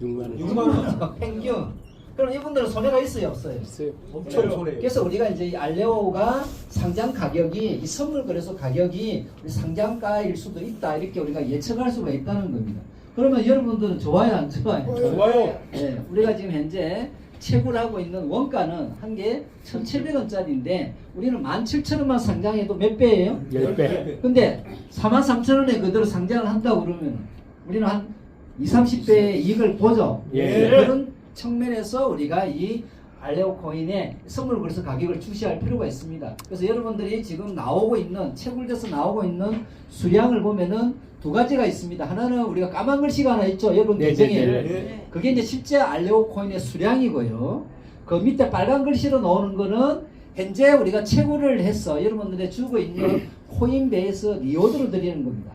6만 원. 평균. 그럼 이분들은 손해가 있어요, 없어요? 있어요. 엄청 손해요. 그래서 우리가 이제 이 알레오가 상장 가격이 이 선물 거래소 가격이 우리 상장가일 수도 있다 이렇게 우리가 예측할 수가 있다는 겁니다. 그러면 여러분들은 좋아요, 안 좋아요? 좋아요. 네, 우리가 지금 현재 채굴 하고 있는 원가는 한 개 1,700원짜리인데 우리는 17,000원만 상장해도 몇 배예요? 10배. 근데 43,000원에 그대로 상장을 한다고 그러면 우리는 한 20, 30배의 이익을 보죠. 예. 그런 측면에서 우리가 이 알레오 코인의 선물 거래소 가격을 주시할 필요가 있습니다. 그래서 여러분들이 지금 나오고 있는 채굴돼서 나오고 있는 수량을 보면은 두 가지가 있습니다. 하나는 우리가 까만 글씨가 하나 있죠. 여러분 계정에. 네. 그게 이제 실제 알레오 코인의 수량이고요. 그 밑에 빨간 글씨로 나오는 거는 현재 우리가 채굴을 해서 여러분들이 주고 있는 코인베이스 리워드로 드리는 겁니다.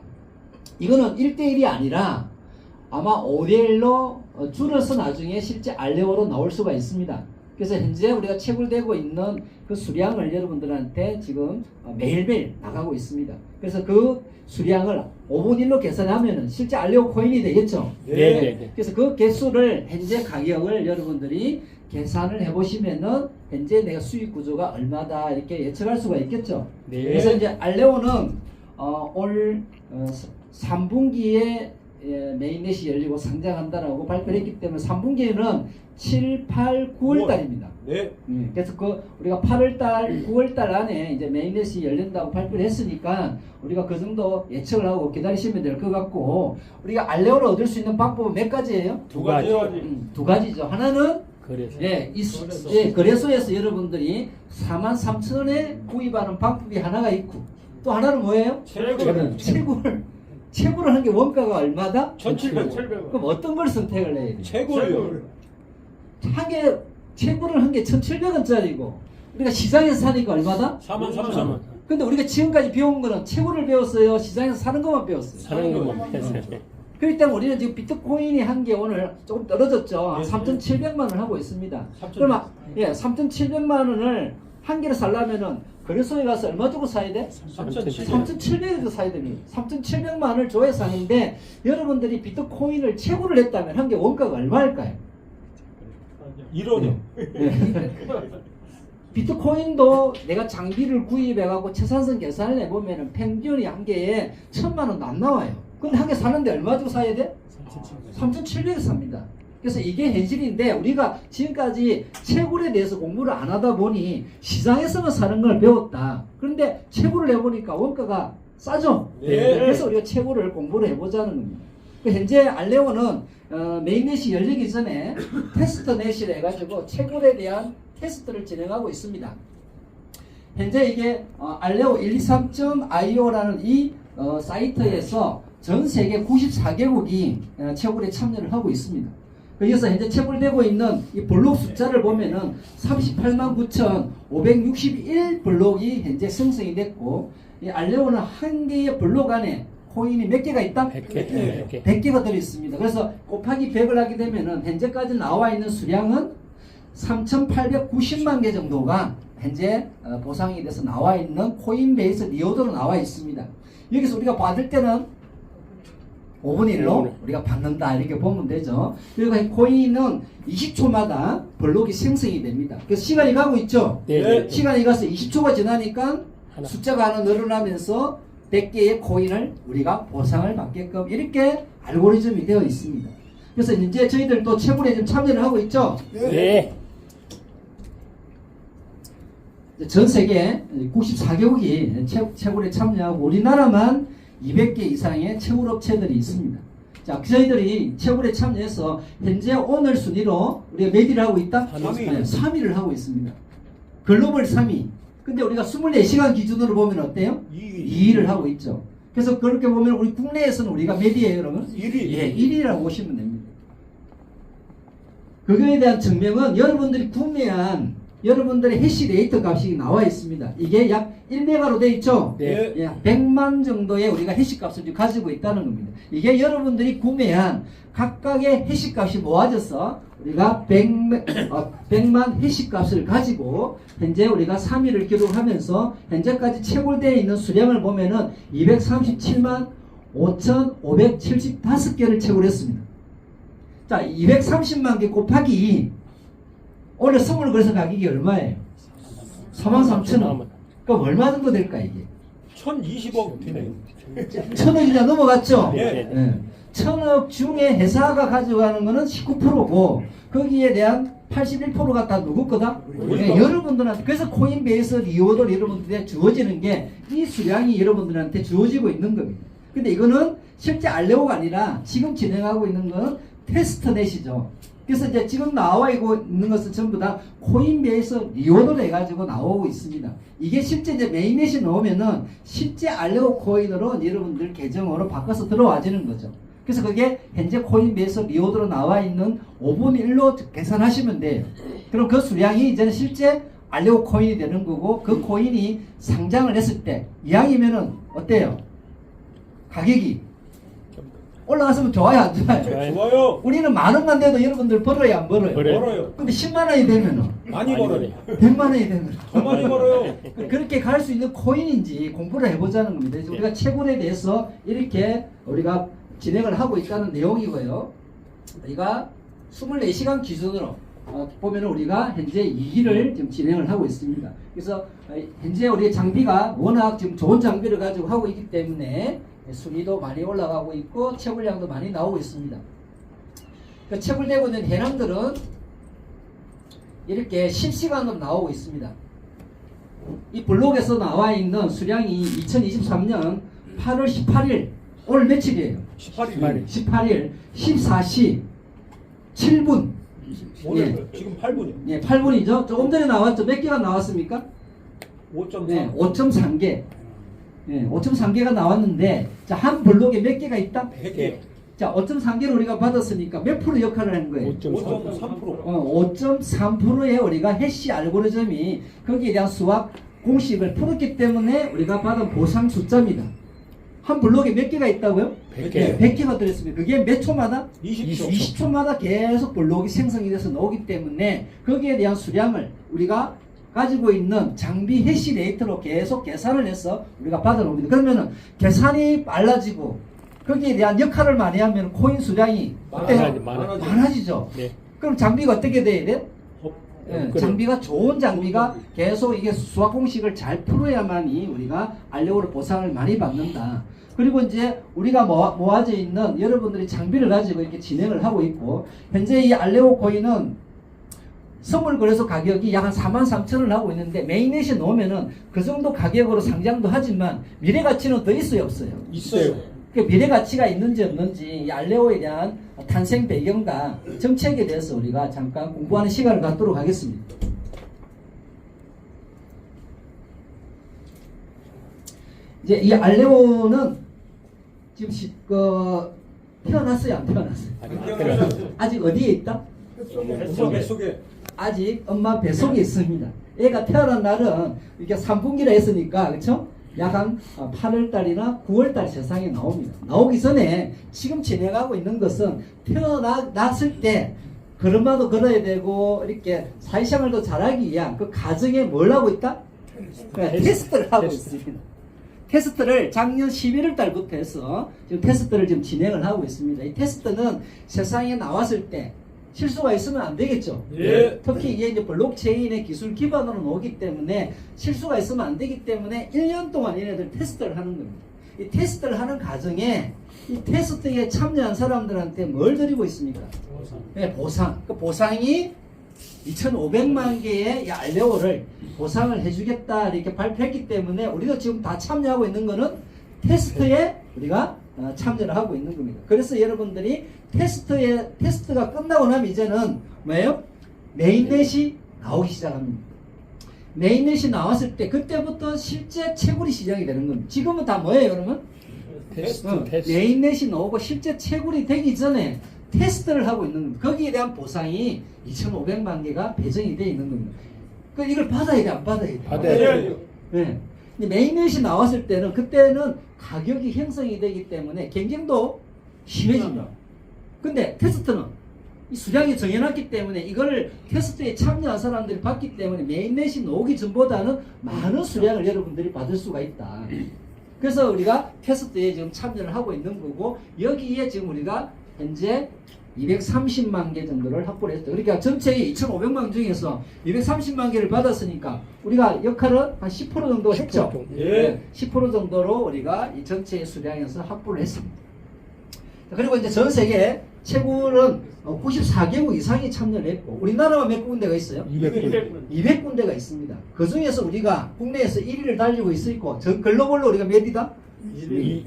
이거는 1대1이 아니라 아마 5대1로 줄여서 나중에 실제 알레오로 나올 수가 있습니다. 그래서 현재 우리가 채굴되고 있는 그 수량을 여러분들한테 지금 매일매일 나가고 있습니다. 그래서 그 수량을 5분 1로 계산하면 실제 알레오 코인이 되겠죠. 네. 그래서 그 개수를 현재 가격을 여러분들이 계산을 해보시면은 현재 내가 수익 구조가 얼마다 이렇게 예측할 수가 있겠죠. 네. 그래서 이제 알레오는 올 3분기에 메인넷이 열리고 상장한다라고 발표를 했기 때문에 3분기에는 7, 8, 9월 달입니다. 네. 그래서 그 우리가 8월 달, 9월 달 안에 이제 메인넷이 열린다고 발표를 했으니까 우리가 그 정도 예측을 하고 기다리시면 될 것 같고, 우리가 알레오를 얻을 수 있는 방법은 몇 가지예요? 두 가지. 두 가지죠. 하나는 그래서. 거래소에서 여러분들이 43,000원에 구입하는 방법이 하나가 있고, 또 하나는 뭐예요? 채굴을 한 게 원가가 얼마다? 1,700원. 그럼 어떤 걸 선택을 해야 돼요? 채굴. 채굴을 한 게 1,700원짜리고 우리가 시장에서 사니까 얼마다? 43,000원. 근데 우리가 지금까지 배운 거는 채굴을 배웠어요? 시장에서 사는 것만 배웠어요? 사는 것만 했어요. 그렇기 때문에 우리는 지금 비트코인이 한 게 오늘 조금 떨어졌죠. 예, 3,700만 원을 하고 있습니다. 3,700. 그러면 3,700만 원을 한 개를 사려면은 거래소에 가서 얼마 주고 사야 돼? 3,700에서 사야 됩니다. 3,700만 원을 줘야 사는데, 여러분들이 비트코인을 채굴을 했다면 한 개 원가가 얼마일까요? 1원이요. 비트코인도 내가 장비를 구입해가고 채산성 계산을 해보면 평균이 한 개에 1,000만 원도 안 나와요. 근데 한 개 사는데 얼마 주고 사야 돼? 3,700에 삽니다. 그래서 이게 현실인데, 우리가 지금까지 채굴에 대해서 공부를 안 하다 보니 시장에서만 사는 걸 배웠다. 그런데 채굴을 해보니까 원가가 싸죠? 네. 그래서 우리가 채굴을 공부를 해보자는 겁니다. 현재 알레오는 메인넷이 열리기 전에 테스트넷이라 해가지고 채굴에 대한 테스트를 진행하고 있습니다. 현재 이게 알레오 123.io라는 이 사이트에서 전 세계 94개국이 채굴에 참여를 하고 있습니다. 그래서 현재 채굴되고 있는 이 블록 숫자를 보면은 389,561 블록이 현재 생성이 됐고, 이 알레오는 한 개의 블록 안에 코인이 몇 개가 있다? 100개. 100개가 들어있습니다. 그래서 곱하기 100을 하게 되면은 현재까지 나와 있는 수량은 3,890만 개 정도가 현재 보상이 돼서 나와 있는 코인베이스 리워드로 나와 있습니다. 여기서 우리가 받을 때는 5분의 1로 우리가 받는다 이렇게 보면 되죠. 그리고 이 코인은 20초마다 블록이 생성이 됩니다. 그래서 시간이 가고 있죠. 네. 시간이 가서 20초가 지나니까 숫자가 하나 늘어나면서 100개의 코인을 우리가 보상을 받게끔 이렇게 알고리즘이 되어 있습니다. 그래서 이제 저희들 또 채굴에 좀 참여를 하고 있죠. 네. 전 세계 94개국이 채굴에 참여하고 우리나라만 200개 이상의 채굴업체들이 있습니다. 자, 저희들이 채굴에 참여해서 현재 오늘 순위로 우리가 몇 위를 하고 있다? 3위를 하고 있습니다. 글로벌 3위. 근데 우리가 24시간 기준으로 보면 어때요? 2위를 하고 있죠. 그래서 그렇게 보면 우리 국내에서는 우리가 몇 위예요, 여러분? 1위. 예, 1위라고 보시면 됩니다. 그거에 대한 증명은 여러분들이 구매한 여러분들의 해시레이트 값이 나와 있습니다. 이게 약 1메가로 되어 있죠? 네. 예, 100만 정도의 우리가 해시값을 가지고 있다는 겁니다. 이게 여러분들이 구매한 각각의 해시값이 모아져서 우리가 100만 해시값을 가지고 현재 우리가 3위를 기록하면서 현재까지 채굴되어 있는 수량을 보면은 237만 5,575개를 채굴했습니다. 자, 230만 개 곱하기 2. 오늘 선물 거래소 가격이 얼마예요? 43,000원. 그럼 얼마 정도 될까 이게? 1020억 되네. 1,000억이나 넘어갔죠? 예. 예. 1,000억 중에 회사가 가져가는 거는 19%고 거기에 대한 81%가 다 누구 거다? 우리 예, 거. 여러분들한테. 그래서 코인베이스 리워드 여러분들한테 주어지는 게 이 수량이 여러분들한테 주어지고 있는 겁니다. 근데 이거는 실제 알레오가 아니라 지금 진행하고 있는 건 테스트넷이죠. 그래서 이제 지금 나와 있는 것은 전부 다 코인베이스 리워드를 해가지고 나오고 있습니다. 이게 실제 이제 메인넷이 나오면은 실제 알레오 코인으로 여러분들 계정으로 바꿔서 들어와지는 거죠. 그래서 그게 현재 코인베이스 리워드로 나와 있는 5분의 1로 계산하시면 돼요. 그럼 그 수량이 이제는 실제 알레오 코인이 되는 거고 그 코인이 상장을 했을 때 이왕이면은 어때요? 가격이 올라갔으면 좋아요, 안 좋아요? 좋아요. 우리는 만 원만 돼도 여러분들 벌어요, 안 벌어요? 벌어요. 근데 10만 원이 되면은 많이 벌어요. 100만 원이 되면 더 많이 벌어요. 그렇게 갈 수 있는 코인인지 공부를 해보자는 겁니다. 그래서 우리가 채굴에 대해서 이렇게 우리가 진행을 하고 있다는 내용이고요. 우리가 24시간 기준으로 보면 우리가 현재 2기를 지금 진행을 하고 있습니다. 그래서 현재 우리 장비가 워낙 지금 좋은 장비를 가지고 하고 있기 때문에 순위도 많이 올라가고 있고 채굴량도 많이 나오고 있습니다. 그 채굴되고 있는 해남들은 이렇게 실시간으로 나오고 있습니다. 이 블록에서 나와 있는 수량이 2023년 8월 18일 오늘 며칠이에요? 18일. 18일 14시 7분. 오늘 지금 8분이요. 예, 8분이죠. 조금 전에 나왔죠. 몇 개가 나왔습니까? 5.3. 네, 5.3개. 예, 5.3개가 나왔는데 자, 한 블록에 몇 개가 있다? 100개. 자, 5.3개를 우리가 받았으니까 몇 프로 역할을 한 거예요? 5.3%. 5.3%의 우리가 해시 알고리즘이 거기에 대한 수학 공식을 풀었기 때문에 우리가 받은 보상 숫자입니다. 한 블록에 몇 개가 있다고요? 100개. 100개가 들었습니다. 그게 몇 초마다? 20초. 20초마다 계속 블록이 생성이 돼서 나오기 때문에 거기에 대한 수량을 우리가 가지고 있는 장비 해시 레이트로 계속 계산을 해서 우리가 받아놓습니다. 그러면은 계산이 빨라지고 거기에 대한 역할을 많이 하면 코인 수량이 어때요? 많아지죠. 네. 그럼 장비가 어떻게 돼야 돼? 예, 그래. 장비가 좋은 장비가 계속 이게 수학 공식을 잘 풀어야만이 우리가 알레오를 보상을 많이 받는다. 그리고 이제 우리가 모아져 있는 여러분들이 장비를 가지고 이렇게 진행을 하고 있고 현재 이 알레오 코인은 선물 거래소 가격이 약 한 43,000원 하고 있는데 메인넷이 놓으면은 그 정도 가격으로 상장도 하지만 미래 가치는 더 있어요, 없어요? 있어요. 그 미래 가치가 있는지 없는지 이 알레오에 대한 탄생 배경과 정책에 대해서 우리가 잠깐 공부하는 시간을 갖도록 하겠습니다. 이제 이 알레오는 지금 태어났어요, 안 태어났어요? 아직 어디에 있다? 뱃속에. 아직 엄마 뱃속에 있습니다. 애가 태어난 날은 이렇게 3분기라 했으니까 그렇죠? 약 한 8월달이나 9월달 세상에 나옵니다. 나오기 전에 지금 진행하고 있는 것은 태어났을 때 걸음마도 걸어야 되고 이렇게 사회생활도 잘하기 위한 그 과정에 뭘 하고 있다? 테스트를 하고 있습니다. 테스트를 작년 11월 달부터 해서 지금 테스트를 지금 진행을 하고 있습니다. 이 테스트는 세상에 나왔을 때 실수가 있으면 안 되겠죠. 예. 특히 이게 이제 블록체인의 기술 기반으로 나오기 때문에 실수가 있으면 안 되기 때문에 1년 동안 얘네들 테스트를 하는 겁니다. 이 테스트를 하는 과정에 이 테스트에 참여한 사람들한테 뭘 드리고 있습니까? 네, 보상. 그 보상이 2,500만 개의 이 알레오를 보상을 해주겠다 이렇게 발표했기 때문에 우리도 지금 다 참여하고 있는 거는 테스트에 우리가 참여를 하고 있는 겁니다. 그래서 여러분들이 테스트가 끝나고 나면 이제는 뭐예요? 메인넷이 나오기 시작합니다. 메인넷이 나왔을 때 그때부터 실제 채굴이 시작이 되는 겁니다. 지금은 다 뭐예요, 여러분? 테스트. 메인넷이 나오고 실제 채굴이 되기 전에 테스트를 하고 있는 겁니다. 거기에 대한 보상이 2,500만 개가 배정이 되어 있는 겁니다. 그 이걸 받아야 돼, 안 받아야 돼? 받아야죠. 네. 메인넷이 나왔을 때는 그때는 가격이 형성이 되기 때문에 경쟁도 심해집니다. 근데 테스트는 이 수량이 정해놨기 때문에 이걸 테스트에 참여한 사람들이 받기 때문에 메인넷이 나오기 전보다는 많은 수량을 여러분들이 받을 수가 있다. 그래서 우리가 테스트에 지금 참여를 하고 있는 거고 여기에 지금 우리가 현재 230만 개 정도를 확보를 했죠. 그러니까 전체의 2,500만 중에서 230만 개를 받았으니까 우리가 역할은 한 10% 정도 했죠. 10% 예. 10% 정도로 우리가 이 전체의 수량에서 확보를 했습니다. 그리고 이제 전 세계 채굴은 94개국 이상이 참여를 했고 우리나라만 몇 군데가 있어요? 200군데가 있습니다. 그 중에서 우리가 국내에서 1위를 달리고 있고 전 글로벌로 우리가 몇 위다?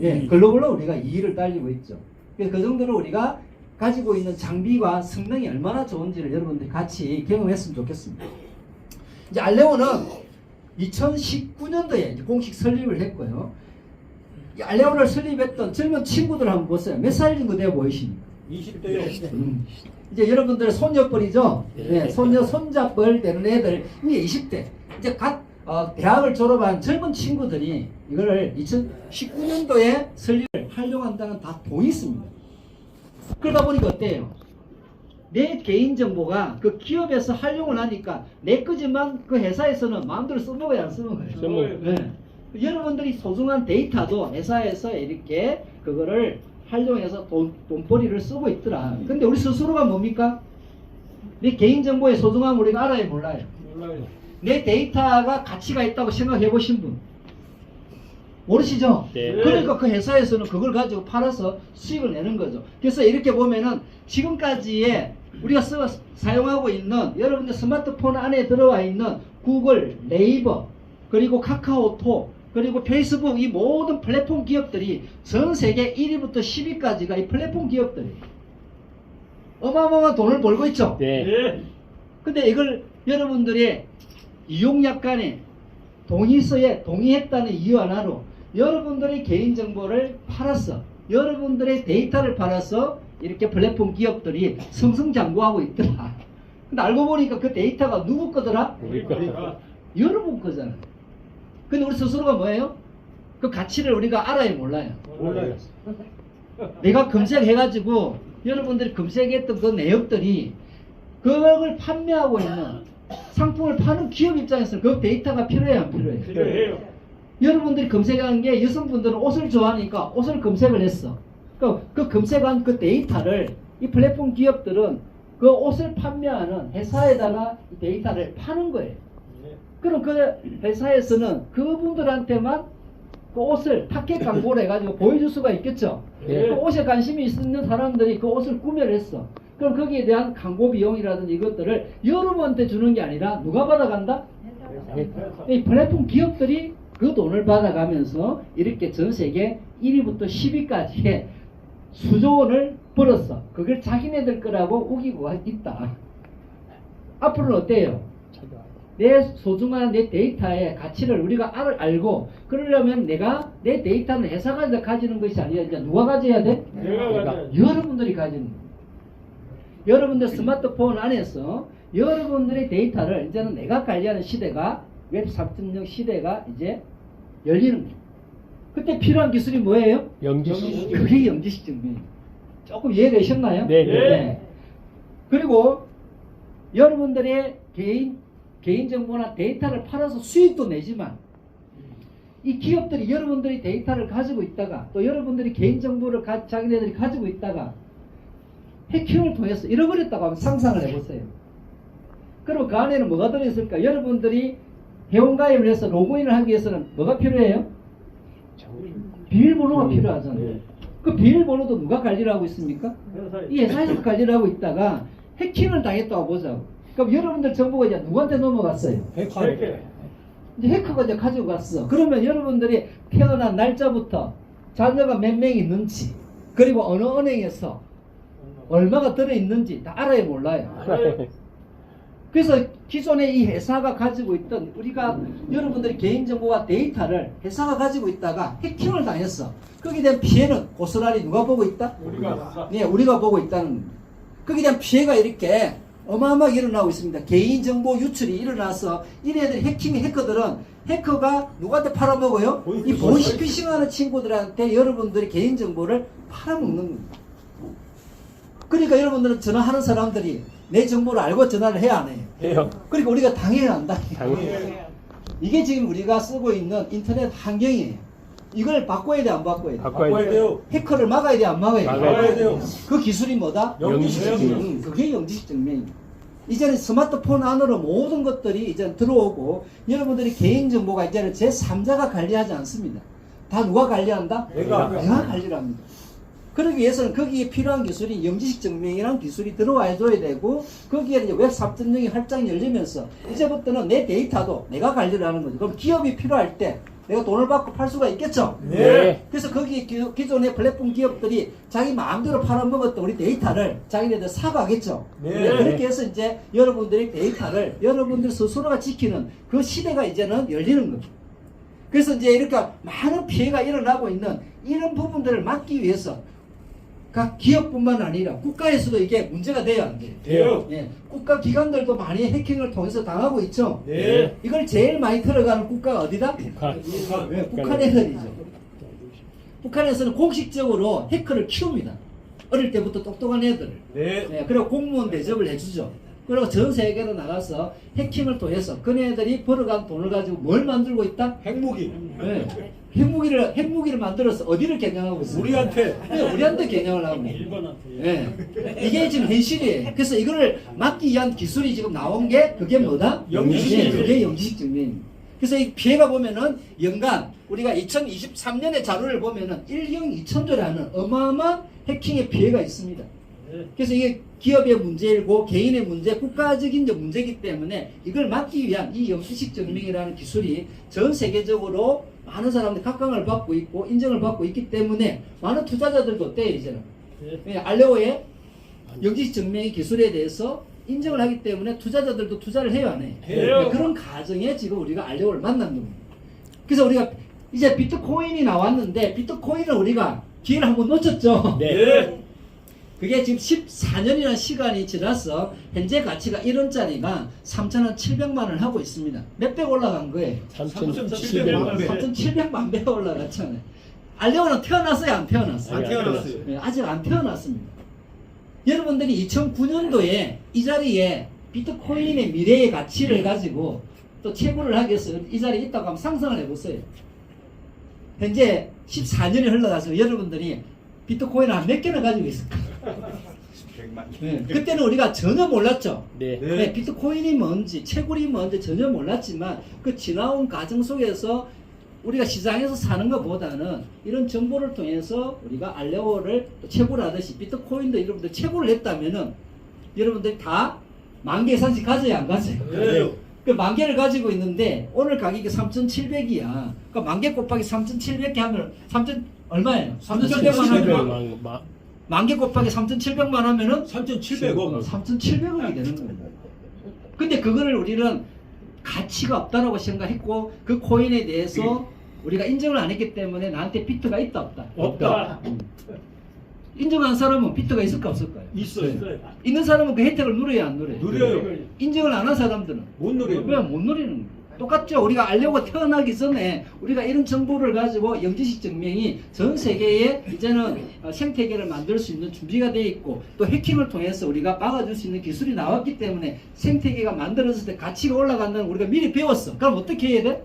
예, 글로벌로 우리가 2위를 달리고 있죠. 그래서 그 정도로 우리가 가지고 있는 장비와 성능이 얼마나 좋은지를 여러분들이 같이 경험했으면 좋겠습니다. 이제 알레오는 2019년도에 공식 설립을 했고요. 이 알레오를 설립했던 젊은 친구들 한번 보세요. 몇 살 정도 되어 보이십니까? 20대요. 이제 여러분들의 손녀뻘이죠. 네, 손자뻘 되는 애들 이게 20대. 이제 대학을 졸업한 젊은 친구들이 이거를 2019년도에 설립을 하려고 한다는 다 돈이 있습니다. 그러다 보니까 어때요? 내 개인정보가 그 기업에서 활용을 하니까 내 거지만 그 회사에서는 마음대로 써먹어야 안 써먹어요. 네. 여러분들이 소중한 데이터도 회사에서 이렇게 그거를 활용해서 돈벌이를 쓰고 있더라. 근데 우리 스스로가 뭡니까? 내 개인정보의 소중함을 우리가 알아요, 몰라요? 몰라요. 내 데이터가 가치가 있다고 생각해 보신 분? 모르시죠? 네. 그러니까 그 회사에서는 그걸 가지고 팔아서 수익을 내는 거죠. 그래서 이렇게 보면은 지금까지의 우리가 사용하고 있는 여러분들 스마트폰 안에 들어와 있는 구글, 네이버, 그리고 카카오톡, 그리고 페이스북 이 모든 플랫폼 기업들이 전 세계 1위부터 10위까지가 이 플랫폼 기업들이 어마어마한 돈을 벌고 있죠. 네. 근데 이걸 여러분들의 이용약 간에 동의서에 동의했다는 이유 하나로 여러분들의 개인정보를 팔았어. 여러분들의 데이터를 팔아서 이렇게 플랫폼 기업들이 승승장구하고 있더라. 근데 알고 보니까 그 데이터가 누구 거더라? 우리 거니까. 여러분 거잖아. 근데 우리 스스로가 뭐예요? 그 가치를 우리가 알아요, 몰라요? 몰라요. 내가 검색해가지고 여러분들이 검색했던 그 내역들이 그걸 판매하고 있는 상품을 파는 기업 입장에서는 그 데이터가 필요해요, 안 필요해요? 필요해요. 여러분들이 검색한 게 여성분들은 옷을 좋아하니까 옷을 검색을 했어. 그 검색한 그 데이터를 이 플랫폼 기업들은 그 옷을 판매하는 회사에다가 이 데이터를 파는 거예요. 그럼 그 회사에서는 그분들한테만 그 옷을 타켓 광고를 해가지고 보여줄 수가 있겠죠. 네. 그 옷에 관심이 있는 사람들이 그 옷을 구매를 했어. 그럼 거기에 대한 광고 비용이라든지 이것들을 여러분한테 주는 게 아니라 누가 받아간다? 이 플랫폼 기업들이 그 돈을 받아가면서 이렇게 전 세계 1위부터 10위까지의 수조 원을 벌었어. 그걸 자기네들 거라고 우기고 있다. 앞으로는 어때요? 내 소중한 내 데이터의 가치를 우리가 알고 그러려면 내가 내 데이터는 회사가 가지는 것이 아니라 이제 누가 가져야 돼? 내가 가져야지. 여러분들이 가지는 거예요. 여러분들 스마트폰 안에서 여러분들의 데이터를 이제는 내가 관리하는 시대가 웹 3.0 시대가 이제 열리는 거예요. 그때 필요한 기술이 뭐예요? 영지시. 그게 영지식 증명이에요. 조금 이해되셨나요? 네, 네. 그리고 여러분들의 개인정보나 데이터를 팔아서 수익도 내지만 이 기업들이 여러분들이 데이터를 가지고 있다가 또 여러분들이 개인정보를 자기네들이 가지고 있다가 해킹을 통해서 잃어버렸다고 하면 상상을 해보세요. 그리고 그 안에는 뭐가 들어있을까? 여러분들이 회원가입을 해서 로그인을 하기 위해서는 뭐가 필요해요? 비밀번호가 필요하잖아요. 그 비밀번호도 누가 관리를 하고 있습니까? 이 회사에서 관리를 하고 있다가 해킹을 당했다고 보자고. 그럼 여러분들 정보가 이제 누구한테 넘어갔어요? 이제 해커가 이제 가지고 갔어. 그러면 여러분들이 태어난 날짜부터 자녀가 몇 명 있는지 그리고 어느 은행에서 얼마가 들어있는지 다 알아요, 몰라요? 그래서 기존에 이 회사가 가지고 있던 우리가 여러분들의 개인정보와 데이터를 회사가 가지고 있다가 해킹을 당했어. 거기에 대한 피해는 고스란히 누가 보고 있다? 우리가. 네, 우리가 보고 있다는 겁니다. 거기에 대한 피해가 이렇게 어마어마하게 일어나고 있습니다. 개인정보 유출이 일어나서 이래들 해커들은 해커가 누구한테 팔아먹어요? 이 보이스피싱하는 친구들한테 여러분들이 개인정보를 팔아먹는 겁니다. 그러니까 여러분들은 전화하는 사람들이 내 정보를 알고 전화를 해야 안 해요? 해요. 그러니까 우리가 당해야 한다. 당연히. 이게 지금 우리가 쓰고 있는 인터넷 환경이에요. 이걸 바꿔야 돼, 안 바꿔야 돼? 바꿔야 돼요. 해커를 막아야 돼, 안 막아야 돼? 막아야 돼요. 그 기술이 뭐다? 영지식 증명. 그게 영지식 증명입니다. 이제는 스마트폰 안으로 모든 것들이 이제 들어오고 여러분들이 개인정보가 이제는 제3자가 관리하지 않습니다. 다 누가 관리한다? 내가 관리를 합니다. 그러기 위해서는 거기에 필요한 기술이 영지식 증명이라는 기술이 들어와 줘야 되고 거기에 이제 웹 3.0이 활짝 열리면서 이제부터는 내 데이터도 내가 관리를 하는 거죠. 그럼 기업이 필요할 때 내가 돈을 받고 팔 수가 있겠죠? 네. 그래서 거기 기존의 플랫폼 기업들이 자기 마음대로 팔아먹었던 우리 데이터를 자기네들 사가겠죠? 네. 그렇게 해서 이제 여러분들의 데이터를 여러분들 스스로가 지키는 그 시대가 이제는 열리는 겁니다. 그래서 이제 이렇게 많은 피해가 일어나고 있는 이런 부분들을 막기 위해서 각 기업뿐만 아니라 국가에서도 이게 문제가 돼야 안 돼요. 돼요. 예, 국가 기관들도 많이 해킹을 통해서 당하고 있죠. 네. 이걸 제일 많이 들어가는 국가가 어디다? 예, 북한에서이죠. 북한에서는 공식적으로 해커를 키웁니다. 어릴 때부터 똑똑한 애들을. 네. 예, 그리고 공무원 대접을 해주죠. 그리고 전 세계로 나가서 해킹을 통해서 그네들이 벌어간 돈을 가지고 뭘 만들고 있다? 핵무기. 예, 핵무기를 만들어서 어디를 겨냥하고 있어요? 우리한테. 네, 우리한테 겨냥을 하고 있어요. 예. 이게 지금 현실이에요. 그래서 이거를 막기 위한 기술이 지금 나온 게 그게 뭐다? 영지식 예, 증명. 그게 영지식 증명입니다. 그래서 이 피해가 보면은 연간 우리가 2023년의 자료를 보면은 1경 2천조라는 어마어마한 해킹의 피해가 있습니다. 그래서 이게 기업의 문제이고 개인의 문제, 국가적인 문제이기 때문에 이걸 막기 위한 이 영지식 증명이라는 기술이 전 세계적으로 많은 사람들이 각광을 받고 있고 인정을 받고 있기 때문에 많은 투자자들도 어때요 이제는? 알레오의 영지식 증명의 기술에 대해서 인정을 하기 때문에 투자자들도 투자를 해요 안 해요? 해요. 그런 과정에 지금 우리가 알레오를 만난 겁니다. 그래서 우리가 이제 비트코인이 나왔는데 비트코인을 우리가 기회를 한번 놓쳤죠. 네. 그게 지금 14년이라는 시간이 지나서 현재 가치가 1원짜리가 3,700만 원을 하고 있습니다. 몇 배 올라간 거예요? 3,700만 배. 3,700만 배가 올라갔잖아요. 알레오는 태어났어요? 안 태어났어요? 안 태어났어요. 네, 아직 안 태어났습니다. 여러분들이 2009년도에 이 자리에 비트코인의 미래의 가치를 가지고 또 채굴을 하기 위해서 이 자리에 있다고 하면 상상을 해보세요. 현재 14년이 흘러가서 여러분들이 비트코인을 한 몇 개나 가지고 있을까? 100만. 네, 그때는 우리가 전혀 몰랐죠. 네. 네, 비트코인이 뭔지 채굴이 뭔지 전혀 몰랐지만 그 지나온 과정 속에서 우리가 시장에서 사는 것보다는 이런 정보를 통해서 우리가 알레오를 채굴하듯이 비트코인도 여러분들 채굴을 했다면은 여러분들이 다 만 개 이상씩 가져야 안 가져요? 네. 그 만 개를 가지고 있는데 오늘 가격이 3,700이야. 그러니까 만 개 곱하기 3,700개 하면 3,000 얼마예요? 3,700만 하면 만 개 곱하기 3,700만 하면은 3,700억. 3,700원이 되는 겁니다. 근데 그거를 우리는 가치가 없다라고 생각했고 그 코인에 대해서 우리가 인정을 안 했기 때문에 나한테 비트가 있다 없다? 없다. 인정한 사람은 비트가 있을까 없을까요? 있어요. 있는 사람은 그 혜택을 누려야 안 누려요? 누려요. 인정을 안 한 사람들은 못 누려요. 왜 못 누리는 거예요? 똑같죠. 우리가 알려고 태어나기 전에 우리가 이런 정보를 가지고 영지식 증명이 전 세계에 이제는 생태계를 만들 수 있는 준비가 되어 있고 또 해킹을 통해서 우리가 막아줄 수 있는 기술이 나왔기 때문에 생태계가 만들어졌을 때 가치가 올라간다는 걸 우리가 미리 배웠어. 그럼 어떻게 해야 돼?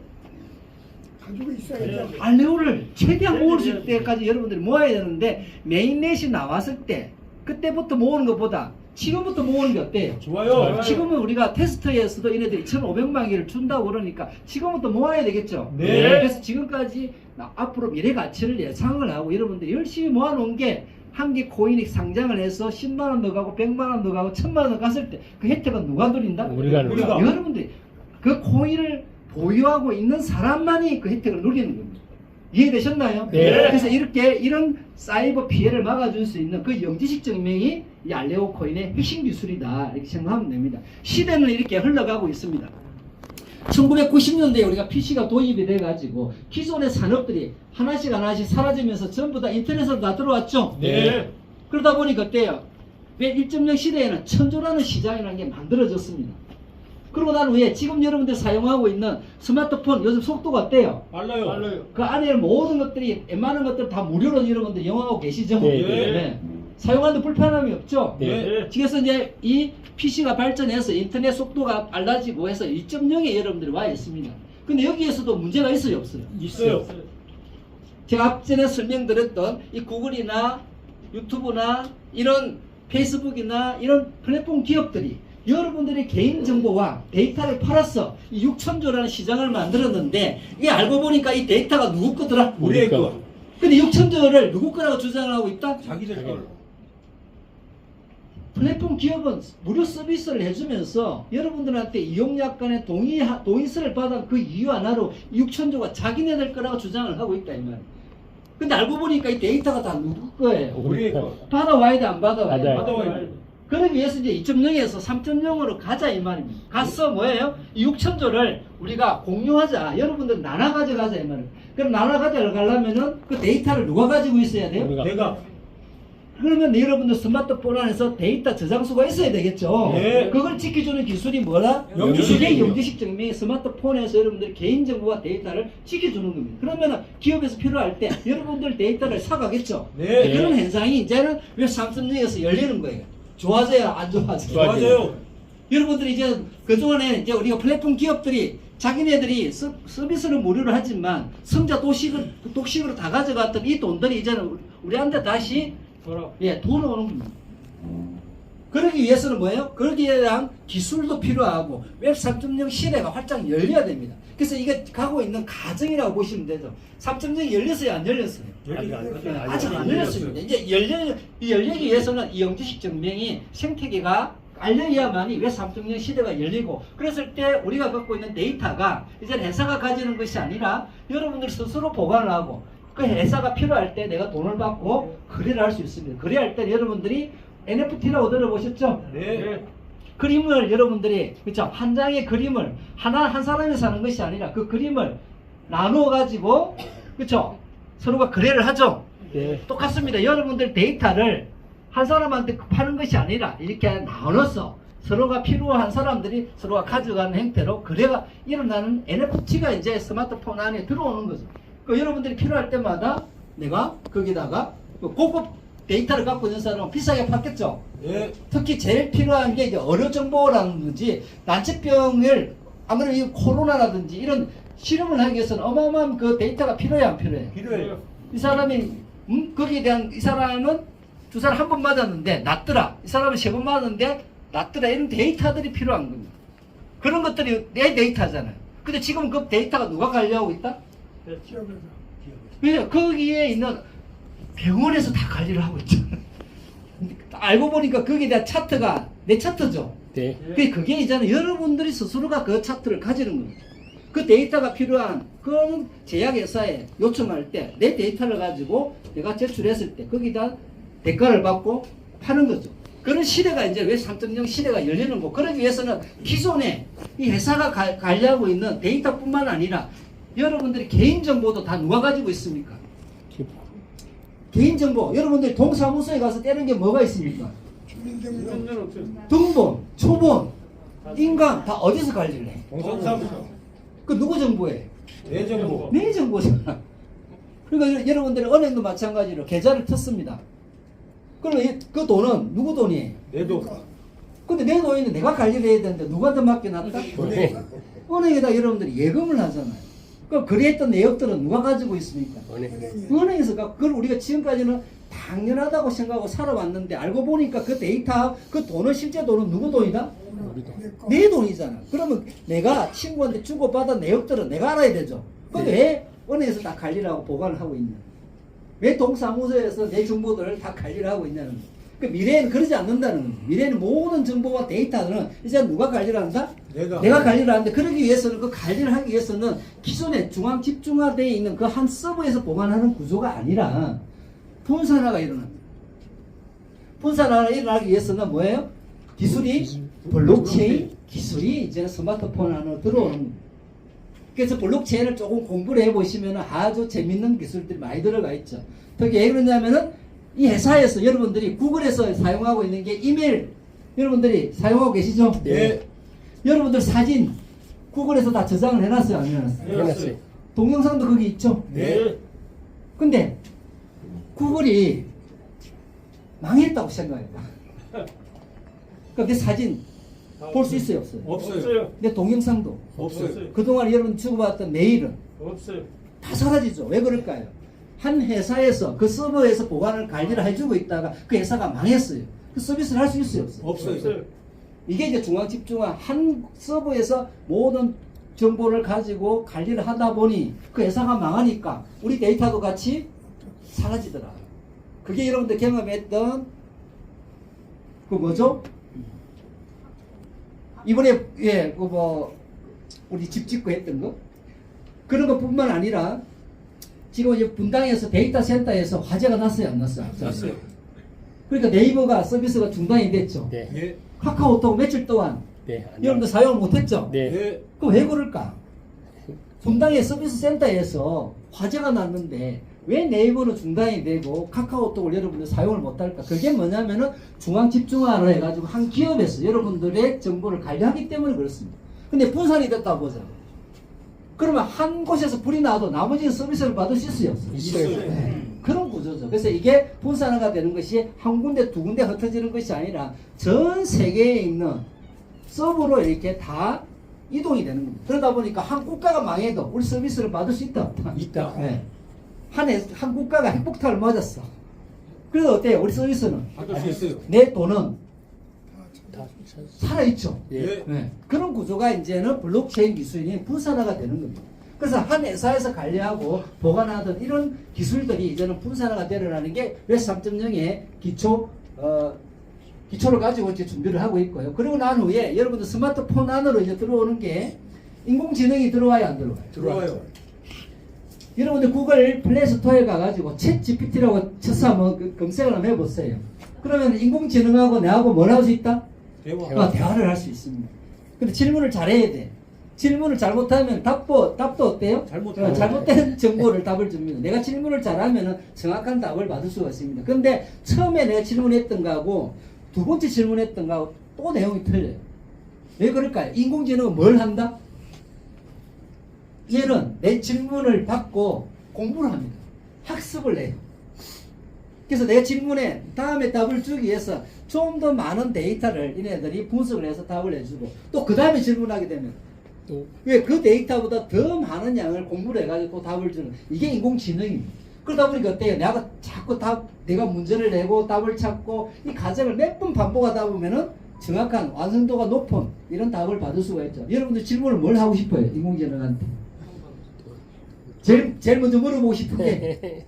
가지고 있어야죠. 알레오를 최대한 모을 수 있을 때까지 여러분들이 모아야 되는데 메인넷이 나왔을 때 그때부터 모으는 것보다 지금부터 모으는 게 어때요? 좋아요. 지금은 우리가 테스트에서도 얘네들이 1,500만 개를 준다고 그러니까 지금부터 모아야 되겠죠? 네. 그래서 지금까지 앞으로 미래 가치를 예상을 하고 여러분들이 열심히 모아놓은 게 한 개 코인이 상장을 해서 10만 원 더 가고 100만 원 더 가고 1000만 원 더 갔을 때 그 혜택은 누가 누린다? 우리가 누린다. 여러분들이 그 코인을 보유하고 있는 사람만이 그 혜택을 누리는 겁니다. 이해되셨나요? 네. 그래서 이렇게 이런 사이버 피해를 막아줄 수 있는 그 영지식 증명이 이 알레오 코인의 핵심 기술이다 이렇게 생각하면 됩니다. 시대는 이렇게 흘러가고 있습니다. 1990년대에 우리가 PC가 도입이 돼가지고 기존의 산업들이 하나씩 사라지면서 전부 다 인터넷으로 다 들어왔죠? 네. 그러다 보니까 어때요? 왜 1.0 시대에는 천조라는 시장이라는 게 만들어졌습니다. 그러고 난 후에 지금 여러분들 사용하고 있는 스마트폰 요즘 속도가 어때요? 빨라요. 그 안에 모든 것들이 웬만한 것들 다 무료로 여러분들 이용하고 계시죠? 네. 사용하는데 불편함이 없죠? 네. 그래서 이제 이 PC가 발전해서 인터넷 속도가 빨라지고 해서 2.0에 여러분들이 와 있습니다. 근데 여기에서도 문제가 있어요 없어요? 있어요. 제가 앞전에 설명드렸던 이 구글이나 유튜브나 이런 페이스북이나 이런 플랫폼 기업들이 여러분들의 개인정보와 데이터를 팔아서 이 6천조라는 시장을 만들었는데 이 알고 보니까 이 데이터가 누구 거더라? 우리의 거. 근데 6천조를 누구 거라고 주장을 하고 있다? 자기들 걸. 플랫폼 기업은 무료 서비스를 해주면서 여러분들한테 이용약관의 동의서를 받아 그 이유 하나로 6천조가 자기네들 거라고 주장을 하고 있다 이 말이에요. 근데 알고 보니까 이 데이터가 다 누구 거예요? 우리의 거. 받아와야 돼 안 받아와야 돼? 맞아요. 받아와야 돼. 그러기 위해서 이제 2.0에서 3.0으로 가자 이 말입니다. 가서 뭐예요? 이 6천조를 우리가 공유하자. 여러분들 나눠 가져가자 이 말이에요. 그럼 나눠 가져가려면은 그 데이터를 누가 가지고 있어야 돼요? 우리가. 내가. 그러면 여러분들 스마트폰 안에서 데이터 저장소가 있어야 되겠죠. 네. 그걸 지켜주는 기술이 뭐라? 영주식. 그게 영주식 증명이 스마트폰에서 여러분들 개인정보와 데이터를 지켜주는 겁니다. 그러면 기업에서 필요할 때 여러분들 데이터를 사가겠죠. 네. 그런 현상이 이제는 웹 3.0에서 열리는 거예요. 좋아져요? 안 좋아져요? 좋아져요. 여러분들이 이제 그동안에 이제 우리가 플랫폼 기업들이 자기네들이 서비스를 무료로 하지만 성자 독식으로 다 가져갔던 이 돈들이 이제는 우리한테 다시 돌아오는 겁니다. 그러기 위해서는 뭐예요? 그러기에 대한 기술도 필요하고 웹 3.0 시대가 활짝 열려야 됩니다. 그래서 이게 가고 있는 과정이라고 보시면 되죠. 3.0이 열렸어요? 안 열렸어요? 아직 안 열렸습니다. 이제 열리기 위해서는 이 영주식 증명이 생태계가 알려야만이 왜 3.0 시대가 열리고 그랬을 때 우리가 갖고 있는 데이터가 이제 회사가 가지는 것이 아니라 여러분들 스스로 보관을 하고 그 회사가 필요할 때 내가 돈을 받고 거래를 할 수 있습니다. 거래할 때 여러분들이 NFT라고 들어보셨죠? 네. 그림을 여러분들이 그렇죠? 한 장의 그림을 한 사람이 사는 것이 아니라 그 그림을 나누어 가지고 그렇죠? 서로가 거래를 하죠. 네. 똑같습니다. 여러분들 데이터를 한 사람한테 파는 것이 아니라 이렇게 나눠서 서로가 필요한 사람들이 서로가 가져가는 형태로 거래가 일어나는 NFT가 이제 스마트폰 안에 들어오는 거죠. 그 여러분들이 필요할 때마다 내가 거기다가 고급 데이터를 갖고 있는 사람은 비싸게 팔겠죠. 네. 특히 제일 필요한 게 이제 의료 정보라든지 난치병을 아무래도 이 코로나라든지 이런 실험을 하기 위해서는 어마어마한 그 데이터가 필요해 안 필요해? 필요해요. 이 사람이 거기에 대한 이 사람은 주사를 한 번 맞았는데 낫더라. 이 사람은 세 번 맞았는데 낫더라. 이런 데이터들이 필요한 겁니다. 그런 것들이 내 데이터잖아요. 근데 지금 그 데이터가 누가 관리하고 있다? 기업에서. 왜 거기에 있는 병원에서 다 관리를 하고 있죠. 알고 보니까 거기에 대한 차트가 내 차트죠. 네. 그게 이제는 여러분들이 스스로가 그 차트를 가지는 겁니다. 그 데이터가 필요한 그런 제약회사에 요청할 때 내 데이터를 가지고 내가 제출했을 때 거기다 대가를 받고 파는 거죠. 그런 시대가 이제 왜 3.0 시대가 열리는 거. 그러기 위해서는 기존에 이 회사가 관리하고 있는 데이터뿐만 아니라 여러분들이 개인정보도 다 누가 가지고 있습니까? 개인정보. 여러분들이 동사무소에 가서 떼는 게 뭐가 있습니까? 주민등록. 등본, 초본, 인감 다 어디서 관리를 해? 동사무소. 그 누구 정보에? 내 정보. 내 정보잖아. 그러니까 여러분들이 은행도 마찬가지로 계좌를 텄습니다. 그러면 그 돈은 누구 돈이에요? 내 돈. 근데 내 돈인데 내가 관리를 해야 되는데 누구한테 맡겨놨다? 은행에다 여러분들이 예금을 하잖아요. 그럼 거래했던 내역들은 누가 가지고 있습니까? 은행에서 그걸 우리가 지금까지는 당연하다고 생각하고 살아왔는데 알고 보니까 그 데이터, 그 돈은 실제 돈은 누구 돈이다? 내 돈이잖아. 그러면 내가 친구한테 주고받은 내역들은 내가 알아야 되죠. 근데 왜 은행에서 다 관리를 하고 보관을 하고 있냐? 왜 동사무소에서 내 정보들을 다 관리를 하고 있냐는 거예요. 그 미래에는 그러지 않는다는 거예요. 미래에는 모든 정보와 데이터는 이제 누가 관리를 한다? 내가 관리를 하는데 그러기 위해서는 그 관리를 하기 위해서는 기존에 중앙 집중화되어 있는 그 한 서버에서 보관하는 구조가 아니라 분산화가 일어납니다. 분산화가 일어나기 위해서는 뭐예요? 기술이 블록체인 기술이 이제 스마트폰 안으로 들어오는 겁니다. 그래서 블록체인을 조금 공부를 해보시면 아주 재밌는 기술들이 많이 들어가 있죠. 특히 왜 그러냐면은 이 회사에서 여러분들이 구글에서 사용하고 있는 게 이메일 여러분들이 사용하고 계시죠? 네. 여러분들 사진 구글에서 다 저장을 해놨어요? 안 해놨어요? 해놨어요. 동영상도 거기 있죠? 네. 근데 구글이 망했다고 생각해요. 그럼 내 사진 볼 수 있어요? 없어요? 없어요. 내 동영상도 없어요. 그동안 여러분 주고받았던 메일은 없어요. 다 사라지죠. 왜 그럴까요? 한 회사에서 그 서버에서 보관을 관리를 해주고 있다가 그 회사가 망했어요. 그 서비스를 할 수 있어요, 없어요? 없어요. 이게 이제 중앙집중화 한 서버에서 모든 정보를 가지고 관리를 하다 보니 그 회사가 망하니까 우리 데이터도 같이 사라지더라. 그게 여러분들 경험했던 그 뭐죠? 이번에 예, 그 뭐 우리 집 짓고 했던 거 그런 것뿐만 아니라 지금 이제 분당에서 데이터 센터에서 화재가 났어요, 안 났어요? 났어요. 그러니까 네이버가 서비스가 중단이 됐죠. 네. 예. 카카오톡 며칠 동안 네. 여러분들 사용을 못했죠. 네. 예. 그럼 왜 그럴까? 분당의 서비스 센터에서 화재가 났는데 왜 네이버는 중단이 되고 카카오톡을 여러분들 사용을 못할까? 그게 뭐냐면은 중앙 집중화를 해가지고 한 기업에서 여러분들의 정보를 관리하기 때문에 그렇습니다. 근데 분산이 됐다 보자. 그러면 한 곳에서 불이 나도 나머지는 서비스를 받을 수 있어요? 있어요. 네. 그런 구조죠. 그래서 이게 분산화가 되는 것이 한 군데 두 군데 흩어지는 것이 아니라 전 세계에 있는 서버로 이렇게 다 이동이 되는 겁니다. 그러다 보니까 한 국가가 망해도 우리 서비스를 받을 수 있다 없다? 있다. 네. 한 국가가 핵폭탄을 맞았어. 그래서 어때요? 우리 서비스는 받을 수 있어요. 내 돈은 다 살아있죠. 예. 네. 그런 구조가 이제는 블록체인 기술이 분산화가 되는 겁니다. 그래서 한 회사에서 관리하고 보관하던 이런 기술들이 이제는 분산화가 되려는 게 웹 3.0의 기초를 가지고 이제 준비를 하고 있고요. 그리고 난 후에 여러분들 스마트폰 안으로 이제 들어오는 게 인공지능이 들어와요, 안 들어와요? 들어와요. 여러분들 구글 플레이스토어에 가가지고 챗 GPT라고 쳐서 한번 검색을 한번 해보세요. 그러면 인공지능하고 내하고 뭘 할 수 있다? 대화를 할 수 있습니다. 근데 질문을 잘해야 돼. 질문을 잘못하면 답도 어때요? 잘못된 정보를 답을 줍니다. 내가 질문을 잘하면 정확한 답을 받을 수가 있습니다. 근데 처음에 내가 질문했던 거하고 두 번째 질문했던 거하고 또 내용이 틀려요. 왜 그럴까요? 인공지능은 뭘 한다? 얘는 내 질문을 받고 공부를 합니다. 학습을 해요. 그래서 내 질문에 다음에 답을 주기 위해서 좀 더 많은 데이터를 얘네들이 분석을 해서 답을 해주고 또 그 다음에 질문하게 되면 왜 그 데이터보다 더 많은 양을 공부를 해가지고 또 답을 주는 이게 인공지능입니다. 그러다 보니까 어때요? 내가 자꾸 내가 문제를 내고 답을 찾고 이 과정을 몇 번 반복하다 보면은 정확한 완성도가 높은 이런 답을 받을 수가 있죠. 여러분들 질문을 뭘 하고 싶어요? 인공지능한테. 제일 먼저 물어보고 싶은 게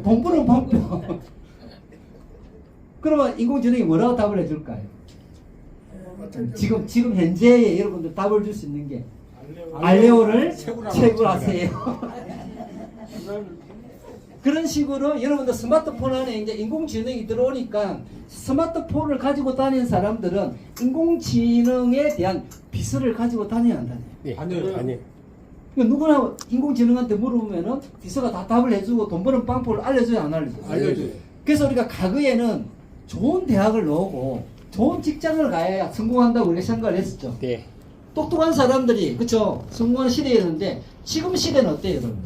돈 버는 방법. 그러면 인공지능이 뭐라고 답을 해줄까요? 지금 현재에 여러분들 답을 줄 수 있는 게 알레오를 최고로 하세요. 그런 식으로 여러분들 스마트폰 안에 이제 인공지능이 들어오니까 스마트폰을 가지고 다니는 사람들은 인공지능에 대한 비서를 가지고 다녀야 한다네요. 네. 아니요. 아니요. 그러니까 누구나 인공지능한테 물어보면은 비서가 다 답을 해주고 돈 버는 방법을 알려줘야 안 알려줘요? 알려줘요. 그래서 우리가 과거에는 좋은 대학을 나오고 좋은 직장을 가야 성공한다고 우리가 생각을 했었죠. 네. 똑똑한 사람들이 그쵸 성공하는 시대였는데 지금 시대는 어때요 여러분?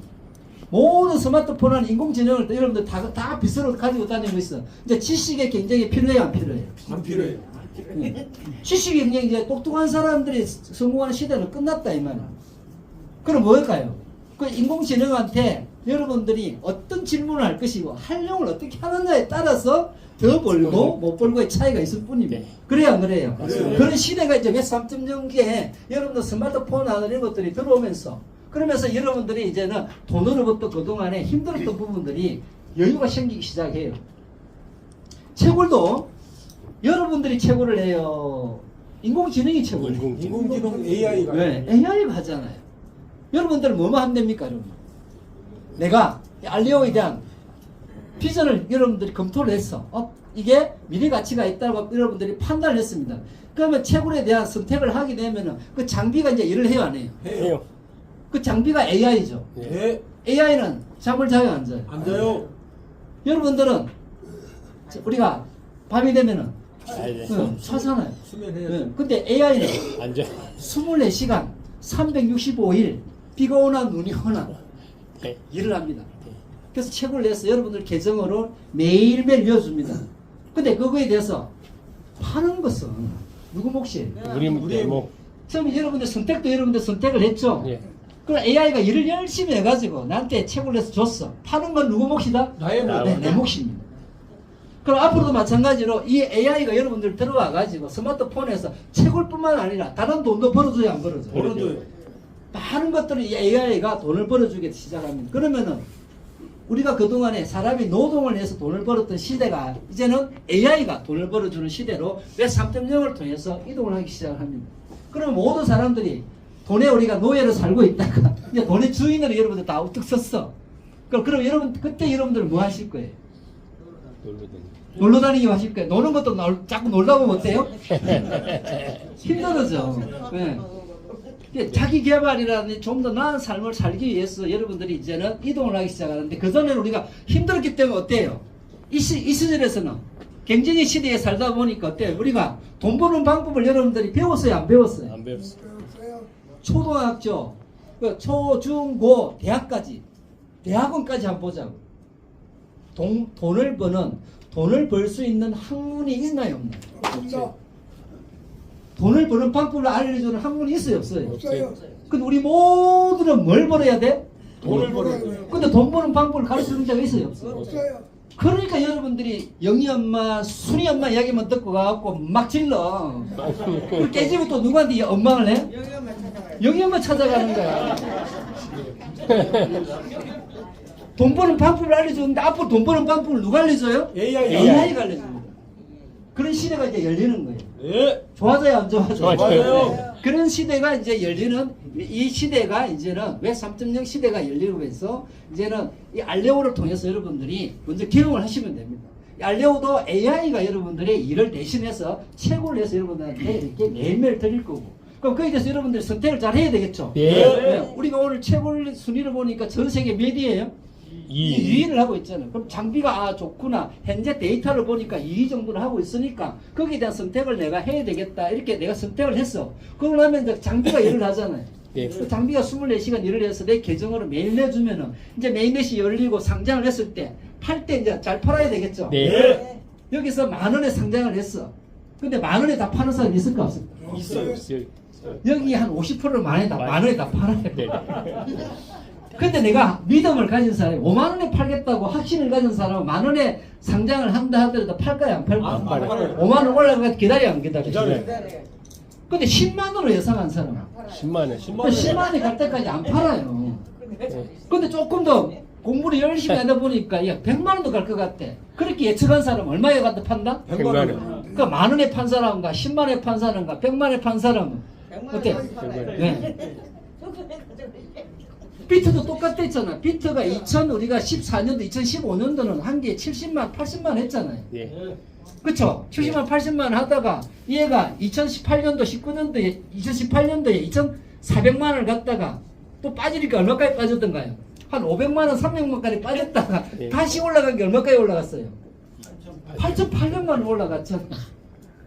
모든 스마트폰은 인공지능을 여러분들 다 비서로 가지고 다니고 있어. 이제 지식의 경쟁이 필요해요, 안 필요해요? 안 필요해요. 지식의 경쟁이 이제 똑똑한 사람들이 성공하는 시대는 끝났다 이 말이야. 그럼 뭘까요? 그 인공지능한테 여러분들이 어떤 질문을 할 것이고 활용을 어떻게 하느냐에 따라서 더 벌고 못 벌고의 차이가 있을 뿐입니다. 네. 그래요, 안 그래요? 맞습니다. 그런 시대가 이제 웹 3.0기에 여러분들 스마트폰 안에 이런 것들이 들어오면서 그러면서 여러분들이 이제는 돈으로부터 그동안에 힘들었던 부분들이 여유가 생기기 시작해요. 채굴도 여러분들이 채굴을 해요. 인공지능이 채굴을 해요. 인공지능 AI가. 네, AI가 하잖아요. 여러분들은 뭐만 하면 됩니까, 여러분? 내가 알리오에 대한 비전을 여러분들이 검토를 했어. 이게 미래 가치가 있다고 여러분들이 판단을 했습니다. 그러면 채굴에 대한 선택을 하게 되면은 그 장비가 이제 일을 해요, 안 해요? 해요. 그 장비가 AI죠. 네. AI는 잠을 자요, 안 자요? 앉아요. 여러분들은 우리가 밤이 되면은 네. 자잖아요. 수면해야죠. 근데 AI는 앉아. 24시간 365일 비가 오나 눈이 오나 네. 일을 합니다. 그래서 책을 내서 여러분들 계정으로 매일매일 이어줍니다. 근데 그거에 대해서 파는 것은 누구 몫이에요? 우리 뭐 처음에 여러분들 선택도 여러분들 선택을 했죠. 예. 그럼 AI가 일을 열심히 해가지고 나한테 책을 내서 줬어. 파는 건 누구 몫이다? 나의 뭐. 내 몫입니다. 그럼 앞으로도 마찬가지로 이 AI가 여러분들 들어와가지고 스마트폰에서 채굴 뿐만 아니라 다른 돈도 벌어줘야 안 벌어줘요? 벌어줘요. 많은 것들을 이 AI가 돈을 벌어주기 시작합니다. 그러면은 우리가 그동안에 사람이 노동을 해서 돈을 벌었던 시대가 이제는 AI가 돈을 벌어주는 시대로 웹 3.0을 통해서 이동을 하기 시작합니다. 그러면 모든 사람들이 돈에 우리가 노예로 살고 있다가 이제 돈의 주인으로 여러분들 다 우뚝 섰어. 그럼 여러분 그때 여러분들 뭐 하실 거예요? 놀러 다니기 하실 거예요. 노는 것도 자꾸 놀다 보면 어때요? 힘들어져. 네. 자기 개발이라든지 좀 더 나은 삶을 살기 위해서 여러분들이 이제는 이동을 하기 시작하는데 그전에는 우리가 힘들었기 때문에 어때요? 이 시절에서는 경쟁의 시대에 살다 보니까 어때요? 우리가 돈 버는 방법을 여러분들이 배웠어요? 안 배웠어요? 안 배웠어. 초등학교, 초, 중, 고, 대학까지 대학원까지 한번 보자고. 돈을 벌 수 있는 학문이 있나요? 없나요? 없습니다. 돈을 버는 방법을 알려주는 학문이 있어요? 없어요? 없어요. 근데 우리 모두는 뭘 벌어야 돼? 돈을 벌어요. 근데 돈 버는 방법을 가르쳐주는 자가 있어요? 없어요? 없어요. 그러니까 여러분들이 영희 엄마, 순이 엄마 이야기만 듣고 가갖고 막 질러. 그 깨지고 또 누구한테 원망을 해? 영희 엄마 찾아가는 거야. 돈 버는 방법을 알려주는데 앞으로 돈 버는 방법을 누가 알려줘요? AI가 알려줍니다. 그런 시대가 이제 열리는 거예요. 네. 좋아져요, 안 좋아져요? 좋아요. 그런 시대가 이제 열리는, 이 시대가 이제는 웹 3.0 시대가 열리고 해서 이제는 이 알레오를 통해서 여러분들이 먼저 경험을 하시면 됩니다. 이 알레오도 AI가 여러분들의 일을 대신해서 채굴을 해서 여러분들한테 이렇게 매일매일 드릴 거고. 그럼 거기에 대해서 여러분들이 선택을 잘 해야 되겠죠? 네. 우리가 오늘 채굴 순위를 보니까 전 세계 몇 위예요? 2위를 하고 있잖아요. 그럼 장비가 좋구나. 현재 데이터를 보니까 2위 정도를 하고 있으니까 거기에 대한 선택을 내가 해야 되겠다. 이렇게 내가 선택을 했어. 그러고 나면 이제 장비가 일을 하잖아요. 네. 그 장비가 24시간 일을 해서 내 계정으로 매일 내주면은 이제 메인넷이 열리고 상장을 했을 때 팔 때 이제 잘 팔아야 되겠죠. 네. 여기서 10,000원에 상장을 했어. 근데 10,000원에 다 파는 사람이 있을까 없을까? 있어요. 여기 한 50%를 10,000원에 다 팔아야 돼. 네. 근데 내가 믿음을 가진 사람이 5만원에 팔겠다고 확신을 가진 사람은 10,000원에 상장을 한다 하더라도 팔까요? 안 팔까요? 안 팔아요. 5만원 올라가서 기다려 안 기다려? 기다려요. 근데 10만원으로 예상한 사람은 10만 원. 10만원이 갈 때까지 안 팔아요. 근데 조금 더 공부를 열심히 하다 보니까 야 100만원도 갈 것 같대. 그렇게 예측한 사람은 얼마에 갖다 판다? 100만 원. 그러니까 10,000원에 판 사람과 10만원에 판 사람과 100만원에 판 사람은 어때? 네. 비트도 똑같았잖아. 비트가 우리가 14년도, 2015년도는 한 개에 70만, 80만 했잖아요. 네. 그쵸? 70만, 80만 하다가 얘가 2018년도, 19년도에, 2018년도에 2,400만을 갖다가 또 빠지니까 얼마까지 빠졌던가요? 한 500만원, 300만까지 빠졌다가 네. 다시 올라간 게 얼마까지 올라갔어요? 8,800만원 올라갔잖아.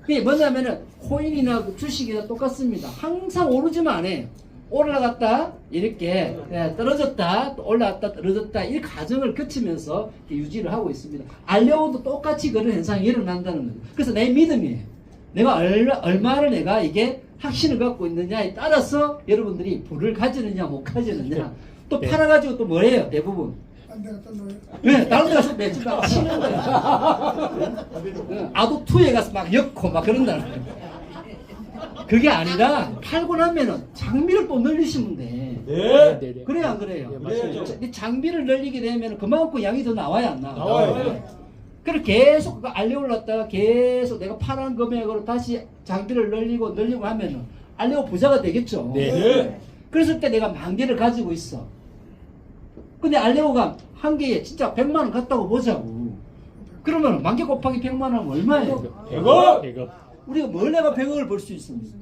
그게 뭐냐면은 코인이나 주식이나 똑같습니다. 항상 오르지만 안 해요. 올라갔다 이렇게 떨어졌다 또 올라갔다 떨어졌다 이 과정을 거치면서 유지를 하고 있습니다. 알레오도 똑같이 그런 현상이 일어난다는 거죠. 그래서 내 믿음이에요. 내가 얼마를 내가 이게 확신을 갖고 있느냐에 따라서 여러분들이 부를 가지느냐 못 가지느냐 또 네. 팔아가지고 또 뭐예요 대부분 안 되겠다 너. 네, 다른 데 가서 매주 막 치는 거야. 아도2에 가서 막 엮고 막 그런다는 거예요. 그게 아니라 팔고 나면은 장비를 또 늘리시면 돼. 네. 네. 그래요 안 그래요? 네, 맞습니다. 근데 장비를 늘리게 되면 그만큼 양이 더 나와요 안 나와요? 나와요. 그래 계속 알레오 올랐다가 계속 내가 파란 금액으로 다시 장비를 늘리고 하면은 알레오 부자가 되겠죠. 네. 네. 그랬을 때 내가 10,000개를 가지고 있어. 근데 알레오가 한 개에 진짜 100만 원 갔다고 보자고. 그러면 10,000개 곱하기 100만 원 하면 얼마예요? 100억. 우리가 뭘 내가 100억을 벌 수 있습니다.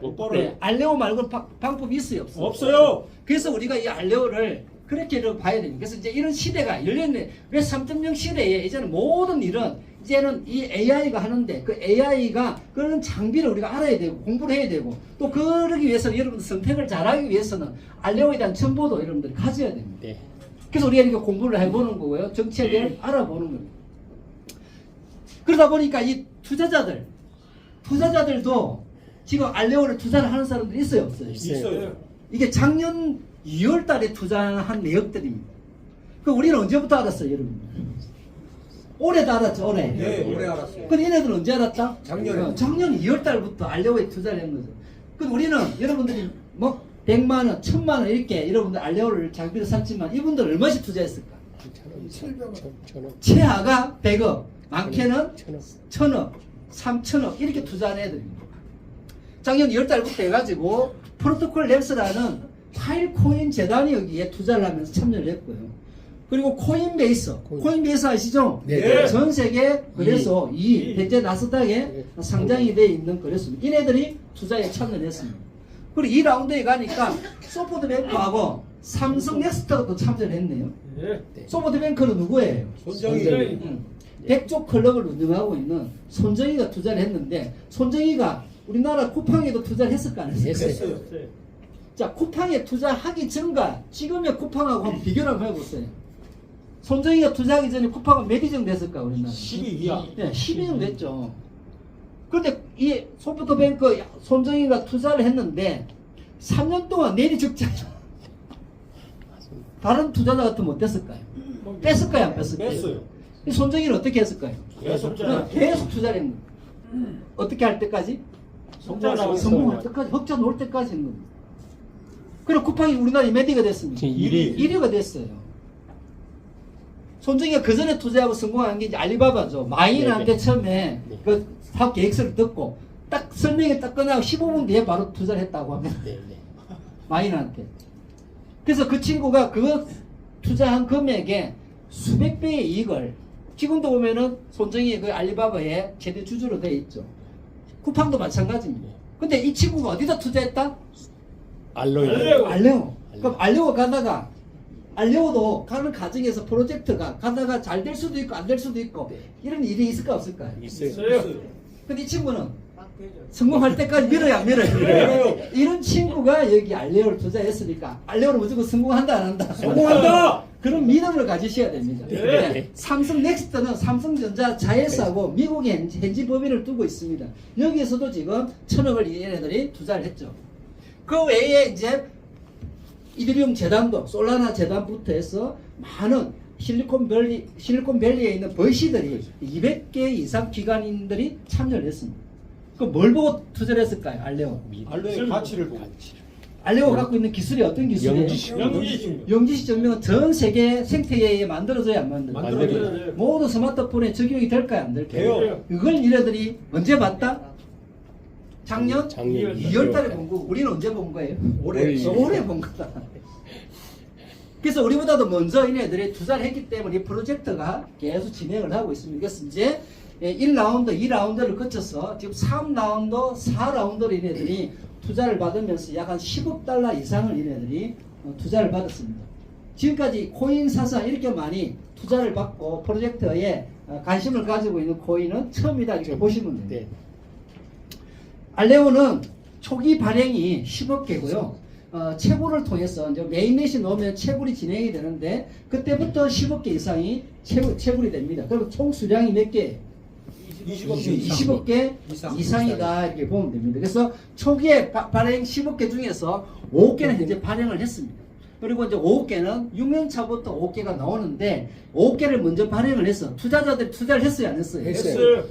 못 벌어요. 네, 알레오 말고 방법이 있어요 없어요? 없어요. 그래서 우리가 이 알레오를 그렇게 봐야 됩니다. 그래서 이제 이런 시대가 열렸네. 왜 3.0 시대에 이제는 모든 일은 이제는 이 AI가 하는데 그 AI가 그런 장비를 우리가 알아야 되고 공부를 해야 되고 또 그러기 위해서는 여러분들 선택을 잘하기 위해서는 알레오에 대한 정보도 여러분들이 가져야 됩니다. 네. 그래서 우리가 이렇게 공부를 해보는 거고요. 정치에 대해 알아보는 겁니다. 그러다 보니까 이 투자자들도 지금 알레오를 투자를 하는 사람들이 있어요 없어요? 있어요. 있어요. 이게 작년 2월 달에 투자한 내역들입니다. 그 우리는 언제부터 알았어요, 여러분? 올해도 알았죠, 올해. 네, 올해 알았어요. 근데 얘네들은 언제 알았다? 작년에. 작년 2월 달부터 알레오에 투자를 한 거죠. 그 우리는 여러분들이 뭐 100만 원, 1000만 원 이렇게 여러분들 알레오를 장비를 샀지만 이분들 얼마씩 투자했을까? 1,000원. 최하가 100억, 많게는 1,000원. 1000억, 3000억 이렇게 투자한 애들입니다. 작년 2월 달부터 해가지고 프로토콜 랩스라는 파일코인 재단이 여기에 투자를 하면서 참여를 했고요. 그리고 코인베이스 아시죠? 네. 전 세계 거래소 2, 현재 나스닥에 상장이 되어 있는 거래소입니다. 이네들이 투자에 참여를 했습니다. 그리고 이 라운드에 가니까 소프트뱅크하고 삼성넥스트가 또 참여를 했네요. 소프트뱅크는 누구예요? 손정희. 백조 클럽을 운영하고 있는 손정희가 투자를 했는데 손정희가 우리나라 쿠팡에도 투자를 했을까 안 했을까? 했어요. 자, 쿠팡에 투자하기 전과 지금의 쿠팡하고 한번 비교를 한번 해보세요. 손정희가 투자하기 전에 쿠팡은 몇 위 정도 됐을까 우리나라? 12위야. 네, 12위 정도 됐죠. 그런데 이 소프트뱅크 손정희가 투자를 했는데 3년 동안 내리 적자죠. 다른 투자자 같으면 어땠을까요? 뺐을까요, 안 뺐을까요? 뺐어요. 이 손정희는 어떻게 했을까요? 계속 계속 투자를 했는 거예요. 어떻게 할 때까지? 성공할 때까지, 흑자 놓을 때까지 했는 겁니다. 그리고 쿠팡이 우리나라에 몇 위가 됐습니까? 1위가 됐어요. 손정희가 그 전에 투자하고 성공한 게 이제 알리바바죠. 마인한테 처음에 그 사업 계획서를 듣고 딱 설명이 딱 끝나고 15분 뒤에 바로 투자를 했다고 합니다. 마인한테. 그래서 그 친구가 그 투자한 금액에 수백 배의 이익을 지금도 보면은 손정희 그 알리바바의 최대 주주로 되어 있죠. 쿠팡도 마찬가지입니다. 근데 이 친구가 어디다 투자했다? 알레오. 그럼 알레오 가다가 알레오도 가는 과정에서 프로젝트가 가다가 잘 될 수도 있고 안 될 수도 있고 이런 일이 있을까 없을까요? 있어요. 근데 이 친구는 성공할 때까지 밀어요 안 밀어요? 이런 친구가 여기 알레오를 투자했으니까 알레오는 무조건 성공한다 안 한다? 성공한다! 그런 믿음을 가지셔야 됩니다. 네. 삼성 넥스트는 삼성전자 자회사하고 미국에 현지 법인을 두고 있습니다. 여기에서도 지금 1000억을 얘네들이 투자를 했죠. 그 외에 이제 이더리움 재단도 솔라나 재단부터 해서 많은 실리콘밸리에 있는 버시들이 200개 이상 기관인들이 참여를 했습니다. 그 뭘 보고 투자를 했을까요? 알레오. 알레오의 가치를 보고. 알레오가 갖고 있는 기술이 어떤 기술이에요? 영지시 증명은 전 세계 생태계에 만들어져야 안 만들어져요? 모두 스마트폰에 적용이 될까요? 안 될까요? 돼요. 이걸 이래들이 언제 봤다? 작년 작년 2월 달에 본 거고 우리는 언제 본 거예요? 올해 본 거다. 그래서 우리보다도 먼저 이네들이 투자를 했기 때문에 이 프로젝트가 계속 진행을 하고 있습니다. 그래서 이제 1라운드, 2라운드를 거쳐서 지금 3라운드, 4라운드로 이네들이 투자를 받으면서 약 한 10억 달러 이상을 이네들이 투자를 받았습니다. 지금까지 코인 사상 이렇게 많이 투자를 받고 프로젝트에 관심을 가지고 있는 코인은 처음이다 이렇게 보시면 됩니다. 네. 알레오는 초기 발행이 10억 개고요. 채굴을 통해서 이제 메인넷이 넣으면 채굴이 진행이 되는데 그때부터 10억 개 이상이 채굴이 됩니다. 그리고 총 수량이 몇 개? 20억 개 이상이다 이렇게 보면 됩니다. 그래서 초기에 발행 10억 개 중에서 5개는 현재 발행을 했습니다. 그리고 이제 5개는 6년 차부터 5개가 나오는데 5개를 먼저 발행을 해서 투자자들이 투자를 했어요 안 했어요? 했어요.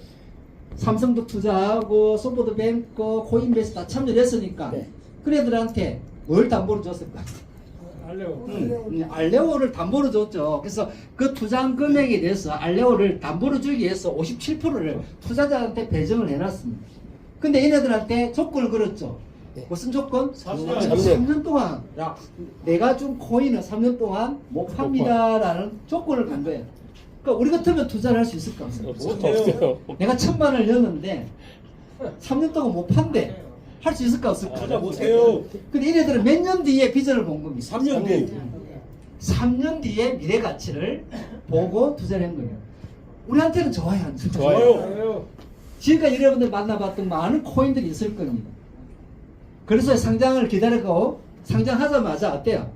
삼성도 투자하고 소프트뱅크, 코인베이스 다 참여를 했으니까 그 애들한테 뭘 담보로 줬을까? 알레오를 담보로 줬죠. 그래서 그 투자한 금액에 대해서 알레오를 담보로 주기 위해서 57%를 투자자한테 배정을 해놨습니다. 근데 얘네들한테 조건을 걸었죠. 무슨 조건? 3년 동안 내가 준 코인을 3년 동안 못 팝니다라는 조건을 간 거예요. 그러니까 우리 같으면 투자를 할 수 있을까? 없어요. 내가 1000만 원을 넣었는데 3년 동안 못 판대. 할 수 있을까 없을까? 투자 못해요. 근데 이네들은 몇 년 뒤에 비전을 본 겁니다. 3년 뒤에. 3년 뒤에 미래 가치를 보고 투자를 한 거예요. 우리한테는 좋아요, 안 좋아요? 좋아요. 지금까지 여러분들 만나봤던 많은 코인들이 있을 겁니다. 그래서 상장을 기다리고 상장하자마자 어때요?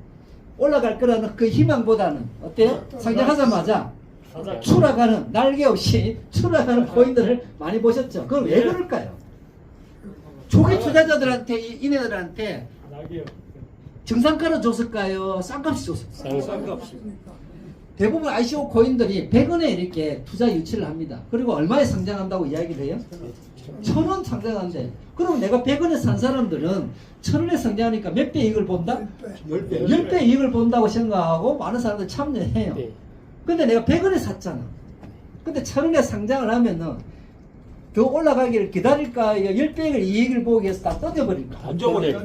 올라갈 거라는 그 희망보다는 어때요? 상장하자마자 추락하는 날개 없이 추락하는 코인들을 많이 보셨죠? 그건 왜 그럴까요? 초기 투자자들한테 이네들한테 정상가로 줬을까요? 싼값이 줬을까요? 쌍값이. 대부분 ICO 코인들이 100원에 이렇게 투자 유치를 합니다. 그리고 얼마에 상장한다고 이야기를 해요? 1000원 상장한대. 그럼 내가 100원에 산 사람들은 1000원에 상장하니까 몇 배 이익을 본다? 10배. 10배 이익을 본다고 생각하고 많은 사람들 참여해요. 네. 근데 내가 100원에 샀잖아. 근데 1000원에 상장을 하면은 더 올라가기를 기다릴까? 10배의 이익을 보기 위해서 다 던져버릴까? 던져버려.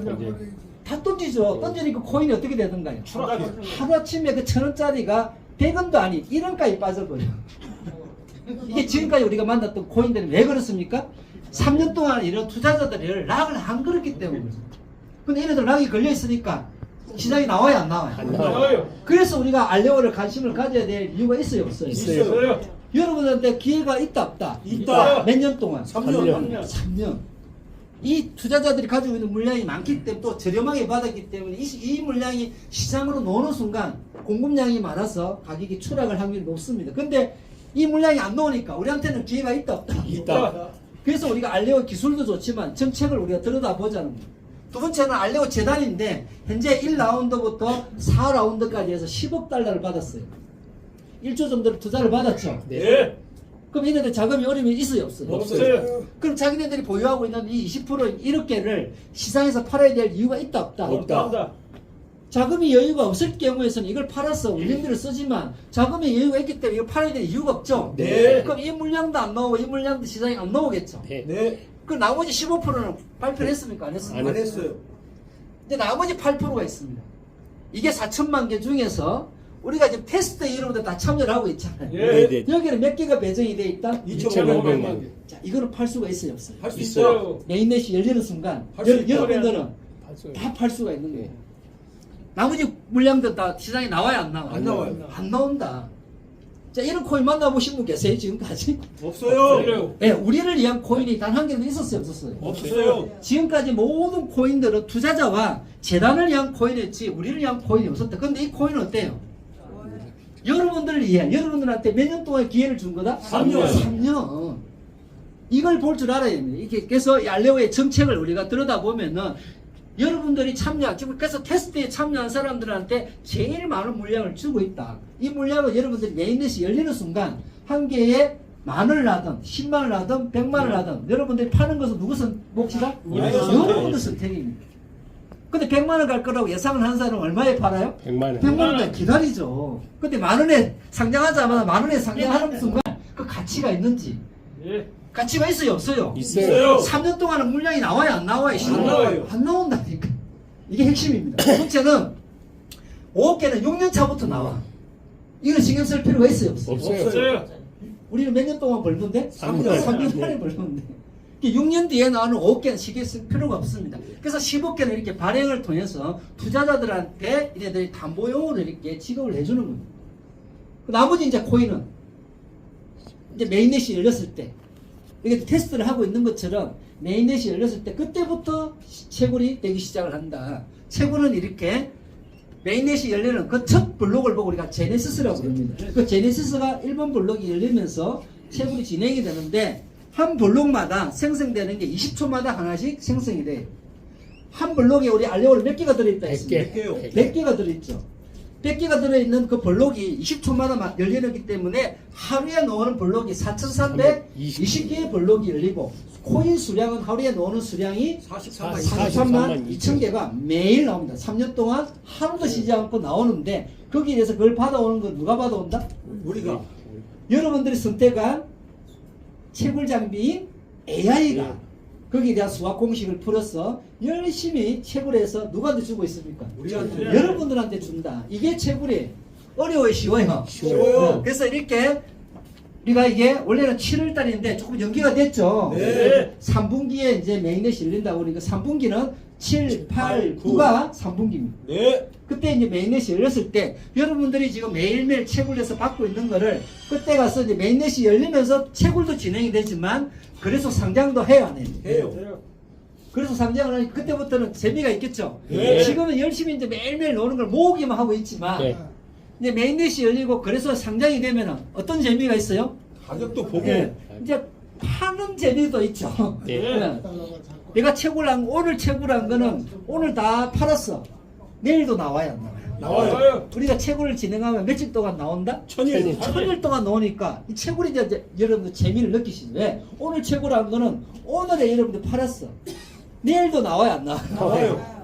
다 던지죠. 던지니까 코인이 어떻게 되던가요? 추락해. 하루아침에 그 1000원짜리가 100원도 아닌 1원까지 빠져버려. 이게 지금까지 우리가 만났던 코인들이 왜 그렇습니까? 3년 동안 이런 투자자들이 락을 안 걸었기 때문에. 근데 얘네들 락이 걸려있으니까 시장이 나와요, 안 나와요? 안 나와요. 나와요. 그래서 우리가 알레오를 관심을 가져야 될 이유가 있어요, 없어요? 있어요. 여러분한테 기회가 있다, 없다? 있다. 몇 년 동안? 3년. 3년. 이 투자자들이 가지고 있는 물량이 많기 때문에 또 저렴하게 받았기 때문에 이 물량이 시장으로 나오는 순간 공급량이 많아서 가격이 추락할 확률이 높습니다. 근데 이 물량이 안 나오니까 우리한테는 기회가 있다, 없다? 있다. 그래서 우리가 알레오 기술도 좋지만 정책을 우리가 들여다보자는 거예요. 두 번째는 알레오 재단인데 현재 1라운드부터 4라운드까지 해서 10억 달러를 받았어요. 1조 정도를 투자를 받았죠. 네. 그럼 얘네들 자금이 어려움이 있어요, 없어요? 없어요. 그럼 자기네들이 보유하고 있는 이 20% 1억 개를 시장에서 팔아야 될 이유가 있다, 없다? 없다. 자금이 여유가 없을 경우에서는 이걸 팔아서 운영비를 쓰지만 자금이 여유가 있기 때문에 이걸 팔아야 될 이유가 없죠. 네. 그럼 이 물량도 안 나오고 이 물량도 시장에 안 나오겠죠. 네. 네. 그 나머지 15%는 발표를 했습니까? 안 했습니까? 안 했어요. 근데 나머지 8%가 있습니다. 이게 4천만 개 중에서 우리가 지금 테스트 이름으로 다 참여를 하고 있잖아요. 예. 네. 여기는 몇 개가 배정이 돼 있다? 2,500만 개. 자, 이거는 팔 수가 있어요, 없어요? 할 수 있어요. 있어요. 메인넷이 열리는 순간 팔수 있다. 여러분들은 봤어요. 다 팔 수가 있는 거예요. 네. 나머지 물량도 다 시장에 나와요, 안 나와요? 안 나와요. 안 나온다. 자, 이런 코인 만나보신 분 계세요, 지금까지? 없어요. 네, 우리를 위한 코인이 단 한 개도 있었어요, 없었어요? 없어요. 지금까지 모든 코인들은 투자자와 재단을 위한 코인이었지 우리를 위한 코인이 없었다. 근데 이 코인은 어때요? 여러분들을 위해 여러분들한테 몇 년 동안 기회를 준 거다? 3년. 3년. 이걸 볼 줄 알아야 됩니다. 이게 그래서 이 알레오의 정책을 우리가 들여다보면은 여러분들이 지금 그래서 테스트에 참여한 사람들한테 제일 많은 물량을 주고 있다. 이 물량은 여러분들이 메인넷이 열리는 순간 한 개에 10,000원을 하든 10만원을 하든 100만원을 하든 여러분들이 파는 것은 누구 몫이다? 우리가 여러분들 선택입니다. 근데 100만원 갈 거라고 예상을 한 사람은 얼마에 팔아요? 100만 원. 100만원 기다리죠. 근데 10,000원에 상장하자마자 10,000원에 상장하는 순간 그 가치가 있는지 예. 가치가 있어요, 없어요? 있어요. 3년 동안은 물량이 나와요, 안 나와요? 안 나와요. 안 나온다니까. 이게 핵심입니다. 두 번째는 5억 개는 6년 차부터 나와. 이거 신경 쓸 필요가 있어요, 없어요? 없어요. 우리는 몇 년 동안 벌는데? 3년. 3년 만에 벌는데. 6년 뒤에 나오는 5억 개는 신경 쓸 필요가 없습니다. 그래서 10억 개는 이렇게 발행을 통해서 투자자들한테 이네들이 담보용으로 이렇게 지급을 해주는 겁니다. 나머지 이제 코인은 이제 메인넷이 열렸을 때 이게 테스트를 하고 있는 것처럼 메인넷이 열렸을 때 그때부터 채굴이 되기 시작을 한다. 채굴은 이렇게 메인넷이 열리는 그 첫 블록을 보고 우리가 제네시스라고 부릅니다. 그 제네시스가 1번 블록이 열리면서 채굴이 진행이 되는데 한 블록마다 생성되는 게 20초마다 하나씩 생성이 돼요. 한 블록에 우리 알레오를 몇 개가 들어있다 했습니다. 100개. 100개가 들어있죠. 100개가 들어있는 그 블록이 20초마다 열리기 때문에 하루에 나오는 블록이 4,320개의 블록이 열리고 코인 수량은 하루에 나오는 수량이 43만 2천 개가 매일 나옵니다. 3년 동안 하루도 쉬지 않고 나오는데 거기에 대해서 그걸 받아오는 건 누가 받아온다? 우리가. 여러분들이 선택한 채굴 장비인 AI가 거기에 대한 수학 공식을 풀어서 열심히 채굴해서 누구한테 주고 있습니까? 우리한테. 여러분들한테 준다. 이게 채굴이 어려워요, 쉬워요? 쉬워요. 그래서 이렇게 우리가 이게 원래는 7월 달인데 조금 연기가 됐죠. 네. 3분기에 이제 메인넷이 열린다고 그러니까 3분기는 7, 8, 9가 3분기입니다. 네. 그때 이제 메인넷이 열렸을 때 여러분들이 지금 매일매일 채굴해서 받고 있는 거를 그때 가서 이제 메인넷이 열리면서 채굴도 진행이 되지만 그래서 상장도 해요, 안 해요? 해요. 그래서 상장을 하니 그때부터는 재미가 있겠죠. 네. 지금은 열심히 이제 매일매일 노는 걸 모으기만 하고 있지만 네. 이제 메인넷이 열리고 그래서 상장이 되면은 어떤 재미가 있어요? 가격도 보고. 예. 이제 파는 재미도 있죠. 네. 예. 내가 채굴한 오늘 채굴한 거는 오늘 다 팔았어. 내일도 나와야 안 나와요? 나와요. 우리가 채굴을 진행하면 며칠 동안 나온다? 천일. 천일 동안 나오니까 이 채굴이 이제 여러분들 재미를 느끼시죠. 왜? 오늘 채굴한 거는 오늘에 여러분들 팔았어. 내일도 나와야 안 나와요? 나와요.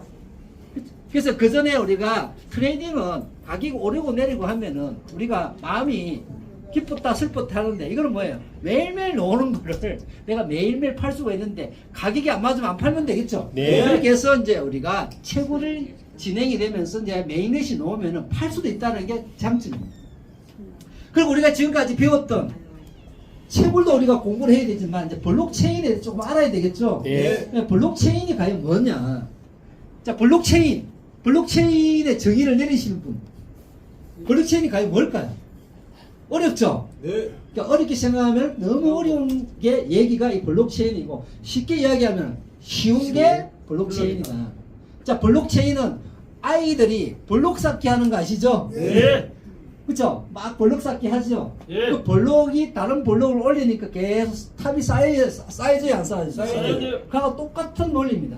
그래서 그 전에 우리가 트레이딩은 가격이 오르고 내리고 하면은 우리가 마음이 기뻤다 슬펐다 하는데 이거는 뭐예요? 매일매일 나오는 거를 내가 매일매일 팔 수가 있는데 가격이 안 맞으면 안 팔면 되겠죠? 네. 그렇게 해서 이제 우리가 채굴을 진행이 되면서 이제 메인넷이 나오면은 팔 수도 있다는 게 장점입니다. 그리고 우리가 지금까지 배웠던 채굴도 우리가 공부를 해야 되지만 이제 블록체인에 대해서 조금 알아야 되겠죠? 네. 블록체인이 과연 뭐냐? 자, 블록체인의 정의를 내리시는 분. 블록체인이 과연 뭘까요? 어렵죠? 네. 그러니까 어렵게 생각하면 너무 어려운 게 얘기가 이 블록체인이고 쉽게 이야기하면 쉬운 게 블록체인이다. 자, 블록체인은 아이들이 블록 쌓기 하는 거 아시죠? 예. 그쵸? 막 블록 쌓기 하죠? 예. 그 블록이 다른 블록을 올리니까 계속 탑이 쌓여져야 안 쌓여져요? 쌓여져요. 그하고 똑같은 논리입니다.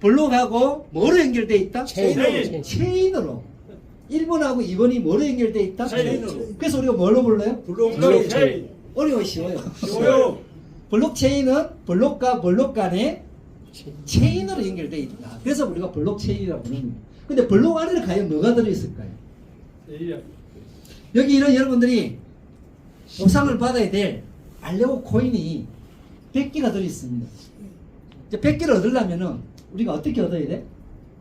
블록하고 뭐로 연결되어 있다? 체인으로. 체인으로. 1번하고 2번이 뭐로 연결되어 있다? 체인으로. 그래서 우리가 뭘로 불러요? 블록체인. 어려워 쉬워요. 쉬워요. 블록체인은 블록과 블록 간에 체인으로 연결되어 있다. 그래서 우리가 블록체인이라고 부르는 거예요. 근데 블록 안에는 과연 뭐가 들어있을까요? 예. 여기는 여러분들이 보상을 받아야 될 알레고 코인이 100개가 들어있습니다. 이제 100개를 얻으려면은 우리가 어떻게 얻어야 돼?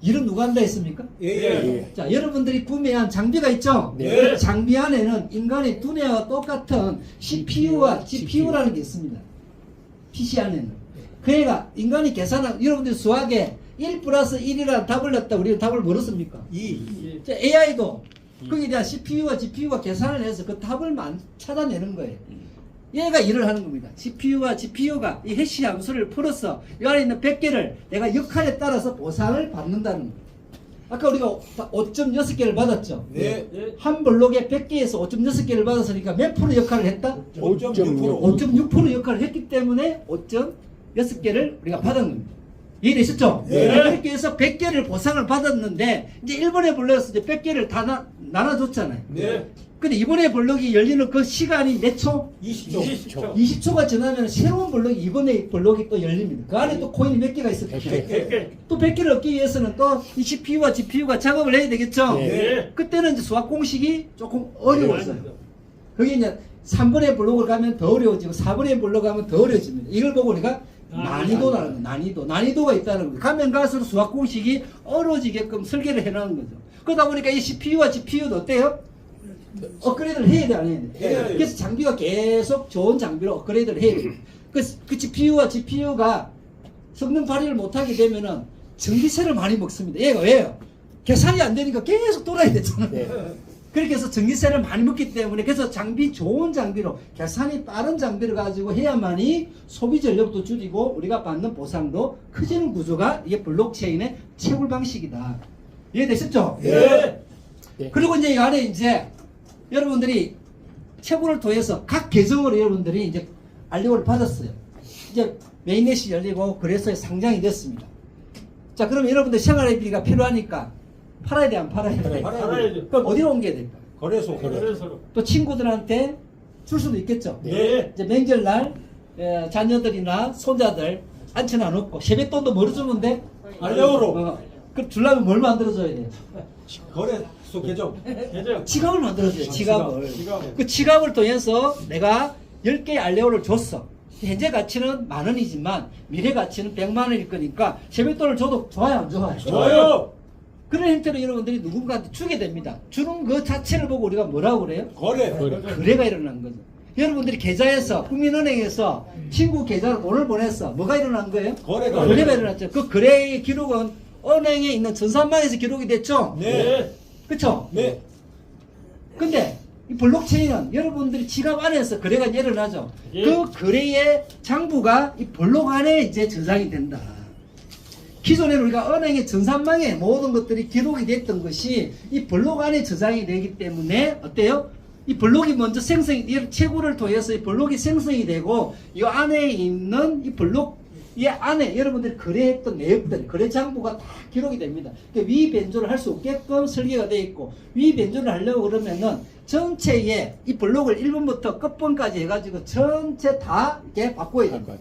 일은 누가 한다 했습니까? 예. 자, 여러분들이 구매한 장비가 있죠? 네. 장비 안에는 인간의 두뇌와 똑같은 CPU와 GPU라는 게 있습니다. PC 안에는. 그 애가 인간이 계산한, 여러분들 수학에 1 플러스 1이라는 답을 냈다. 우리가 답을 뭐 넣습니까? 2. 자, AI도 거기에 대한 CPU와 GPU가 계산을 해서 그 답을 찾아내는 거예요. 얘가 일을 하는 겁니다. CPU와 GPU가 이 해시 함수를 풀어서 이 안에 있는 100개를 내가 역할에 따라서 보상을 받는다는 거예요. 아까 우리가 5.6개를 받았죠? 네. 한 블록에 100개에서 5.6개를 받았으니까 몇 프로 역할을 했다? 5.6%. 5.6% 역할을 했기 때문에 5.6개를 우리가 받은 겁니다. 이해되셨죠? 네. 그렇게 해서 100개를 보상을 받았는데 이제 1번에 블록에서 이제 100개를 다 나눠줬잖아요. 네. 근데 이번에 블록이 열리는 그 시간이 몇 초? 20초. 20초가 지나면 새로운 블록이 이번에 블록이 또 열립니다. 그 안에 또 코인이 몇 개가 있어요? 100개. 100개. 또 100개를 얻기 위해서는 또 이 CPU와 GPU가 작업을 해야 되겠죠? 네. 그때는 이제 수학 공식이 조금 어려웠어요. 그게 이제 3번의 블록을 가면 더 어려워지고 4번의 블록 가면 더 어려워집니다. 이걸 보고 우리가 난이도라는 거예요. 난이도가 있다는 거예요. 가면 갈수록 수학 공식이 어려워지게끔 설계를 해놓은 거죠. 그러다 보니까 이 CPU와 GPU도 어때요? 업그레이드를 해야 돼, 안 해야 돼? 해야 돼요. 그래서 장비가 계속 좋은 장비로 업그레이드를 해야 돼요. 그 GPU와 GPU가 성능 발휘를 못하게 되면은 전기세를 많이 먹습니다. 얘가 왜요? 계산이 안 되니까 계속 돌아야 되잖아요. 네. 그렇게 해서 전기세를 많이 먹기 때문에 그래서 좋은 장비로 계산이 빠른 장비를 가지고 해야만이 소비 전력도 줄이고 우리가 받는 보상도 커지는 구조가 이게 블록체인의 채굴 방식이다. 이해되셨죠? 네. 네. 그리고 이제 이 안에 이제 여러분들이 채굴을 통해서 각 계정으로 여러분들이 이제 알리오를 받았어요. 이제 메인넷이 열리고 그래서 상장이 됐습니다. 자, 그럼 여러분들 생활비가 필요하니까 팔아야 돼, 안 팔아야 돼? 팔아야죠. 그럼 어디로 옮겨야 될까? 거래소. 그래서. 또 친구들한테 줄 수도 있겠죠. 네. 이제 명절날 자녀들이나 손자들 앉혀놔 놓고 세뱃돈도 뭐로 주면 돼? 알레오로. 그럼 주려면 뭘 만들어줘야 돼? 거래소 계정. 계정. 지갑을 만들어줘요. 지갑을. 지갑. 그 지갑을 통해서 내가 10개의 알레오를 줬어. 현재 가치는 10,000원이지만 미래 가치는 100만 원일 거니까 세뱃돈을 줘도 좋아요, 안 좋아요? 좋아요. 그런 형태로 여러분들이 누군가한테 주게 됩니다. 주는 그 자체를 보고 우리가 뭐라고 그래요? 거래. 거래가 일어난 거죠. 여러분들이 계좌에서 국민은행에서 친구 계좌로 돈을 보냈어. 뭐가 일어난 거예요? 거래가. 거래가 일어났죠. 그 거래의 기록은 은행에 있는 전산망에서 기록이 됐죠. 네. 그렇죠? 네. 근데 이 블록체인은 여러분들이 지갑 안에서 거래가 일어나죠. 예. 그 거래의 장부가 이 블록 안에 이제 저장이 된다. 기존에는 우리가 은행의 전산망에 모든 것들이 기록이 됐던 것이 이 블록 안에 저장이 되기 때문에 어때요? 이 블록이 먼저 이 채굴을 통해서 이 블록이 생성이 되고 이 안에 있는 이 블록 이 안에 여러분들이 거래했던 내역들, 거래 장부가 다 기록이 됩니다. 그러니까 위 변조를 할 수 없게끔 설계가 되어 있고, 위 변조를 하려고 그러면은 전체에 이 블록을 1번부터 끝번까지 해가지고 전체 다 이렇게 바꿔야 됩니다.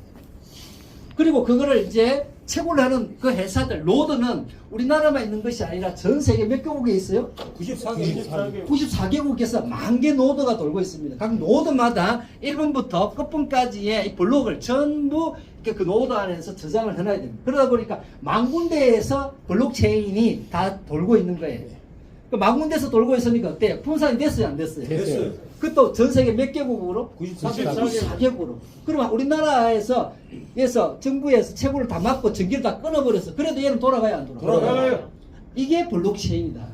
그리고 그거를 이제 채굴을 하는 그 회사들, 노드는 우리나라만 있는 것이 아니라 전 세계 몇 개국에 있어요? 94개. 94개국에서 10,000개 노드가 돌고 있습니다. 각 노드마다 1번부터 끝번까지의 이 블록을 전부 그 노드 안에서 저장을 해놔야 됩니다. 그러다 보니까 10,000군데에서 블록체인이 다 돌고 있는 거예요. 그 10,000군데에서 돌고 있으니까 어때요? 분산이 됐어요, 안 됐어요? 됐어요. 그것도 전 세계 몇 개국으로? 94개. 94개국으로. 그러면 우리나라에서 정부에서 채굴을 다 막고 전기를 다 끊어버렸어. 그래도 얘는 돌아가야 안 돌아가요? 돌아가요. 이게 블록체인이다.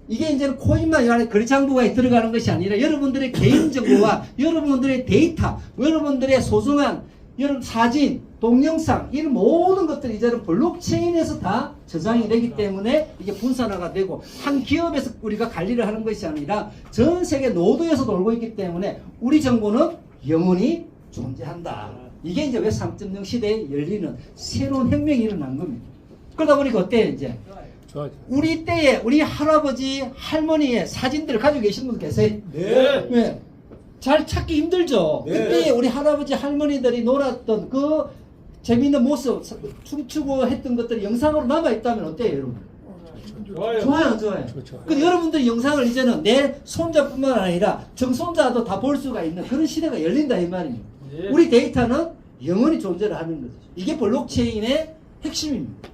이게 이제는 코인만 안에 거래 장부가 들어가는 것이 아니라 여러분들의 개인정보와 여러분들의 데이터, 여러분들의 소중한 여러분 사진, 동영상 이런 모든 것들이 이제는 블록체인에서 다 저장이 되기 때문에 이게 분산화가 되고 한 기업에서 우리가 관리를 하는 것이 아니라 전 세계 노드에서 돌고 있기 때문에 우리 정보는 영원히 존재한다. 이게 이제 웹 3.0 시대에 열리는 새로운 혁명이 일어난 겁니다. 그러다 보니까 어때요 이제? 좋아. 우리 때에 우리 할아버지 할머니의 사진들을 가지고 계신 분 계세요? 네. 왜? 잘 찾기 힘들죠. 네. 그때 우리 할아버지 할머니들이 놀았던 그 재미있는 모습, 춤추고 했던 것들이 영상으로 남아있다면 어때요 여러분? 좋아요. 좋아요, 좋아요. 좋죠. 근데 여러분들이 영상을 이제는 내 손자뿐만 아니라 정손자도 다 볼 수가 있는 그런 시대가 열린다 이 말입니다. 예. 우리 데이터는 영원히 존재를 하는 거죠. 이게 블록체인의 핵심입니다.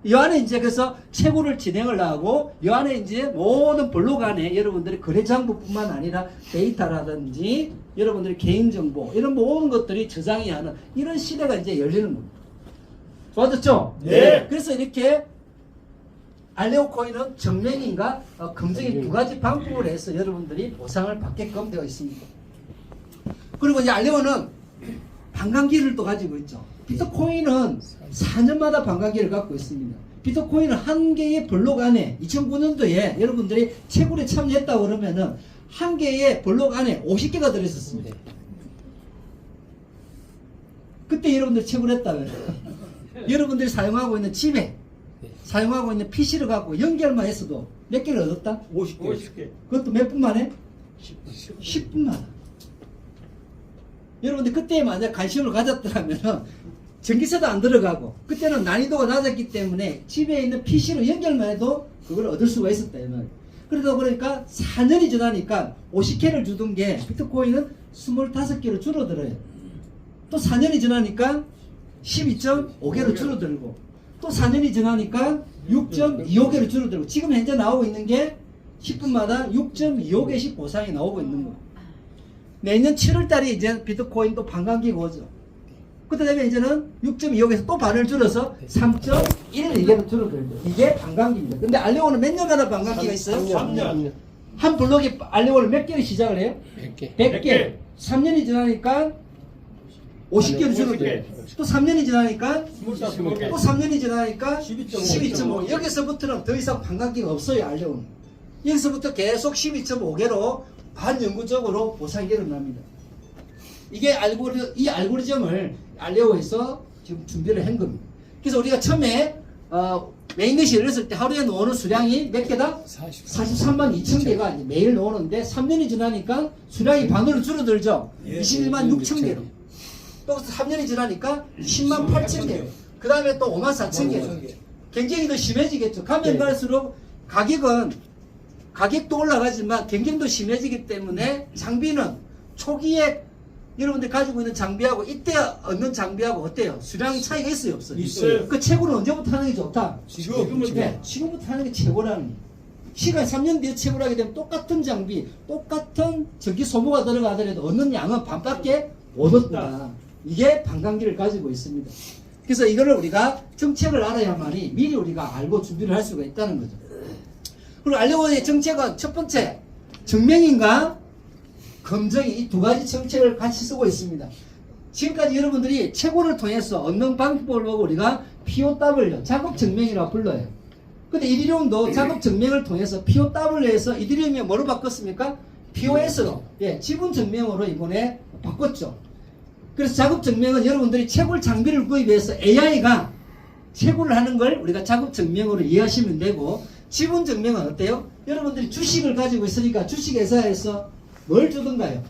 이 안에 이제 그래서 채굴을 진행을 하고 이 안에 이제 모든 블록 안에 여러분들의 거래 장부뿐만 아니라 데이터라든지 여러분들의 개인정보 이런 모든 것들이 저장이 하는 이런 시대가 이제 열리는 겁니다. 좋아졌죠? 네. 그래서 이렇게 알레오 코인은 정명인과 검증의 두 가지 방법을 해서 여러분들이 보상을 받게끔 되어 있습니다. 그리고 이제 알레오는 반감기를 또 가지고 있죠. 비트코인은 4년마다 반감기를 갖고 있습니다. 비트코인은 한 개의 블록 안에 2009년도에 여러분들이 채굴에 참여했다고 그러면은 한 개의 블록 안에 50개가 들어있었습니다. 그때 여러분들 채굴했다면 여러분들이 사용하고 있는 집에 사용하고 있는 PC를 갖고 연결만 했어도 몇 개를 얻었다? 50개. 그것도 몇 분 만에? 10분 만에. 여러분들 그때 만약 관심을 가졌더라면 전기세도 안 들어가고 그때는 난이도가 낮았기 때문에 집에 있는 PC로 연결만 해도 그걸 얻을 수가 있었다. 그러다 보니까 4년이 지나니까 50개를 주던 게 비트코인은 25개로 줄어들어요. 또 4년이 지나니까 12.5개로 줄어들고 또 4년이 지나니까 6.25개로 줄어들고 지금 현재 나오고 있는 게 10분마다 6.25개씩 보상이 나오고 있는 거예요. 내년 7월달에 이제 비트코인 또 반감기가 오죠. 그때 되면 이제는 6.25에서 또 반을 줄여서 3.12개로 줄어들죠. 이게 반감기입니다. 근데 알레오는 몇 년마다 반감기가 있어요? 3년. 한 블록에 알레오를 몇 개를 시작을 해요? 100개. 100개. 3년이 지나니까 50개로 줄어들어요. 또 3년이 지나니까 또 3년이 지나니까 12.5. 여기서부터는 더 이상 반감기가 없어요, 알레오는. 여기서부터 계속 12.5개로 반영구적으로 보상이 일어납니다. 이게 이 알고리즘을 알레오에서 지금 준비를 한 겁니다. 그래서 우리가 처음에 메인넷이 열렸을 때 하루에 놓는 수량이 몇 개다? 43만 2천 개가 매일 놓는데 3년이 지나니까 수량이 반으로 줄어들죠. 21만 6천 개로. 또 3년이 지나니까 10만 8천 개. 그 다음에 또 5만 4천 개. 경쟁이 더 심해지겠죠. 가면 갈수록 가격도 올라가지만 경쟁도 심해지기 때문에 장비는 초기에 여러분들 가지고 있는 장비하고 이때 얻는 장비하고 어때요? 수량 차이가 있어요, 없어요? 있어요. 그 채굴은 언제부터 하는 게 좋다? 지금. 네, 지금부터 하는 게 최고라는 거예요. 시간 3년 뒤에 채굴하게 되면 똑같은 장비, 똑같은 전기 소모가 들어가더라도 얻는 양은 반밖에 못 얻는다. 이게 반감기를 가지고 있습니다. 그래서 이거를 우리가 정책을 알아야만이 미리 우리가 알고 준비를 할 수가 있다는 거죠. 그리고 알레오의 정책은 첫 번째, 증명인과 검증이 이 두 가지 정책을 같이 쓰고 있습니다. 지금까지 여러분들이 채굴을 통해서 얻는 방법을 보고 우리가 POW, 작업 증명이라고 불러요. 근데 이더리움도 작업 증명을 통해서 POW에서 이더리움이 뭐로 바꿨습니까? POS로, 지분 증명으로 이번에 바꿨죠. 그래서 작업 증명은 여러분들이 채굴 장비를 구입해서 AI가 채굴을 하는 걸 우리가 작업 증명으로 이해하시면 되고, 지분 증명은 어때요? 여러분들이 주식을 가지고 있으니까 주식회사에서 뭘 주던가요?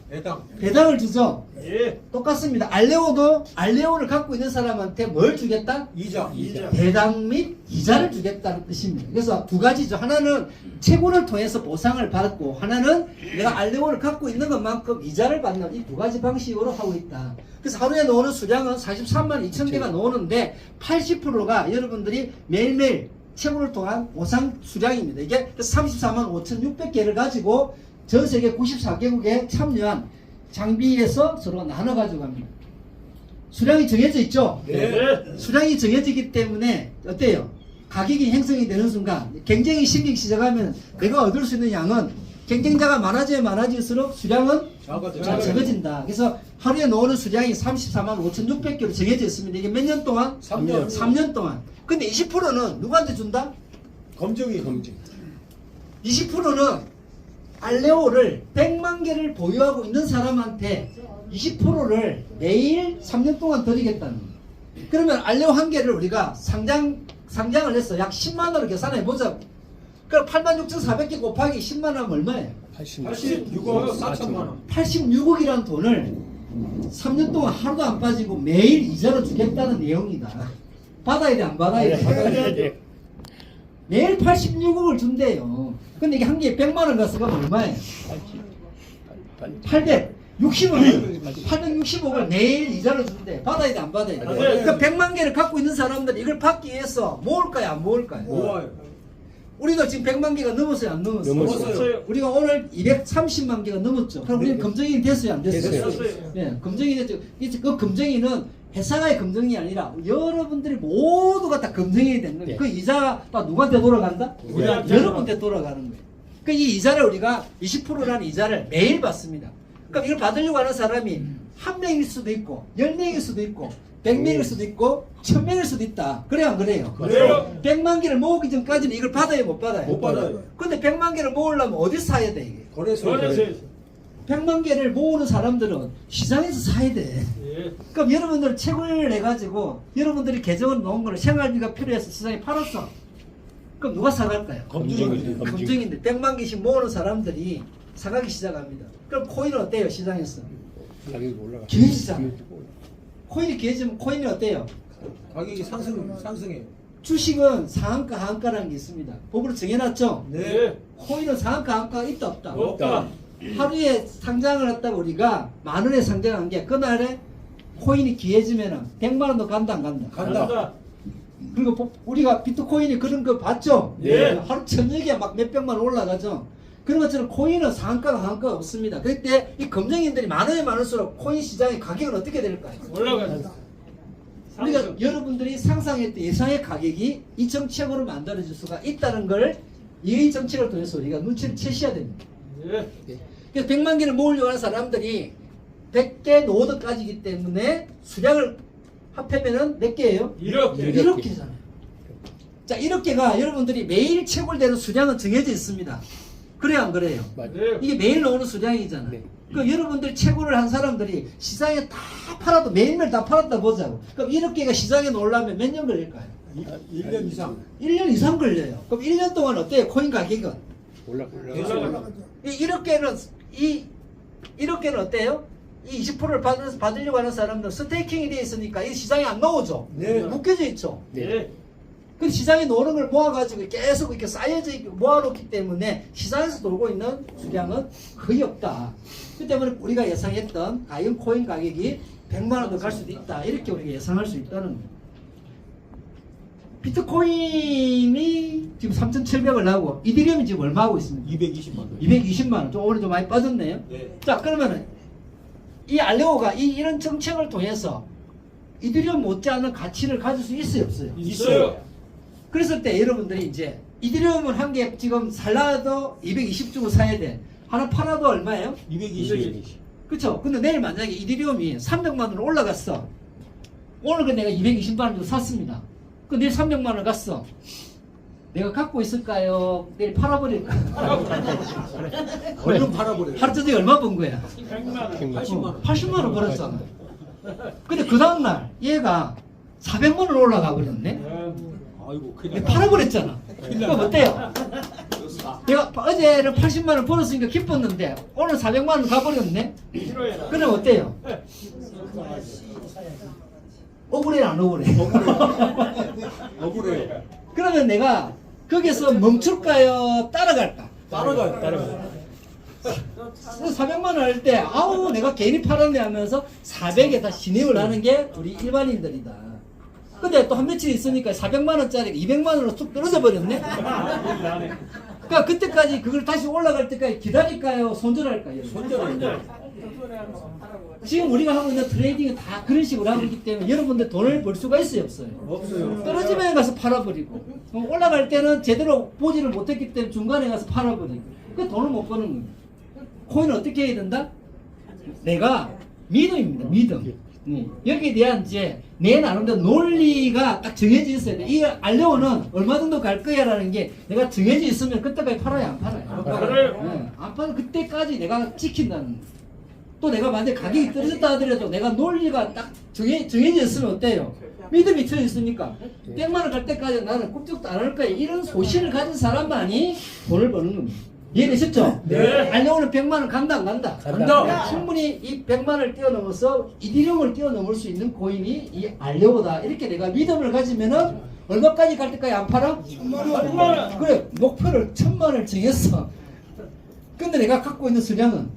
배당을 주죠. 예. 똑같습니다. 알레오도 알레오를 갖고 있는 사람한테 뭘 주겠다? 이자. 배당 및 이자를 주겠다는 뜻입니다. 그래서 두 가지죠. 하나는 채굴을 통해서 보상을 받고, 하나는 내가 알레오를 갖고 있는 것만큼 이자를 받는, 이 두 가지 방식으로 하고 있다. 그래서 하루에 나오는 수량은 43만 2천 개가 나오는데 80%가 여러분들이 매일매일 채굴을 통한 보상 수량입니다. 이게 34만 5,600개를 가지고 전 세계 94개국에 참여한 장비에서 서로 나눠 가지고 갑니다. 수량이 정해져 있죠? 네. 수량이 정해지기 때문에 어때요? 가격이 형성이 되는 순간 경쟁이 생기기 시작하면 내가 얻을 수 있는 양은 경쟁자가 많아지면 많아질수록 수량은 적어진다. 그래서 하루에 나오는 수량이 34만 5,600개로 정해져 있습니다. 이게 몇 년 동안? 3년. 3년 동안. 근데 20%는 누구한테 준다? 검증이. 20%는 알레오를 100만 개를 보유하고 있는 사람한테 20%를 매일 3년 동안 드리겠다는 거예요. 그러면 알레오 한 개를 우리가 상장을 해서 약 10만 원을 계산해 보자. 그럼 86,400개 곱하기 10만 원 하면 얼마예요? 86억 4천만 원. 86억이라는 돈을 3년 동안 하루도 안 빠지고 매일 이자로 주겠다는 내용이다. 받아야 돼, 안 받아야 돼? 매일 86억을 준대요. 근데 이게 한 개에 100만 원 가서가 얼마예요? 860억. 860억을 매일 이자로 준대. 받아야 돼, 안 받아야 돼? 그러니까 100만 개를 갖고 있는 사람들이 이걸 받기 위해서 모을까요, 안 모을까요? 모아요. 우리가 지금 100만 개가 넘었어요, 안 넘었어요? 넘었어요. 우리가 오늘 230만 개가 넘었죠. 그럼 우리는 검증이 됐어요, 안 됐어요? 됐어요. 네, 검증이 됐죠. 이제 그 검증이는 회사의 검증이 아니라 여러분들이 모두가 다 검증이 되는 거예요. 네. 그 이자가 누구한테 돌아간다? 우리한테. 여러분한테 돌아가는 거예요. 그 이 이자를 우리가 20%라는 이자를 매일 받습니다. 그럼 이걸 받으려고 하는 사람이 한 명일 수도 있고 10명일 수도 있고 100명일 수도 있고 1000명일 수도 있다. 그래요, 안 그래요? 그래요. 100만 개를 모으기 전까지는 이걸 받아요, 못 받아요? 못 받아요. 근데 100만 개를 모으려면 어디서 사야 돼, 이게? 거래소. 100만 개를 모으는 사람들은 시장에서 사야 돼. 예. 그럼 여러분들 채굴을 해가지고 여러분들이 계정을 놓은 거를 생활비가 필요해서 시장에 팔았어. 그럼 누가 사갈까요? 검증이. 검증인데 100만 개씩 모으는 사람들이 사가기 시작합니다. 그럼 코인은 어때요, 시장에서? 가격이 올라가. 기회지잖아요. 코인이 기회지면 코인이 어때요? 가격이 상승해요. 주식은 상한가 하한가라는 게 있습니다. 법으로 정해놨죠? 네. 코인은 상한가 하한가가 있다 없다? 없다. 하루에 상장을 했다고 우리가 만 원에 상장한 게 그날에 코인이 기해지면은 100만 원도 간다 안 간다? 간다. 그리고 우리가 비트코인이 그런 거 봤죠? 예. 하루 저녁에 막 몇백만 원 올라가죠? 그런 것처럼 코인은 상한가가 하한가가 없습니다. 그때 이 검증인들이 많으면 많을수록 코인 시장의 가격은 어떻게 될까요? 올라간다. 우리가 여러분들이 상상했던 예상의 가격이 이 정책으로 만들어질 수가 있다는 걸 이 정책을 통해서 우리가 눈치를 채셔야 됩니다. 예. 그래서 100만 개를 모으려고 하는 사람들이 100개 노드까지이기 때문에 수량을 합하면은 몇 개예요? 1억 개. 1억 개잖아요. 자, 1억 개가 여러분들이 매일 채굴되는 수량은 정해져 있습니다. 그래요, 안 그래요? 맞아요. 네. 이게 매일 나오는 수량이잖아요. 네. 그 여러분들이 채굴을 한 사람들이 시장에 다 팔아도 매일매일 다 팔았다 보자고. 그럼 1억 개가 시장에 놓으려면 몇 년 걸릴까요? 1년 이상. 1년 이상 걸려요. 그럼 1년 동안 어때요? 코인 가격은? 올라가. 올라간다. 이 1억 개는 1억 개는 어때요? 이 20%를 받으려고 하는 사람들은 스테이킹이 되어 있으니까 이 시장에 안 나오죠. 네. 묶여져 있죠. 네. 그 시장에 노는 걸 모아가지고 계속 이렇게 쌓여져 있고 모아놓기 때문에 시장에서 돌고 있는 수량은 거의 없다. 그 때문에 우리가 예상했던 과연 코인 가격이 100만 원도 갈 수도 있다. 이렇게 우리가 예상할 수 있다는 거예요. 비트코인이 지금 3,700을 나오고 이더리움이 지금 얼마 하고 있습니까? 220만 원. 220만 원. 좀 올해 좀 많이 빠졌네요. 네. 자, 그러면은 이 알레오가 이런 정책을 통해서 이더리움 못지않은 가치를 가질 수 있어요, 없어요? 있어요. 그랬을 때 여러분들이 이제 이더리움은 한 개 지금 살라도 220 주고 사야 돼. 하나 팔아도 얼마예요? 220. 그쵸? 근데 내일 만약에 이더리움이 300만 원 올라갔어. 오늘 그 내가 220만 원 주고 샀습니다. 그 내일 300만 원 갔어. 내가 갖고 있을까요? 내일 팔아버릴까요? 얼른 팔아버려요. 하루 전에 얼마 번 거야? 100만 원. 100만 원. 80만 원. 80만 원 벌었잖아. 근데 그 다음날 얘가 400만 원 올라가 버렸네. 아이고 큰일 근데 났다. 팔아버렸잖아. 그럼 어때요? 내가 어제는 80만 원 벌었으니까 기뻤는데 오늘 400만 원 가버렸네. 그럼 어때요? 억울해 안 억울해? 억울해요. 그러면 내가 거기서 멈출까요? 따라갈까? 따라가요. 400만 원 할 때 아우 내가 괜히 팔았네 하면서 400에 다 진입을 하는 게 우리 일반인들이다. 근데 또 한 며칠 있으니까 400만 원짜리가 200만 원으로 쑥 떨어져 버렸네. 그러니까 그때까지 그걸 다시 올라갈 때까지 기다릴까요? 손절할까요? 손절해요. 지금 우리가 하고 있는 트레이딩은 다 그런 식으로 하고 있기 때문에 여러분들 돈을 벌 수가 있어요, 없어요? 없어요. 떨어지면 가서 팔아버리고 올라갈 때는 제대로 보지를 못했기 때문에 중간에 가서 팔아버리고 그 돈을 못 버는 겁니다. 코인은 어떻게 해야 된다? 내가 믿음입니다. 믿음. 여기에 대한 이제 내 나름대로 논리가 딱 정해져 있어야 돼. 이 알레오는 얼마 정도 갈 거야라는 게 내가 정해져 있으면 그때까지 팔아요, 안 팔아요? 안 팔아요. 네, 안 팔아. 그때까지 내가 지킨다는 거. 또 내가 만약에 가격이 떨어졌다 하더라도 내가 논리가 딱 정해져 있으면 어때요? 믿음이 쳐 있으니까 100만 원 갈 때까지 나는 꿈쩍도 안 할 거야. 이런 소신을 가진 사람만이 돈을 버는 겁니다. 이해되셨죠? 네. 알레오는 100만 원 간다 안 간다? 간다. 충분히 이 100만 원을 뛰어넘어서 이디듐을 뛰어넘을 수 있는 코인이 이 알레오다. 이렇게 내가 믿음을 가지면은 얼마까지 갈 때까지 안 팔아? 1000만 원. 그래, 목표를 1000만 원을 정했어. 근데 내가 갖고 있는 수량은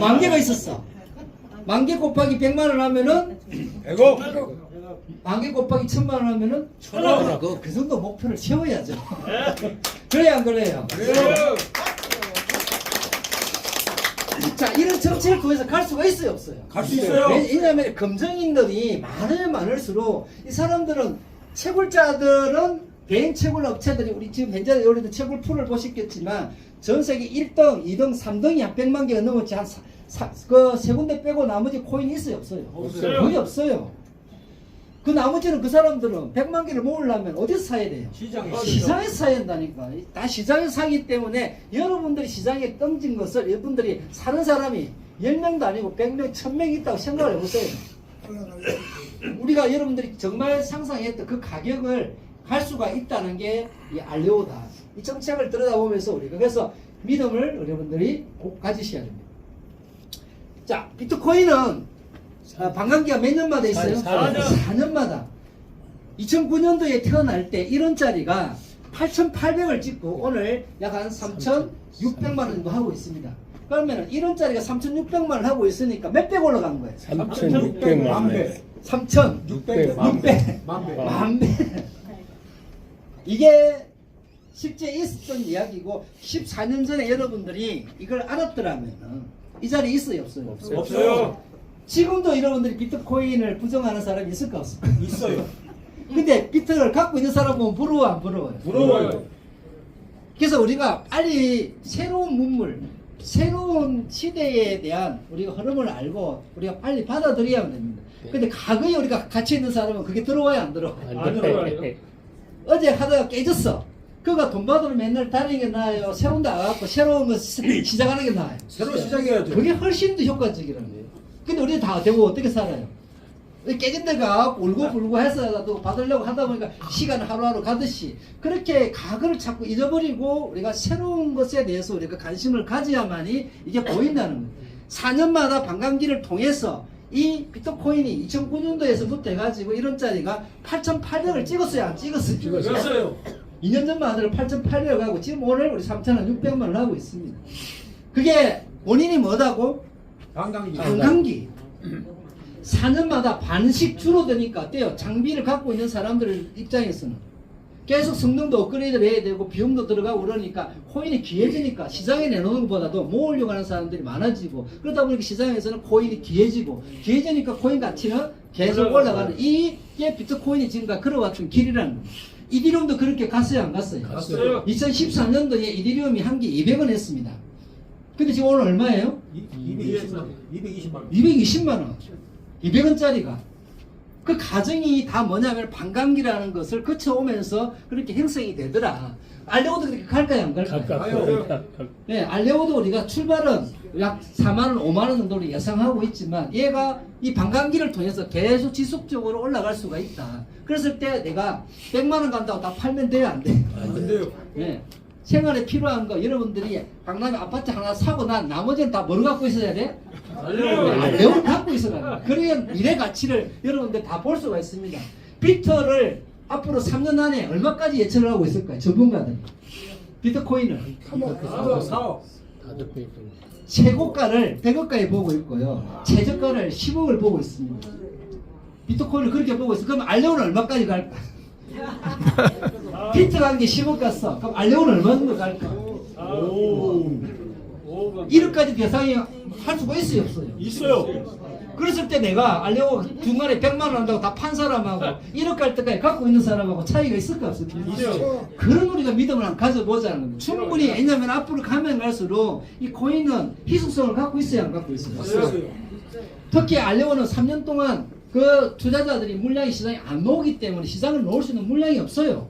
만 개가 있었어. 만 개 곱하기 100만 원 하면은 100억. 만 개 곱하기 1000만 원 하면은 1000억. 그 정도 목표를 세워야죠. 그래야 안 그래요? 자, 이런 정책을 통해서 갈 수가 있어요, 없어요? 갈 수 있어요. 왜냐하면 검정인들이 많으면 많을수록 이 사람들은 채굴자들은 개인 채굴 업체들이 우리 지금 현재 우리도 채굴 풀을 보셨겠지만 전 세계 1등, 2등, 3등이 한 100만 개가 넘었지 한 그 세 군데 빼고 나머지 코인이 있어요, 없어요? 없어요. 거의 없어요. 그 나머지는 그 사람들은 100만 개를 모으려면 어디서 사야 돼요? 시장에서 사야 한다니까. 다 시장에서 사기 때문에 여러분들이 시장에 던진 것을 여러분들이 사는 사람이 10명도 아니고 100명, 1000명 있다고 생각을 해보세요. 우리가 여러분들이 정말 상상했던 그 가격을 갈 수가 있다는 게 이 알레오다. 이 정책을 들여다보면서 우리가 그래서 믿음을 여러분들이 꼭 가지셔야 됩니다. 자, 비트코인은 반감기가 몇 년마다 있어요? 4년마다. 2009년도에 태어날 때 1원짜리가 8,800을 찍고 오늘 약 한 3,600만 원 정도 하고 있습니다. 그러면 1원짜리가 3,600만 원 하고 있으니까 몇 배 올라간 거예요? 3,600만 배. 3,600, 600, 만 배. 이게 실제 있었던 이야기고 14년 전에 여러분들이 이걸 알았더라면 이 자리에 있어요, 없어요? 없어요. 지금도 여러분들이 비트코인을 부정하는 사람이 있을까 없을까? 있어요. 근데 비트를 갖고 있는 사람 보면 부러워 안 부러워요? 부러워요. 그래서 우리가 빨리 새로운 문물, 새로운 시대에 대한 우리가 흐름을 알고 우리가 빨리 받아들여야 됩니다. 근데 과거에 우리가 같이 있는 사람은 그게 들어와요, 안 들어와요? 안 들어와요. 어제 하다가 깨졌어. 그가 돈 받으러 맨날 다니는 게 나아요? 새로운 데 와갖고 새로운 거 시작하는 게 나아요? 새로 시작해야죠. 그게 훨씬 더 효과적이라는 거예요. 근데 우리는 다 되고 어떻게 살아요? 깨진 데가 울고 불고 해서 또 받으려고 하다 보니까 시간 하루하루 가듯이 그렇게 과거를 자꾸 잊어버리고 우리가 새로운 것에 대해서 우리가 관심을 가져야만이 이게 보인다는 거예요. 4년마다 반감기를 통해서 이 비트코인이 2009년도에서부터 해가지고 1원짜리가 8,800을 찍었어요, 안 찍었어요? 찍었어요. 2년 전만 하더라도 8,800을 하고 지금 오늘 우리 3,600만 원 하고 있습니다. 그게 원인이 뭐다고? 반감기. 4년마다 반씩 줄어드니까 어때요? 장비를 갖고 있는 사람들 입장에서는 계속 성능도 업그레이드를 해야 되고 비용도 들어가고 그러니까 코인이 귀해지니까 시장에 내놓는 것보다도 모으려고 하는 사람들이 많아지고 그러다 보니까 시장에서는 코인이 귀해지니까 코인 가치는 계속 올라가는 이게 비트코인이 지금까지 걸어왔던 길이라는 겁니다. 이디듐도 그렇게 갔어요, 안 갔어요? 갔어요. 2014년도에 이디듐이 한 개 200원 했습니다. 근데 지금 오늘 얼마예요? 220만 원. 220만 원. 220만 원. 200원짜리가. 그 과정이 다 뭐냐면 반감기라는 것을 거쳐오면서 그렇게 형성이 되더라. 알레오도 그렇게 갈까요? 안 갈까요? 가까워요. 네, 알레오도 우리가 출발은 약 4만 원, 5만 원 정도로 예상하고 있지만 얘가 이 반감기를 통해서 계속 지속적으로 올라갈 수가 있다. 그랬을 때 내가 100만 원 간다고 다 팔면 돼요? 안 돼요? 안 돼요. 네. 생활에 필요한 거 여러분들이 강남에 아파트 하나 사고 난 나머지는 다 뭘 갖고 있어야 돼? 알레오를 갖고 있어야 돼. 그래야 미래 가치를 여러분들 다 볼 수가 있습니다. 비트를 앞으로 3년 안에 얼마까지 예측을 하고 있을까요? 전문가들. 비트코인을. 4억. 최고가를 100억가에 보고 있고요. 최저가를 10억을 보고 있습니다. 비트코인을 그렇게 보고 있어. 그럼 알레오는 얼마까지 갈까? 비트 간 게 10억 갔어. 그럼 알레오는 얼마 정도 갈까? 1억까지 대상이 할 수가 있어요, 없어요? 있어요. 그랬을 때 내가 알레오 중간에 100만 원 한다고 다 판 사람하고 1억 갈 때까지 갖고 있는 사람하고 차이가 있을까 없을까? 있어요. 그런 우리가 믿음을 한번 가져보자는 겁니다. 충분히 왜냐하면 앞으로 가면 갈수록 이 코인은 희소성을 갖고 있어야 안 갖고 있어요. 있어요. 특히 알레오는 3년 동안 그 투자자들이 물량이 시장에 안 나오기 때문에 시장을 넣을 수 있는 물량이 없어요.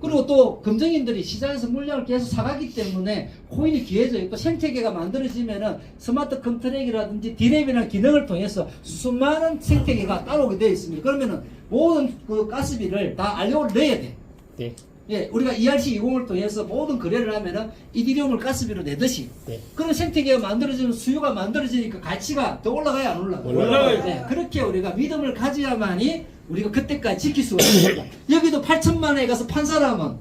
그리고 또 금정인들이 시장에서 물량을 계속 사가기 때문에 코인이 귀해져 있고 생태계가 만들어지면은 스마트 컨트랙이라든지 디램이라는 기능을 통해서 수많은 생태계가 따라오게 되어 있습니다. 그러면은 모든 그 가스비를 다 알레오를 넣어야 돼. 네. 예, 우리가 ERC20을 통해서 모든 거래를 하면은 이디리움을 가스비로 내듯이 네. 그런 생태계가 만들어지는 수요가 만들어지니까 가치가 더 올라가야 안 올라가요? 올라가요. 네, 그렇게 우리가 믿음을 가져야만이 우리가 그때까지 지킬 수가 있습니다. 여기도 8천만 원에 가서 판 사람은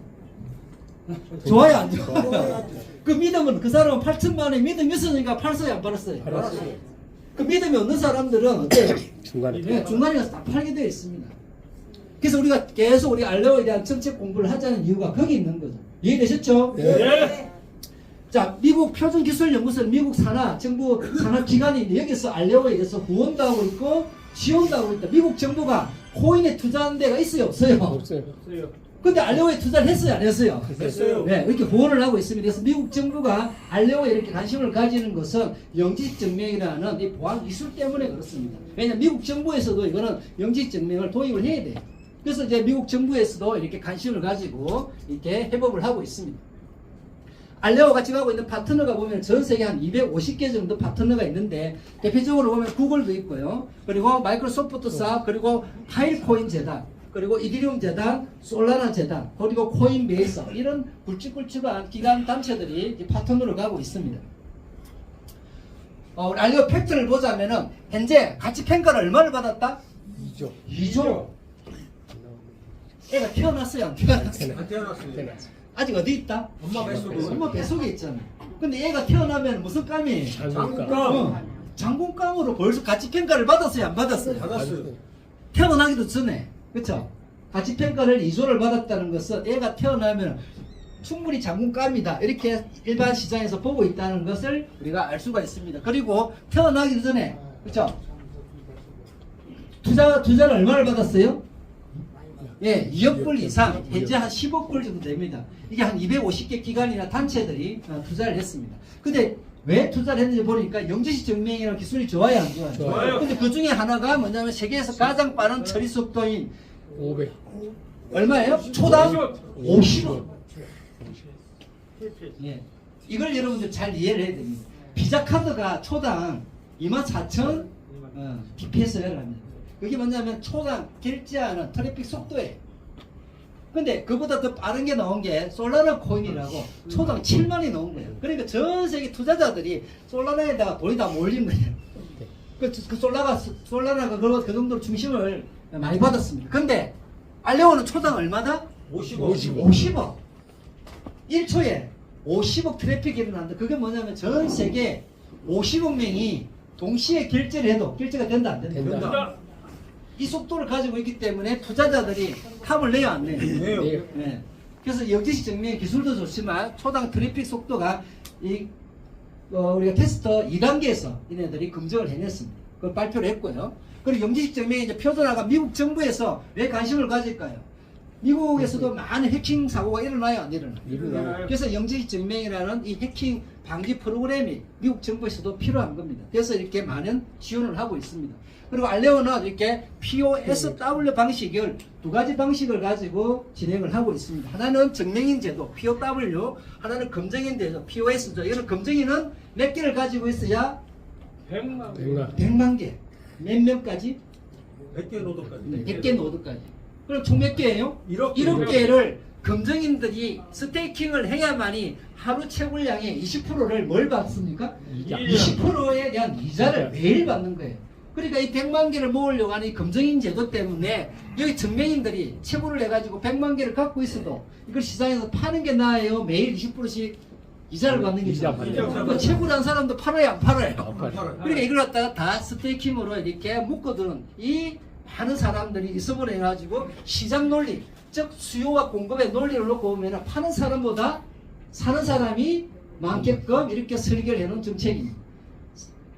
좋아요, 안 좋아요? 그 믿음은 그 사람은 8천만 원에 믿음이 있으니까 팔았어요, 안 팔았어요? 팔았어요. 그 믿음이 없는 사람들은 어때요? 중간에. 네, 중간에 가서 다 팔게 되어 있습니다. 그래서 우리가 계속 우리 알레오에 대한 정책 공부를 하자는 이유가 거기 있는 거죠. 이해되셨죠? 네. 자, 미국 표준기술연구소는 미국 정부 산하기관이 있는데 여기서 알레오에 대해서 후원도 하고 있고 지원도 하고 있다. 미국 정부가 코인에 투자하는 데가 있어요, 없어요? 없어요. 근데 알레오에 투자를 했어요, 안 했어요? 했어요. 네, 이렇게 후원을 하고 있습니다. 그래서 미국 정부가 알레오에 이렇게 관심을 가지는 것은 영지식 증명이라는 이 보안 기술 때문에 그렇습니다. 왜냐하면 미국 정부에서도 이거는 영지식 증명을 도입을 해야 돼요. 그래서 이제 미국 정부에서도 이렇게 관심을 가지고 이렇게 해법을 하고 있습니다. 알레오 같이 가고 있는 파트너가 보면 전 세계 한 250개 정도 파트너가 있는데 대표적으로 보면 구글도 있고요. 그리고 마이크로소프트 사업, 그리고 파일코인 재단, 그리고 이디리움 재단, 솔라나 재단, 그리고 코인베이스 이런 굵직굵직한 기관 단체들이 이제 파트너로 가고 있습니다. 우리 알레오 팩트를 보자면은 현재 가치 평가를 얼마를 받았다? 2조. 애가 태어났어요, 안 태어났어요? 안 태어났어요. 아직 어디 있다? 엄마 뱃속에. 엄마 뱃속에 있잖아. 근데 애가 태어나면 무슨 감이에요? 장군감. 장군감으로 벌써 가치평가를 받았어요, 안 받았어요? 받았어요. 태어나기도 전에, 그렇죠? 가치평가를 2조를 받았다는 것은 애가 태어나면 충분히 장군감이다 이렇게 일반 시장에서 보고 있다는 것을 우리가 알 수가 있습니다. 그리고 태어나기 전에, 그렇죠? 투자를 얼마를 받았어요? 예, 2억 불 이상, 현재 한 10억 불 정도 됩니다. 이게 한 250개 기관이나 단체들이 투자를 했습니다. 근데 왜 투자를 했는지 보니까 영지식 증명이라는 기술이 좋아요, 안 좋아요? 좋아요. 근데 그 중에 하나가 뭐냐면 세계에서 가장 빠른 처리 속도인 500. 얼마예요? 초당 50억. 예. 이걸 여러분들 잘 이해를 해야 됩니다. 비자 카드가 초당 24,000 BPS를 합니다. 그게 뭐냐면 초당 결제하는 트래픽 속도예요. 근데 그보다 더 빠른 게 나온 게 솔라나 코인이라고 초당 7만이 나온 거예요. 그러니까 전 세계 투자자들이 솔라나에다가 돈이 다 몰린 거예요. 그 솔라나가 그 정도로 중심을 많이 받았습니다. 근데 알레오는 초당 얼마다? 50억. 50억. 1초에 50억 트래픽이 일어난다. 그게 뭐냐면 전 세계 50억 명이 동시에 결제를 해도 결제가 된다, 안 된다? 된다. 이 속도를 가지고 있기 때문에 투자자들이 탑을 내요, 안 내요? 네요. 네. 그래서 영지식 증명 기술도 좋지만 초당 트래픽 속도가 우리가 테스트 2단계에서 얘네들이 검증을 해냈습니다. 그걸 발표를 했고요. 그리고 영지식 증명이 이제 표준화가 미국 정부에서 왜 관심을 가질까요? 미국에서도 많은 해킹 사고가 일어나요, 안 일어나요? 일어나요. 그래서 영지식 증명이라는 이 해킹 방지 프로그램이 미국 정부에서도 필요한 겁니다. 그래서 이렇게 많은 지원을 하고 있습니다. 그리고 알레오는 이렇게 POSW 방식을 두 가지 방식을 가지고 진행을 하고 있습니다. 하나는 증명인 제도 POW, 하나는 검증인 제도 POS죠. 이거는 검증인은 몇 개를 가지고 있어야 100만. 100만 개. 몇 명까지? 100개 노동까지. 100개 노드까지. 그럼 총 몇 개예요? 1억 1억 개를 검증인들이 스테이킹을 해야만이 하루 채굴량의 20%를 뭘 받습니까? 이자. 20%에 대한 이자를 매일 받는 거예요. 그러니까 이 100만 개를 모으려고 하는 이 검증인 제도 때문에 여기 증명인들이 채굴을 해가지고 100만 개를 갖고 있어도 이걸 시장에서 파는 게 나아요? 매일 20%씩 이자를 받는 게 이자 나아요? 받는 거. 그 채굴한 사람도 팔아요, 안 팔아요? 아파요. 그러니까 이걸 갖다가 다 스테이킹으로 이렇게 묶어두는 이 많은 사람들이 있어버려 해가지고 시장 논리, 즉 수요와 공급의 논리를 놓고 보면 파는 사람보다 사는 사람이 많게끔 이렇게 설계를 해놓은 정책입니다.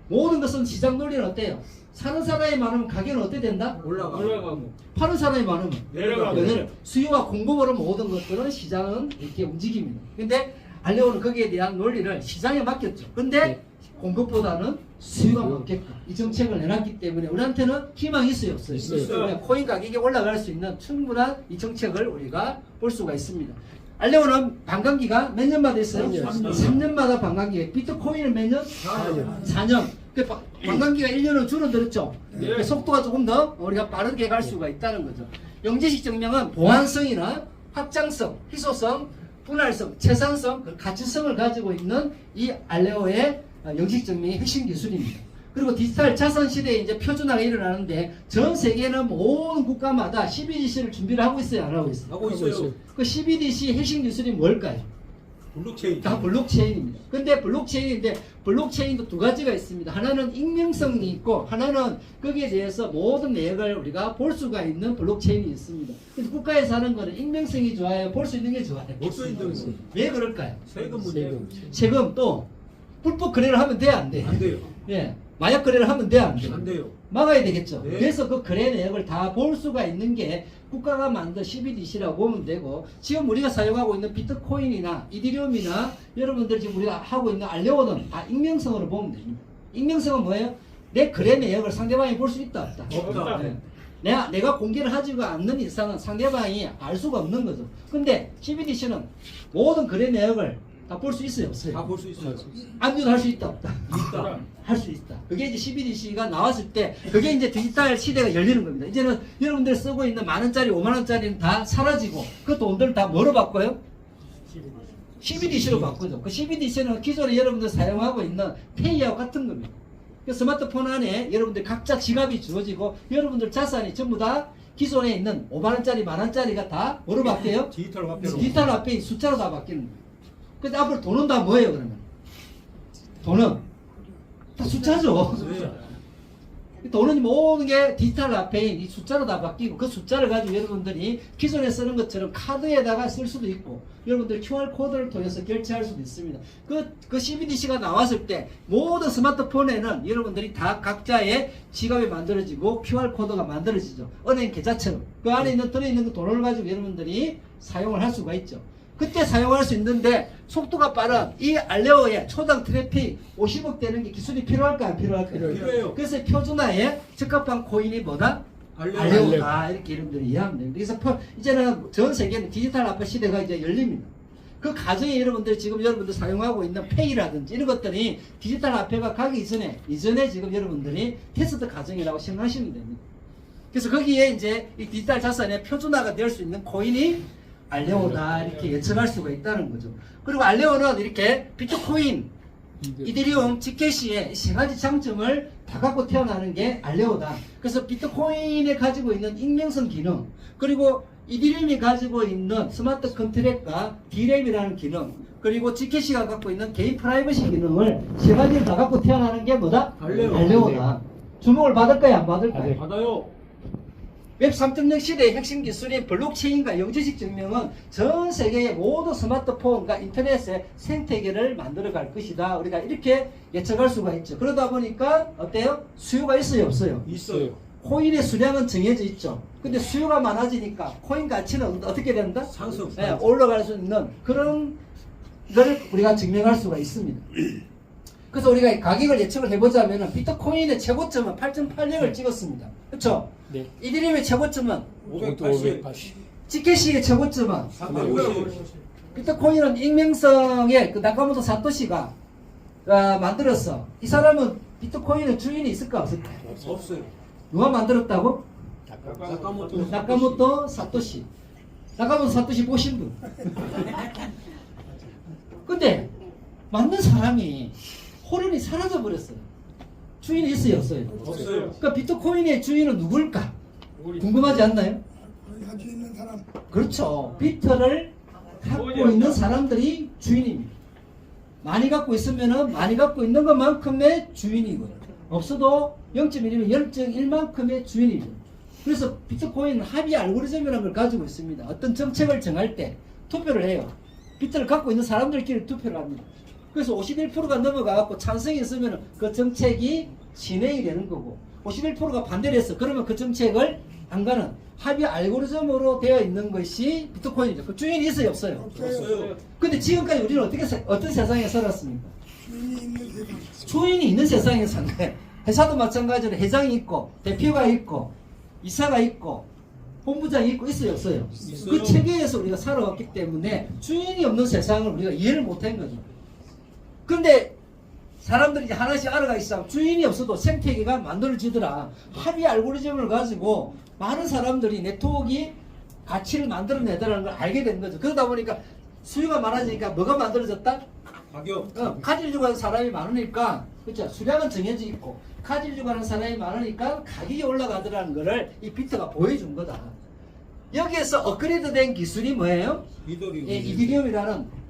모든 것은 시장 논리는 어때요? 사는 사람이 많으면 가격은 어떻게 된다? 올라가고. 파는 사람이 많으면 내려가고. 수요와 공급으로 모든 것들은 시장은 이렇게 움직입니다. 근데 알레오는 거기에 대한 논리를 시장에 맡겼죠. 근데 공급보다는 수요가 많게끔 이 정책을 내놨기 때문에 우리한테는 희망이 있어요, 없어요? 있어요. 코인 가격이 올라갈 수 있는 충분한 이 정책을 우리가 볼 수가 있습니다. 알레오는 반감기가 몇 년마다 있어요? 3년. 3년마다 반감기. 비트코인은 몇 년? 4년. 4년. 그 반감기가 1년은 줄어들었죠. 네. 그 속도가 조금 더 우리가 빠르게 갈 수가 있다는 거죠. 영지식 증명은 보안성이나 확장성, 희소성, 분할성, 채산성, 그 가치성을 가지고 있는 이 알레오의 영지식 증명의 핵심 기술입니다. 그리고 디지털 자산 시대에 이제 표준화가 일어나는데 전 세계는 모든 국가마다 CBDC를 준비를 하고 있어요, 안 하고 있어요? 하고 있어요. 그 CBDC 핵심 기술이 뭘까요? 블록체인. 다 블록체인입니다. 근데 블록체인인데 블록체인도 두 가지가 있습니다. 하나는 익명성이 있고 하나는 거기에 대해서 모든 내역을 우리가 볼 수가 있는 블록체인이 있습니다. 근데 국가에서 하는 거는 익명성이 좋아요? 볼 수 있는 게 좋아요? 볼수 있는 거. 왜 그럴까요? 세금 문제. 세금 또 불법 거래를 하면 돼요, 안 돼요? 안 돼요. 예. 마약 거래를 하면 돼요, 안 돼요? 안 돼요. 막아야 되겠죠. 네. 그래서 그 거래 내역을 다 볼 수가 있는 게 국가가 만든 CBDC라고 보면 되고 지금 우리가 사용하고 있는 비트코인이나 이더리움이나 여러분들 지금 우리가 하고 있는 알레오는 다 익명성으로 보면 됩니다. 익명성은 뭐예요? 내 거래 내역을 상대방이 볼 수 있다, 없다? 없다. 네. 내가 공개를 하지가 않는 이상은 상대방이 알 수가 없는 거죠. 근데 CBDC는 모든 거래 내역을 다 볼 수 있어요, 없어요? 다 볼 수 있어요. 압류도 할 수 있다, 없다? 있다. 할 수 있다. 그게 이제 CBDC가 나왔을 때 그게 이제 디지털 시대가 열리는 겁니다. 이제는 여러분들 쓰고 있는 만원짜리, 5만원짜리는 다 사라지고 그 돈들 다 뭐로 바꿔요? CBDC로 바꾸죠. 그 CBDC는 기존에 여러분들 사용하고 있는 페이하고 같은 겁니다. 그 스마트폰 안에 여러분들 각자 지갑이 주어지고 여러분들 자산이 전부 다 기존에 있는 5만원짜리, 만원짜리가 다 뭐로 바뀌어요? 디지털 화폐로. 디지털 화폐인 숫자로 다 바뀌는 거예요. 근데 앞으로 돈은 다 뭐예요, 그러면? 돈은 다 숫자죠. 돈은 모든 게 디지털 화폐인 이 숫자로 다 바뀌고 그 숫자를 가지고 여러분들이 기존에 쓰는 것처럼 카드에다가 쓸 수도 있고 여러분들 QR코드를 통해서 결제할 수도 있습니다. 그 CBDC가 나왔을 때 모든 스마트폰에는 여러분들이 다 각자의 지갑이 만들어지고 QR코드가 만들어지죠. 은행 계좌처럼. 그 안에 들어있는 그 돈을 가지고 여러분들이 사용을 할 수가 있죠. 그때 사용할 수 있는데 속도가 빠른 이 알레오의 초당 트래픽 50억 되는 게 기술이 필요할까 안 필요할까요? 필요해요. 그래서 표준화에 적합한 코인이 뭐다? 알레오. 알레오다 이렇게 여러분들이 이해하면 됩니다. 그래서 이제는 전 세계는 디지털 화폐 시대가 이제 열립니다. 그 과정에 여러분들 지금 여러분들 사용하고 있는 페이라든지 이런 것들이 디지털 화폐가 가기 이전에 지금 여러분들이 테스트 과정이라고 생각하시면 됩니다. 그래서 거기에 이제 이 디지털 자산의 표준화가 될 수 있는 코인이 알레오다 이렇게 예측할 수가 있다는 거죠. 그리고 알레오는 이렇게 비트코인, 이더리움, 지캐시의 세 가지 장점을 다 갖고 태어나는 게 알레오다. 그래서 비트코인에 가지고 있는 익명성 기능, 그리고 이더리움이 가지고 있는 스마트 컨트랙과 D램이라는 기능, 그리고 지캐시가 갖고 있는 개인 프라이버시 기능을 세 가지를 다 갖고 태어나는 게 뭐다? 알레오. 알레오다. 주목을 받을까요, 안 받을까요? 받아요. 웹 3.0 시대의 핵심 기술인 블록체인과 영지식 증명은 전 세계의 모든 스마트폰과 인터넷의 생태계를 만들어갈 것이다. 우리가 이렇게 예측할 수가 있죠. 그러다 보니까 어때요? 수요가 있어요, 없어요? 있어요. 코인의 수량은 정해져 있죠. 근데 수요가 많아지니까 코인 가치는 어떻게 된다? 상승. 예, 올라갈 수 있는 그런 걸 우리가 증명할 수가 있습니다. 그래서 우리가 가격을 예측을 해보자면 비트코인의 최고점은 8.86을 찍었습니다. 그렇죠? 네. 이더리움의 최고점은 580. 580. 지켓시의 최고점은 350. 비트코인은 익명성의 그 나카모토 사토시가 만들었어. 이 사람은 비트코인의 주인이 있을까 없을까? 없어요. 누가 만들었다고? 나카모토. 나카모토 사토시. 나카모토 사토시 보신 분. 근데 만든 사람이 호련이 사라져 버렸어요. 주인이 있어요, 없어요? 없어요. 그러니까 비트코인의 주인은 누굴까? 궁금하지 않나요? 거기 가지고 있는 사람 그렇죠. 비트를 갖고 있는 사람들이 주인입니다. 많이 갖고 있으면은 많이 갖고 있는 것만큼의 주인이고요. 없어도 0.1이면 0.1만큼의 주인이죠. 그래서 비트코인은 합의 알고리즘이라는 걸 가지고 있습니다. 어떤 정책을 정할 때 투표를 해요. 비트를 갖고 있는 사람들끼리 투표를 합니다. 그래서 51%가 넘어가갖고 찬성이 있으면 그 정책이 진행이 되는 거고 51%가 반대를 했어. 그러면 그 정책을 안 가는 합의 알고리즘으로 되어 있는 것이 비트코인이죠. 그 주인이 있어요, 없어요? 없어요. 근데 지금까지 우리는 어떤 세상에 살았습니까? 주인이 있는 세상. 주인이 있는 세상에 사는데 회사도 마찬가지로 회장이 있고 대표가 있고 이사가 있고 본부장이 있고 있어요, 없어요? 있어요. 그 체계에서 우리가 살아왔기 때문에 주인이 없는 세상을 우리가 이해를 못한 거죠. 근데 사람들이 이제 하나씩 알아가기 시작하면 주인이 없어도 생태계가 만들어지더라. 합의 알고리즘을 가지고 많은 사람들이 네트워크가 가치를 만들어내더라는 걸 알게 된 거죠. 그러다 보니까 수요가 많아지니까 뭐가 만들어졌다? 가격. 가지려고 하는 사람이 많으니까, 그렇죠? 수량은 정해져 있고 가지려고 하는 사람이 많으니까 가격이 올라가더라는 거를 이 비트가 보여준 거다. 여기에서 업그레이드된 기술이 뭐예요? 이더리움. 예, 이더리움이라는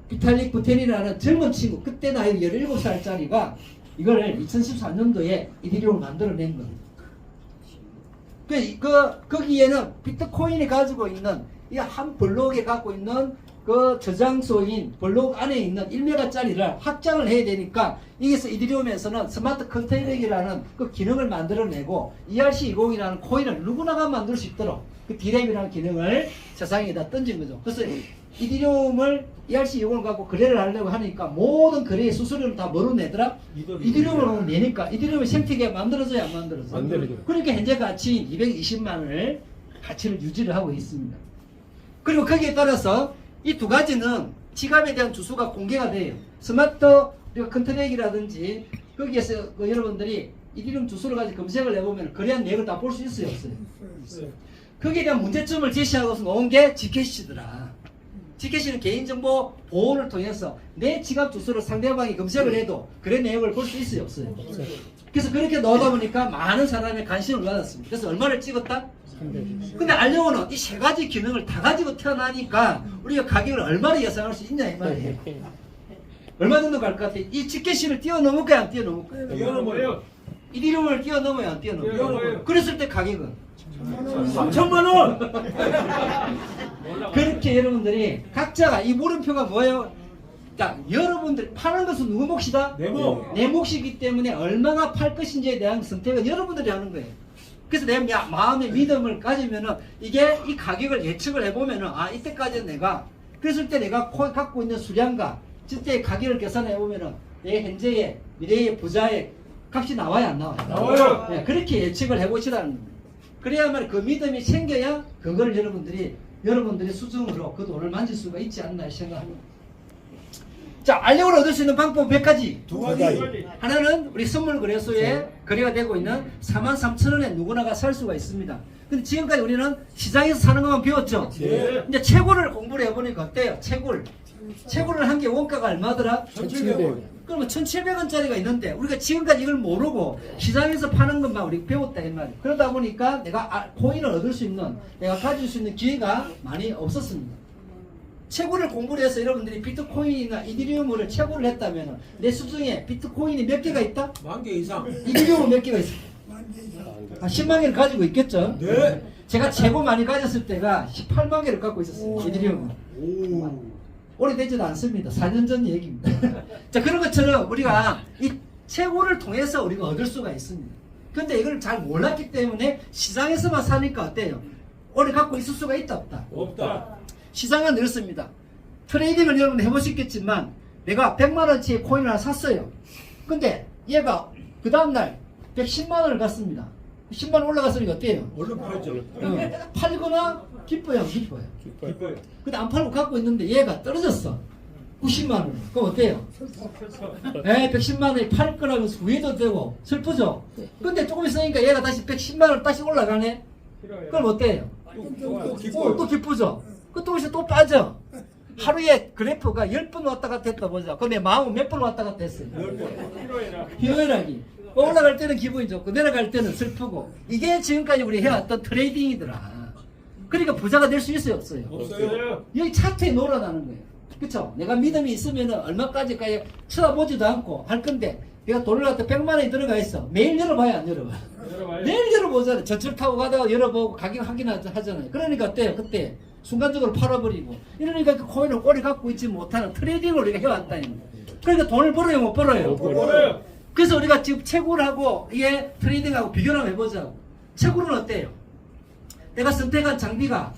비탈릭 부텐이라는 젊은 친구, 그때 나이 17살짜리가 이걸 2014년도에 이더리움을 만들어낸 겁니다. 거기에는 비트코인이 가지고 있는 이 한 블록에 갖고 있는 그 저장소인 블록 안에 있는 1메가짜리를 확장을 해야 되니까 여기서 이더리움에서는 스마트 컨테이너라는 그 기능을 만들어내고 ERC20이라는 코인을 누구나가 만들 수 있도록 그 디램이라는 기능을 세상에다 던진 거죠. 그래서 이더리움을 ERC20을 갖고 거래를 하려고 하니까 모든 거래의 수수료를 다 뭐로 내더라? 이더리움으로 내니까 이더리움의 생태계가 만들어져야 안 만들어져? 만들어져요. 그러니까 현재 가치 220만을 가치를 유지를 하고 있습니다. 그리고 거기에 따라서 이 두 가지는 지갑에 대한 주소가 공개가 돼요. 스마트 우리가 컨트랙이라든지 거기에서 여러분들이 이더리움 주소를 가지고 검색을 해보면 거래한 내역을 다 볼 수 있어요, 없어요? 있어요. 거기에 대한 문제점을 제시하고서 놓은 게 지켓시더라. 지켓시는 개인정보 보호를 통해서 내 지갑 주소를 상대방이 검색을 해도 거래 내역을 볼 수 있어요, 없어요? 그래서 그렇게 넣다 보니까 많은 사람의 관심을 받았습니다. 그래서 얼마를 찍었다? 300. 근데 알려고는 이 세 가지 기능을 다 가지고 태어나니까 우리가 가격을 얼마나 예상할 수 있냐 이 말이에요. 얼마 정도 갈 것 같아? 이 지켓시를 뛰어넘을까요, 안 뛰어넘을까요? 뛰어넘어요. 이더리움을 뛰어넘어요, 안 뛰어넘어요? 뛰어넘어요. 그랬을 때 가격은 3천만 원. 그렇게 여러분들이 각자가 이 물음표가 뭐예요? 자, 여러분들 파는 것은 누구 몫이다? 내 몫. 내 몫이기 때문에 얼마나 팔 것인지에 대한 선택은 여러분들이 하는 거예요. 그래서 내 마음의 믿음을 가지면은 이게 이 가격을 예측을 해보면은 아 이때까지 내가 그랬을 때 내가 갖고 있는 수량과 실제 가격을 계산해 보면은 내 현재의 미래의 부자의 값이 나와야 안 나와요? 나와요. 네, 그렇게 예측을 해보시라는 겁니다. 그래야만 그 믿음이 생겨야 그걸 여러분들이 수중으로 그 돈을 만질 수가 있지 않나 생각합니다. 자, 알력을 얻을 수 있는 방법 몇 가지? 두 가지. 하나는 우리 선물거래소에 거래가 되고 있는 43,000원에 누구나가 살 수가 있습니다. 근데 지금까지 우리는 시장에서 사는 것만 배웠죠? 네. 이제 채굴을 공부를 해보니까 어때요? 채굴을 한 게 원가가 얼마더라? 1,700원. 그러면 1,700원짜리가 있는데 우리가 지금까지 이걸 모르고 시장에서 파는 것만 우리가 배웠다 이 말이에요. 그러다 보니까 내가 코인을 얻을 수 있는, 내가 가질 수 있는 기회가 많이 없었습니다. 채굴을 공부를 해서 여러분들이 비트코인이나 이더리움을 채굴을 했다면 내 수중에 비트코인이 몇 개가 있다? 10,000개 이상. 이더리움은 몇 개가 있어? 만개 이상. 한 10만 개를 가지고 있겠죠? 네. 제가 최고 많이 가졌을 때가 18만 개를 갖고 있었어요. 이더리움은. 오. 오래되지도 않습니다. 4년 전 얘기입니다. 자, 그런 것처럼 우리가 이 채굴을 통해서 우리가 얻을 수가 있습니다. 근데 이걸 잘 몰랐기 때문에 시장에서만 사니까 어때요? 오래 갖고 있을 수가 있다 없다? 없다. 시장은 이렇습니다. 트레이딩을 여러분 해보셨겠지만 내가 100만원치의 코인을 하나 샀어요. 근데 얘가 그 다음날 110만원을 갔습니다. 10만원 올라갔으니까 어때요? 얼른 팔죠. 팔거나 기뻐요, 안 기뻐요? 기뻐요. 근데 안 팔고 갖고 있는데 얘가 떨어졌어. 90만원. 그럼 어때요? 펼쳐. 에 110만원이 팔 거라면서 후회도 되고 슬프죠? 근데 조금 있으니까 얘가 다시 110만원 다시 올라가네? 필요해요. 그럼 어때요? 또 기뻐요. 또 기쁘죠? 그 또 이제 또 빠져. 하루에 그래프가 10번 왔다 갔다 했다 보자. 근데 마음은 몇 번 왔다 갔다 했어요? 필요해라. 희열하기. 올라갈 때는 기분이 좋고 내려갈 때는 슬프고. 이게 지금까지 우리 해왔던 트레이딩이더라. 그러니까 부자가 될 수 있어요, 없어요? 없어요. 여기 차트에 놀아나는 거예요. 그쵸? 내가 믿음이 있으면 얼마까지까지 쳐다보지도 않고 할 건데 내가 돈을 갖다 100만 원이 들어가 있어. 매일 열어봐야 안 열어봐. 열어봐요. 매일 열어보잖아요. 저철 타고 가다가 열어보고 가격 확인하잖아요. 그러니까 어때요? 그때 순간적으로 팔아버리고 이러니까 그 코인을 오래 갖고 있지 못하는 트레이딩을 우리가 해왔다는 거예요. 그러니까 돈을 벌어요, 못 벌어요? 못 벌어요. 그래서 우리가 지금 채굴하고 이게 트레이딩하고 비교를 한번 해보자고. 채굴은 어때요? 내가 선택한 장비가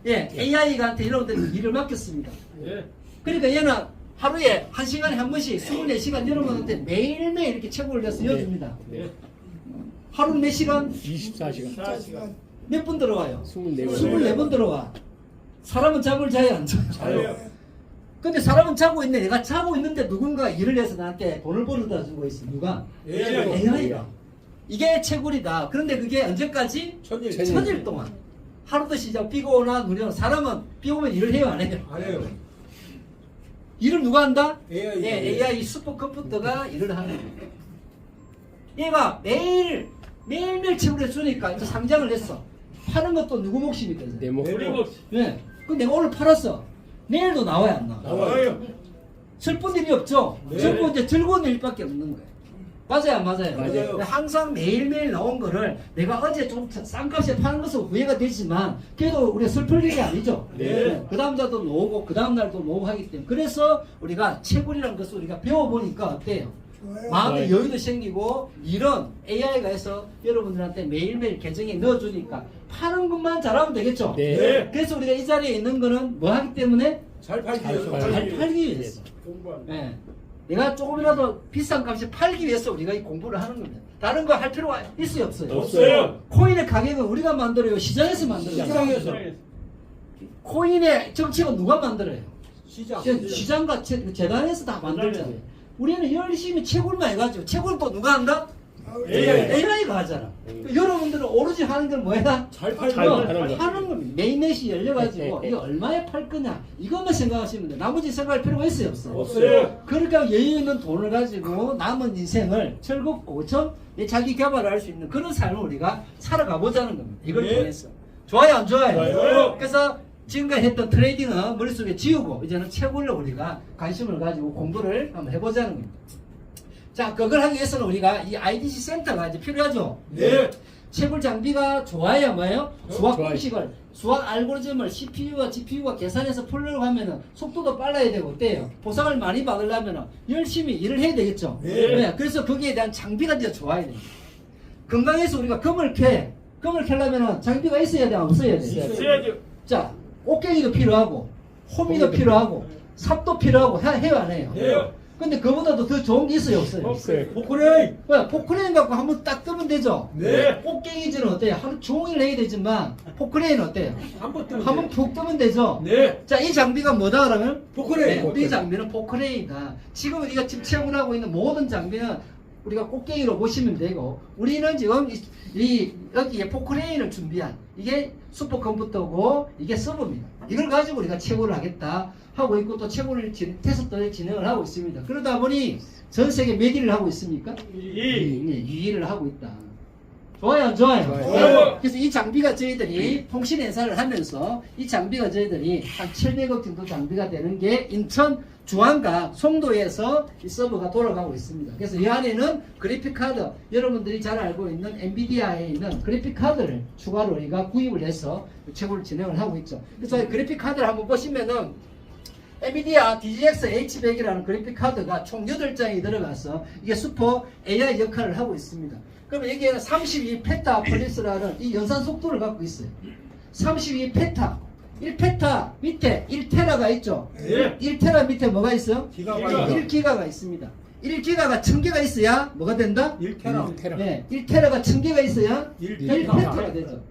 예. AI한테 여러분들 일을 맡겼습니다. 예. 그러니까 얘는 하루에 1시간에 한 번씩 24시간 여러분한테 매일매일 이렇게 채굴을 해서 이어줍니다. 예. 하루 몇 시간? 24시간. 4시간. 몇 분 들어와요? 24번. 24번 들어와. 사람은 잠을 자요, 안 자요? 자요. 근데 사람은 자고 있네. 내가 자고 있는데 누군가 일을 해서 나한테 돈을 벌어다 주고 있어. 누가? AI가. 이게 채굴이다. 그런데 그게 언제까지? 천일. 1000일 동안. 하루도 시작, 비가 오나 눈이 오나. 사람은 비 오면 일을 해요, 안 해요? 안 해요. 일을 누가 한다? AI. 예, AI 슈퍼컴퓨터가 일을 하는 거예요. 얘가 매일매일 채굴해 주니까 이제 상장을 했어. 파는 것도 누구 몫입니까? 이제? 내 목. 어림없이. 네. 그럼 내가 오늘 팔았어. 내일도 나와야 안 나와? 나와요. 슬픈 일이 없죠? 네. 슬픈 이제 즐거운 일밖에 없는 거예요. 맞아요, 안 맞아요? 맞아요. 근데 항상 매일매일 나온 거를 내가 어제 좀 싼 값에 파는 것은 후회가 되지만 그래도 우리가 슬플 일이 아니죠. 네. 그 다음 날도 나오고 그 다음 날도 나오고 하기 때문에 그래서 우리가 채굴이라는 것을 우리가 배워보니까 어때요? 좋아요. 마음의 좋아요. 여유도 생기고 이런 AI가 해서 여러분들한테 매일매일 계정에 넣어주니까 파는 것만 잘하면 되겠죠? 네. 네. 그래서 우리가 이 자리에 있는 거는 뭐 하기 때문에 잘 팔기 잘 위해서. 팔기. 잘 팔기 위해서. 공부하는. 예. 내가 조금이라도 비싼 값에 팔기 위해서 우리가 이 공부를 하는 겁니다. 다른 거 할 필요가 있어요, 없어요? 없어요. 코인의 가격은 우리가 만들어요, 시장에서 만들어요. 시장에서. 코인의 정책은 누가 만들어요? 시장. 시장과 재단에서 다 만들잖아요. 우리는 열심히 채굴만 해가지고 채굴 또 누가 한다? AI가 하잖아. 여러분들은 오로지 하는 건 뭐야? 잘 팔고. 잘 파는 거. 하는 겁니다. 메인넷이 열려가지고 이게 얼마에 팔 거냐 이것만 생각하시면 돼요. 나머지 생각할 필요가 있어요, 없어요? 없어요. 그러니까 여유 있는 돈을 가지고 남은 인생을 즐겁고 그렇죠? 자기 개발을 할 수 있는 그런 삶을 우리가 살아가 보자는 겁니다. 이걸 네. 통해서. 좋아요, 안 좋아요? 좋아요. 그래서 지금까지 했던 트레이딩은 머릿속에 지우고 이제는 채굴로 우리가 관심을 가지고 공부를 한번 해보자는 겁니다. 자, 그걸 하기 위해서는 우리가 이 IDC 센터가 이제 필요하죠. 네. 채굴 장비가 좋아야 뭐예요? 수학 좋아요. 공식을, 수학 알고리즘을 CPU와 GPU가 계산해서 풀려고 하면은 속도도 빨라야 되고 어때요? 보상을 많이 받으려면 열심히 일을 해야 되겠죠. 네. 그래서 거기에 대한 장비가 이제 좋아야 됩니다. 건강해서 우리가 금을 캐려면 장비가 있어야 돼, 없어야 돼? 있어야죠. 자, 옷갱이도 필요하고, 호미도 필요하고, 삽도 필요하고, 해요, 안 해요? 해요. 근데 그보다도 더 좋은 게 있어요, 없어요? 없어요. 포크레인. 포크레인 갖고 한번 딱 뜨면 되죠? 네. 꽃갱이질은 어때요? 하루 종일 해야 되지만, 포크레인은 어때요? 한번 뜨면 한번 푹 뜨면 되죠? 네. 자, 이 장비가 뭐다 그러면? 포크레인. 네, 우리 장비는 포크레인이다. 지금 우리가 지금 채굴하고 있는 모든 장비는 우리가 꽃갱이로 보시면 되고, 우리는 지금 여기에 포크레인을 준비한 이게 슈퍼컴퓨터고 이게 서버입니다. 이걸 가지고 우리가 채굴을 하겠다 하고 있고 또 채굴을 테스트를 진행을 하고 있습니다. 그러다 보니 전 세계 몇 위를 하고 있습니까? 이. 2위를 하고 있다. 좋아요, 안 좋아요? 좋아요. 그래서 이 장비가 저희들이 통신 회사를 하면서 이 장비가 저희들이 한 700억 정도 장비가 되는 게 인천 중앙과 송도에서 이 서버가 돌아가고 있습니다. 그래서 이 안에는 그래픽카드, 여러분들이 잘 알고 있는 엔비디아에 있는 그래픽카드를 추가로 우리가 구입을 해서 채굴을 진행을 하고 있죠. 그래서 그래픽카드를 한번 보시면은 엔비디아 DGX H100이라는 그래픽 카드가 총 8장이 들어가서 이게 슈퍼 AI 역할을 하고 있습니다. 그러면 여기에는 32페타플리스라는 이 연산 속도를 갖고 있어요. 32페타 1페타 밑에 1테라가 있죠. 예. 1테라 밑에 뭐가 있어요? 기가바이트. 1기가가 있습니다. 1기가가 1000개가 있어야 뭐가 된다? 1테라. 테라. 네, 1테라가 1000개가 있어야 1페타. 1페타가 되죠.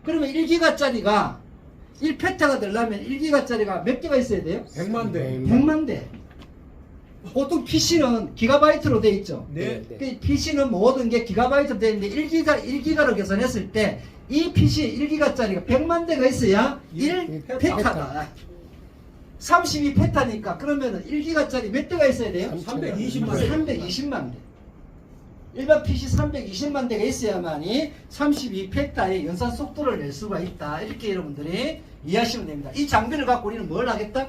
그러면 1기가짜리가 1페타가 되려면 1기가짜리가 몇 개가 있어야 돼요? 100만 대. 100만 대. 보통 PC는 기가바이트로 돼 있죠. 네. 그 PC는 모든 게 기가바이트로 돼 있는데 1기가로 계산했을 때 이 PC 1기가짜리가 100만 대가 있어야 1페타다. 32페타니까 그러면 1기가짜리 몇 대가 있어야 돼요? 320만 대. 320만 대. 일반 PC 320만 대가 있어야만이 32페타의 연산 속도를 낼 수가 있다. 이렇게 여러분들이 이해하시면 됩니다. 이 장비를 갖고 우리는 뭘 하겠다?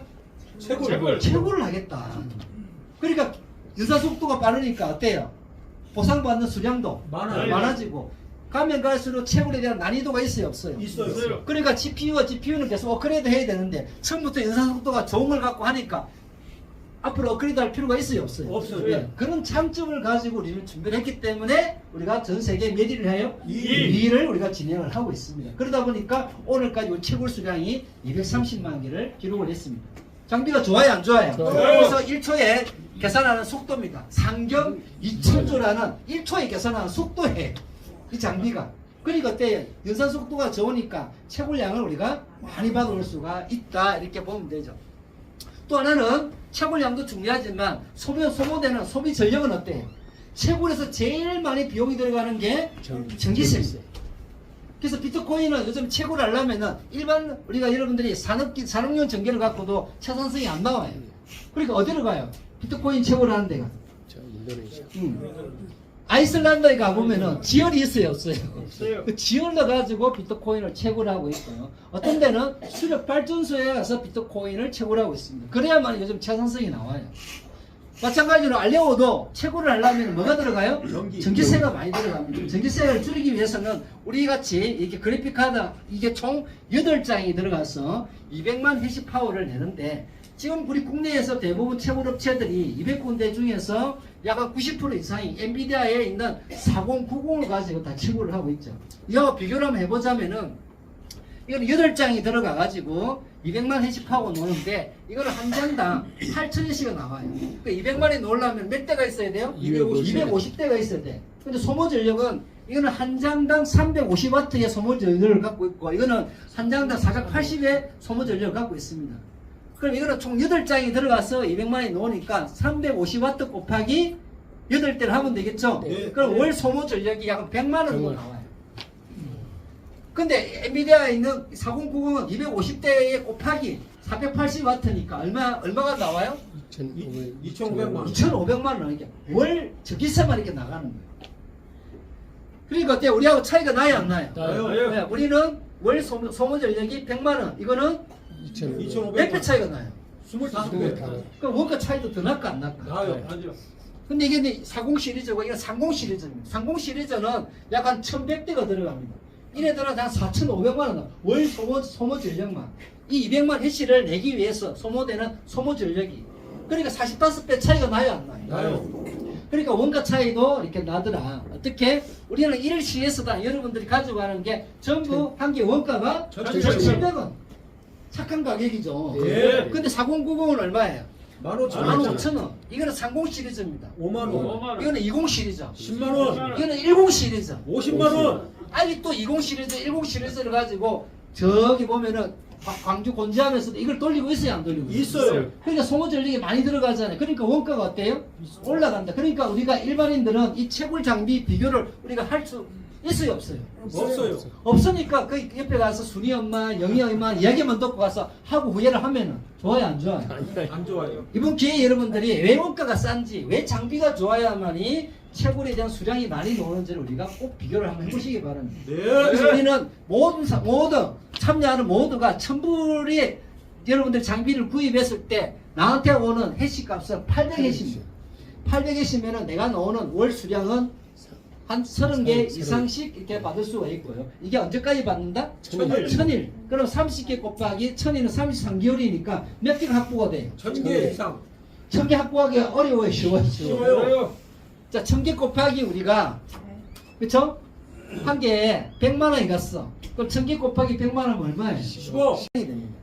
최고를 하겠다. 그러니까 연산 속도가 빠르니까 어때요? 보상받는 수량도 많아요. 많아지고 가면 갈수록 채굴에 대한 난이도가 있어요, 없어요? 있어요. 그러니까 GPU는 계속 업그레이드 해야 되는데 처음부터 연산 속도가 좋은 걸 갖고 하니까 앞으로 업그레이드 할 필요가 있어요, 없어요? 없어요. 예, 그런 장점을 가지고 우리는 준비를 했기 때문에 우리가 전 세계 몇 위를 해요? 2위를 우리가 진행을 하고 있습니다. 그러다 보니까 오늘까지 우리 채굴 수량이 230만 개를 기록을 했습니다. 장비가 좋아요, 안 좋아요? 좋아요. 그래서 1초에 계산하는 속도입니다. 상경 2000조라는 1초에 계산하는 속도예요. 이 장비가. 그러니까 어때요? 연산 속도가 좋으니까 채굴량을 우리가 많이 받아올 수가 있다. 이렇게 보면 되죠. 또 하나는 채굴량도 중요하지만 소모되는 소비 전력은 어때요? 채굴에서 제일 많이 비용이 들어가는 게 전기세입니다. 그래서 비트코인은 요즘 채굴을 하려면은 일반 우리가 여러분들이 산업용 전기를 갖고도 차산성이 안 나와요. 그러니까 어디로 가요? 비트코인 채굴을 하는 데가. 저 인도네시아. 아이슬란드에 가보면은 지열이 있어요, 없어요? 없어요. 그 지열로 가지고 비트코인을 채굴하고 있고요. 어떤 데는 수력 발전소에 가서 비트코인을 채굴하고 있습니다. 그래야만 요즘 차산성이 나와요. 마찬가지로 알레오도 채굴을 하려면 뭐가 들어가요? 전기세가 많이 들어갑니다. 전기세를 줄이기 위해서는 우리 같이 이렇게 그래픽 카드 이게 총 8장이 들어가서 200만 해시 파워를 내는데 지금 우리 국내에서 대부분 채굴 업체들이 200군데 중에서 약 90% 이상이 엔비디아에 있는 4090을 가지고 다 채굴을 하고 있죠. 이와 비교를 한번 해보자면은 이거는 8장이 들어가 가지고 200만 해시 파워 노는데 이거는 한 장당 8,000원씩은 나와요. 그러니까 200만이 놓으려면 몇 대가 있어야 돼요? 250대가 있어야 돼. 근데 소모 전력은 이거는 한 장당 350W의 소모 전력을 갖고 있고 이거는 한 장당 480의 소모 전력을 갖고 있습니다. 그럼 이거는 총 8장이 들어가서 200만이 놓으니까 350W 곱하기 8대를 하면 되겠죠? 네. 그럼 월 소모 전력이 약 100만 원 정도 나와요. 근데 엔비디아에 있는 4090은 250대에 곱하기 480W니까 얼마가 나와요? 2,500만 원. 2,500만 원 이렇게 월 전기세만 이렇게 나가는 거예요. 그러니까 어때? 우리하고 차이가 나요, 안 나요? 나요. 네, 우리는 월 소모 전력이 100만 원, 이거는 2,500만 몇 배 차이가 나요? 25배. 그럼 원가 차이도 더 날까 안 날까? 나요. 맞아요. 근데 이게 40 시리즈고 이건 30 시리즈입니다. 30 시리즈는 약 한 1,100대가 들어갑니다. 이래들은 한 4,500만 원, 월 소모 전력만. 이 200만 해시를 내기 위해서 소모되는 소모 전력이. 그러니까 45배 차이가 나요, 안 나요? 나요. 그러니까 원가 차이도 이렇게 나더라. 어떻게? 우리는 1CS다. 여러분들이 가지고 가는 게 전부 한 개 원가가 1,700원. 착한 가격이죠. 예. 근데 4090은 얼마예요? 15,000원. 15,000원. 이거는 30 시리즈입니다. 5만 원. 5만 원. 이거는 20 시리즈. 10만 원. 이거는 10 시리즈. 50만 원. 아니 또 20 시리즈, 10 시리즈를 가지고 저기 보면은 광주 곤지암에서도 이걸 돌리고 있어요, 안 돌리고 있어요. 그러니까 소모 전력이 많이 들어가잖아요. 그러니까 원가가 어때요? 올라간다. 그러니까 우리가 일반인들은 이 채굴 장비 비교를 우리가 할 수 있어요, 없어요? 없어요. 없으니까 그 옆에 가서 순위 엄마, 영희 엄마 이야기만 듣고 가서 하고 후회를 하면은 좋아요, 안 좋아요? 안 좋아요. 이번 기회에 여러분들이 왜 원가가 싼지, 왜 장비가 좋아야만이 채굴에 대한 수량이 많이 나오는지를 우리가 꼭 비교를 한번 해보시기 바랍니다. 네. 그래서 우리는 모든 참여하는 모두가 천불이 여러분들 장비를 구입했을 때 나한테 오는 해시 값은 800해시입니다. 800해시면은 내가 나오는 월 수량은 한 30개 이상씩 이렇게 받을 수가 있고요. 이게 언제까지 받는다? 천일. 천일. 그럼 30개 곱하기 천일은 33개월이니까 몇 개가 확보가 돼요? 1000개 이상. 1000개 확보하기가 어려워요, 쉬워요? 쉬워요. 자, 1000개 곱하기 우리가 그쵸? 한 개에 100만 원이 갔어. 그럼 1000개 곱하기 100만 원은 얼마예요? 15. 시간이 됩니다.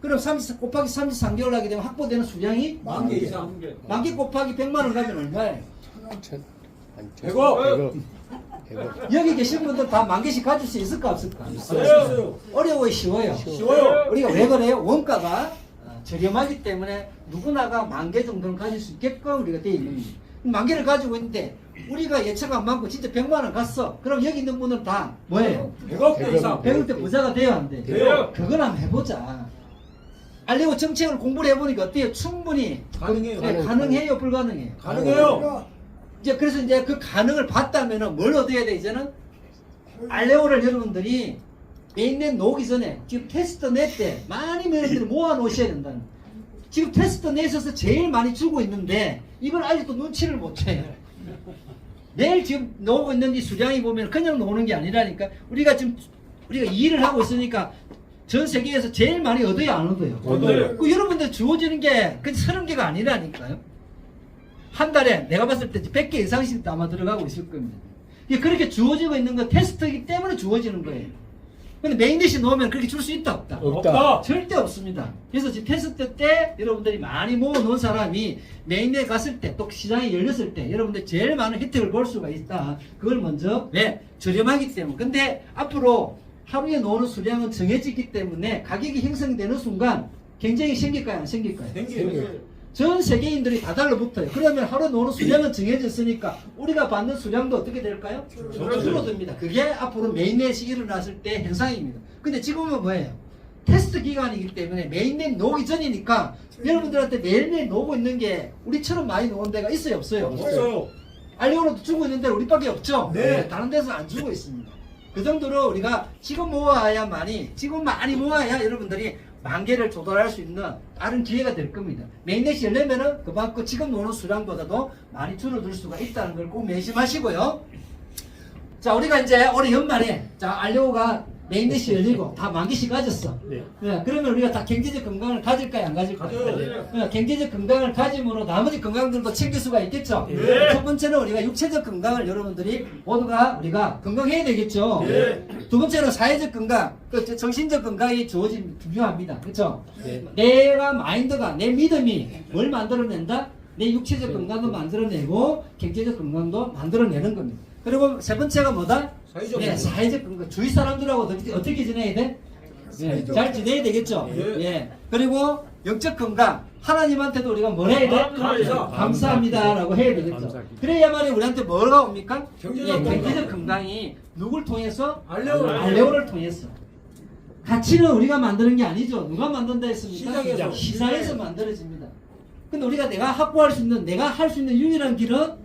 그럼 30 곱하기 33개월 하게 되면 확보되는 수량이 10,000개 이상. 10,000개 곱하기 100만 원 가면 얼마예요? 100억. 여기 계신 분들 다 10,000개씩 가질 수 있을까 없을까? 있어요. 어려워요, 쉬워요? 쉬워요. 우리가 왜 그래요? 원가가 저렴하기 때문에 누구나가 10,000개 정도는 가질 수 있게끔 우리가 되어 있는 거예요. 10,000개를 가지고 있는데 우리가 예측 안 많고 진짜 100만 원 갔어. 그럼 여기 있는 분은 다 뭐예요? 100억대 이상. 100억대 부자가 돼야 안 돼? 돼요. 그건 한번 해보자. 알레고 정책을 공부를 해보니까 어때요? 충분히 가능해요. 네, 가능해요, 불가능해요? 가능해요. 이제 그래서 이제 그 가능을 봤다면은 뭘 얻어야 돼? 이제는 알레오를 여러분들이 메인넷 나오기 전에 지금 테스트 넷 때 많이 여러분들이 모아 놓으셔야 된다는 거예요. 지금 테스트 넷에서 제일 많이 주고 있는데 이걸 아직도 눈치를 못 채요. 매일 지금 나오고 있는 이 수량이 보면 그냥 나오는 게 아니라니까. 우리가 지금 우리가 일을 하고 있으니까 전 세계에서 제일 많이 얻어야 안 얻어요. 얻어요. 그 여러분들 주어지는 게 그 30개가 아니라니까요. 한 달에 내가 봤을 때 100개 이상씩 아마 들어가고 있을 겁니다. 이게 그렇게 주어지고 있는 건 테스트이기 때문에 주어지는 거예요. 근데 메인넷이 넣으면 그렇게 줄 수 있다 없다? 없다. 절대 없습니다. 그래서 지금 테스트 때 여러분들이 많이 모아놓은 사람이 메인넷 갔을 때 또 시장이 열렸을 때 여러분들 제일 많은 혜택을 볼 수가 있다. 그걸 먼저 왜? 저렴하기 때문에. 근데 앞으로 하루에 나오는 수량은 정해지기 때문에 가격이 형성되는 순간 경쟁이 생길까요? 안 생길까요? 생겨요. 전 세계인들이 다 달라붙어요. 그러면 하루 노는 수량은 정해졌으니까 우리가 받는 수량도 어떻게 될까요? 줄어듭니다. 그게 앞으로 메인넷이 일어났을 때 현상입니다. 근데 지금은 뭐예요? 테스트 기간이기 때문에 메인넷 나오기 전이니까 여러분들한테 매일매일 나오고 있는 게 우리처럼 많이 나오는 데가 있어요? 없어요? 없어요. 알리오로도 주고 있는 데는 우리밖에 없죠? 네. 다른 데서 안 주고 있습니다. 그 정도로 우리가 지금 지금 많이 모아야 여러분들이 10,000개를 조달할 수 있는 다른 기회가 될 겁니다. 메인넷이 열려면은 그만큼 지금 노는 수량보다도 많이 줄어들 수가 있다는 걸 꼭 명심하시고요. 자, 우리가 이제 올해 연말에 알레오가 메인넷이 열리고 다 10,000개씩 가졌어. 네. 그러면 우리가 다 경제적 건강을 가질까요? 안 가질까요? 가져요. 경제적 건강을 가짐으로 나머지 건강들도 챙길 수가 있겠죠. 네. 첫 번째는 우리가 육체적 건강을 여러분들이 모두가 우리가 건강해야 되겠죠. 네. 두 번째는 사회적 건강, 정신적 건강이 중요합니다. 그렇죠? 네. 내가 마인드가 내 믿음이 뭘 만들어낸다? 내 육체적 건강도 만들어내고 경제적 건강도 만들어내는 겁니다. 그리고 세 번째가 뭐다? 사회적 네, 건강. 사회적 건강. 주위 사람들하고 어떻게 지내야 돼? 네, 잘 지내야 되겠죠. 예. 예. 그리고 영적 건강. 하나님한테도 우리가 뭘 해야 돼? 감사합니다라고 해야 되겠죠. 감사합니다. 그래야만이 우리한테 뭐가 옵니까? 경제적 경제적 건강이 누굴 통해서? 알레오를. 알레오를 통해서. 가치는 우리가 만드는 게 아니죠. 누가 만든다 했습니까? 시장에서. 시장에서 만들어집니다. 근데 우리가 내가 확보할 수 있는, 내가 할 수 있는 유일한 길은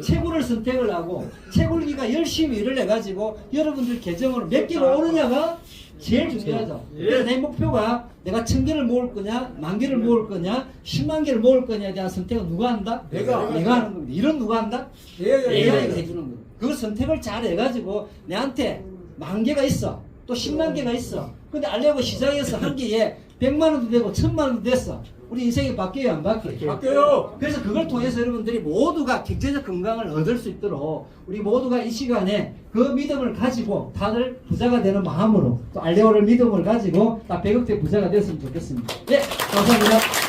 채굴을 선택을 하고 채굴기가 열심히 일을 해가지고 여러분들 계정으로 몇 개가 오느냐가 제일 중요하죠. 그래서 내 목표가 내가 1,000개를 모을 거냐, 10,000개를 모을 거냐, 10만 개를 모을 거냐에 대한 선택은 누가 한다? 내가 하는 겁니다. 이런 누가 한다? AI가 해주는 거예요. 그 선택을 잘 해가지고 내한테 10,000개가 있어. 또 10만 개가 있어. 근데 알레고 시장에서 한 개에 100만 원도 되고 1,000만 원도 됐어. 우리 인생이 바뀌어요, 안 바뀌어요? 바뀌어요. 그래서 그걸 통해서 여러분들이 모두가 경제적 건강을 얻을 수 있도록 우리 모두가 이 시간에 그 믿음을 가지고 다들 부자가 되는 마음으로 또 알레오를 믿음을 가지고 다 100억대 부자가 됐으면 좋겠습니다. 네, 감사합니다.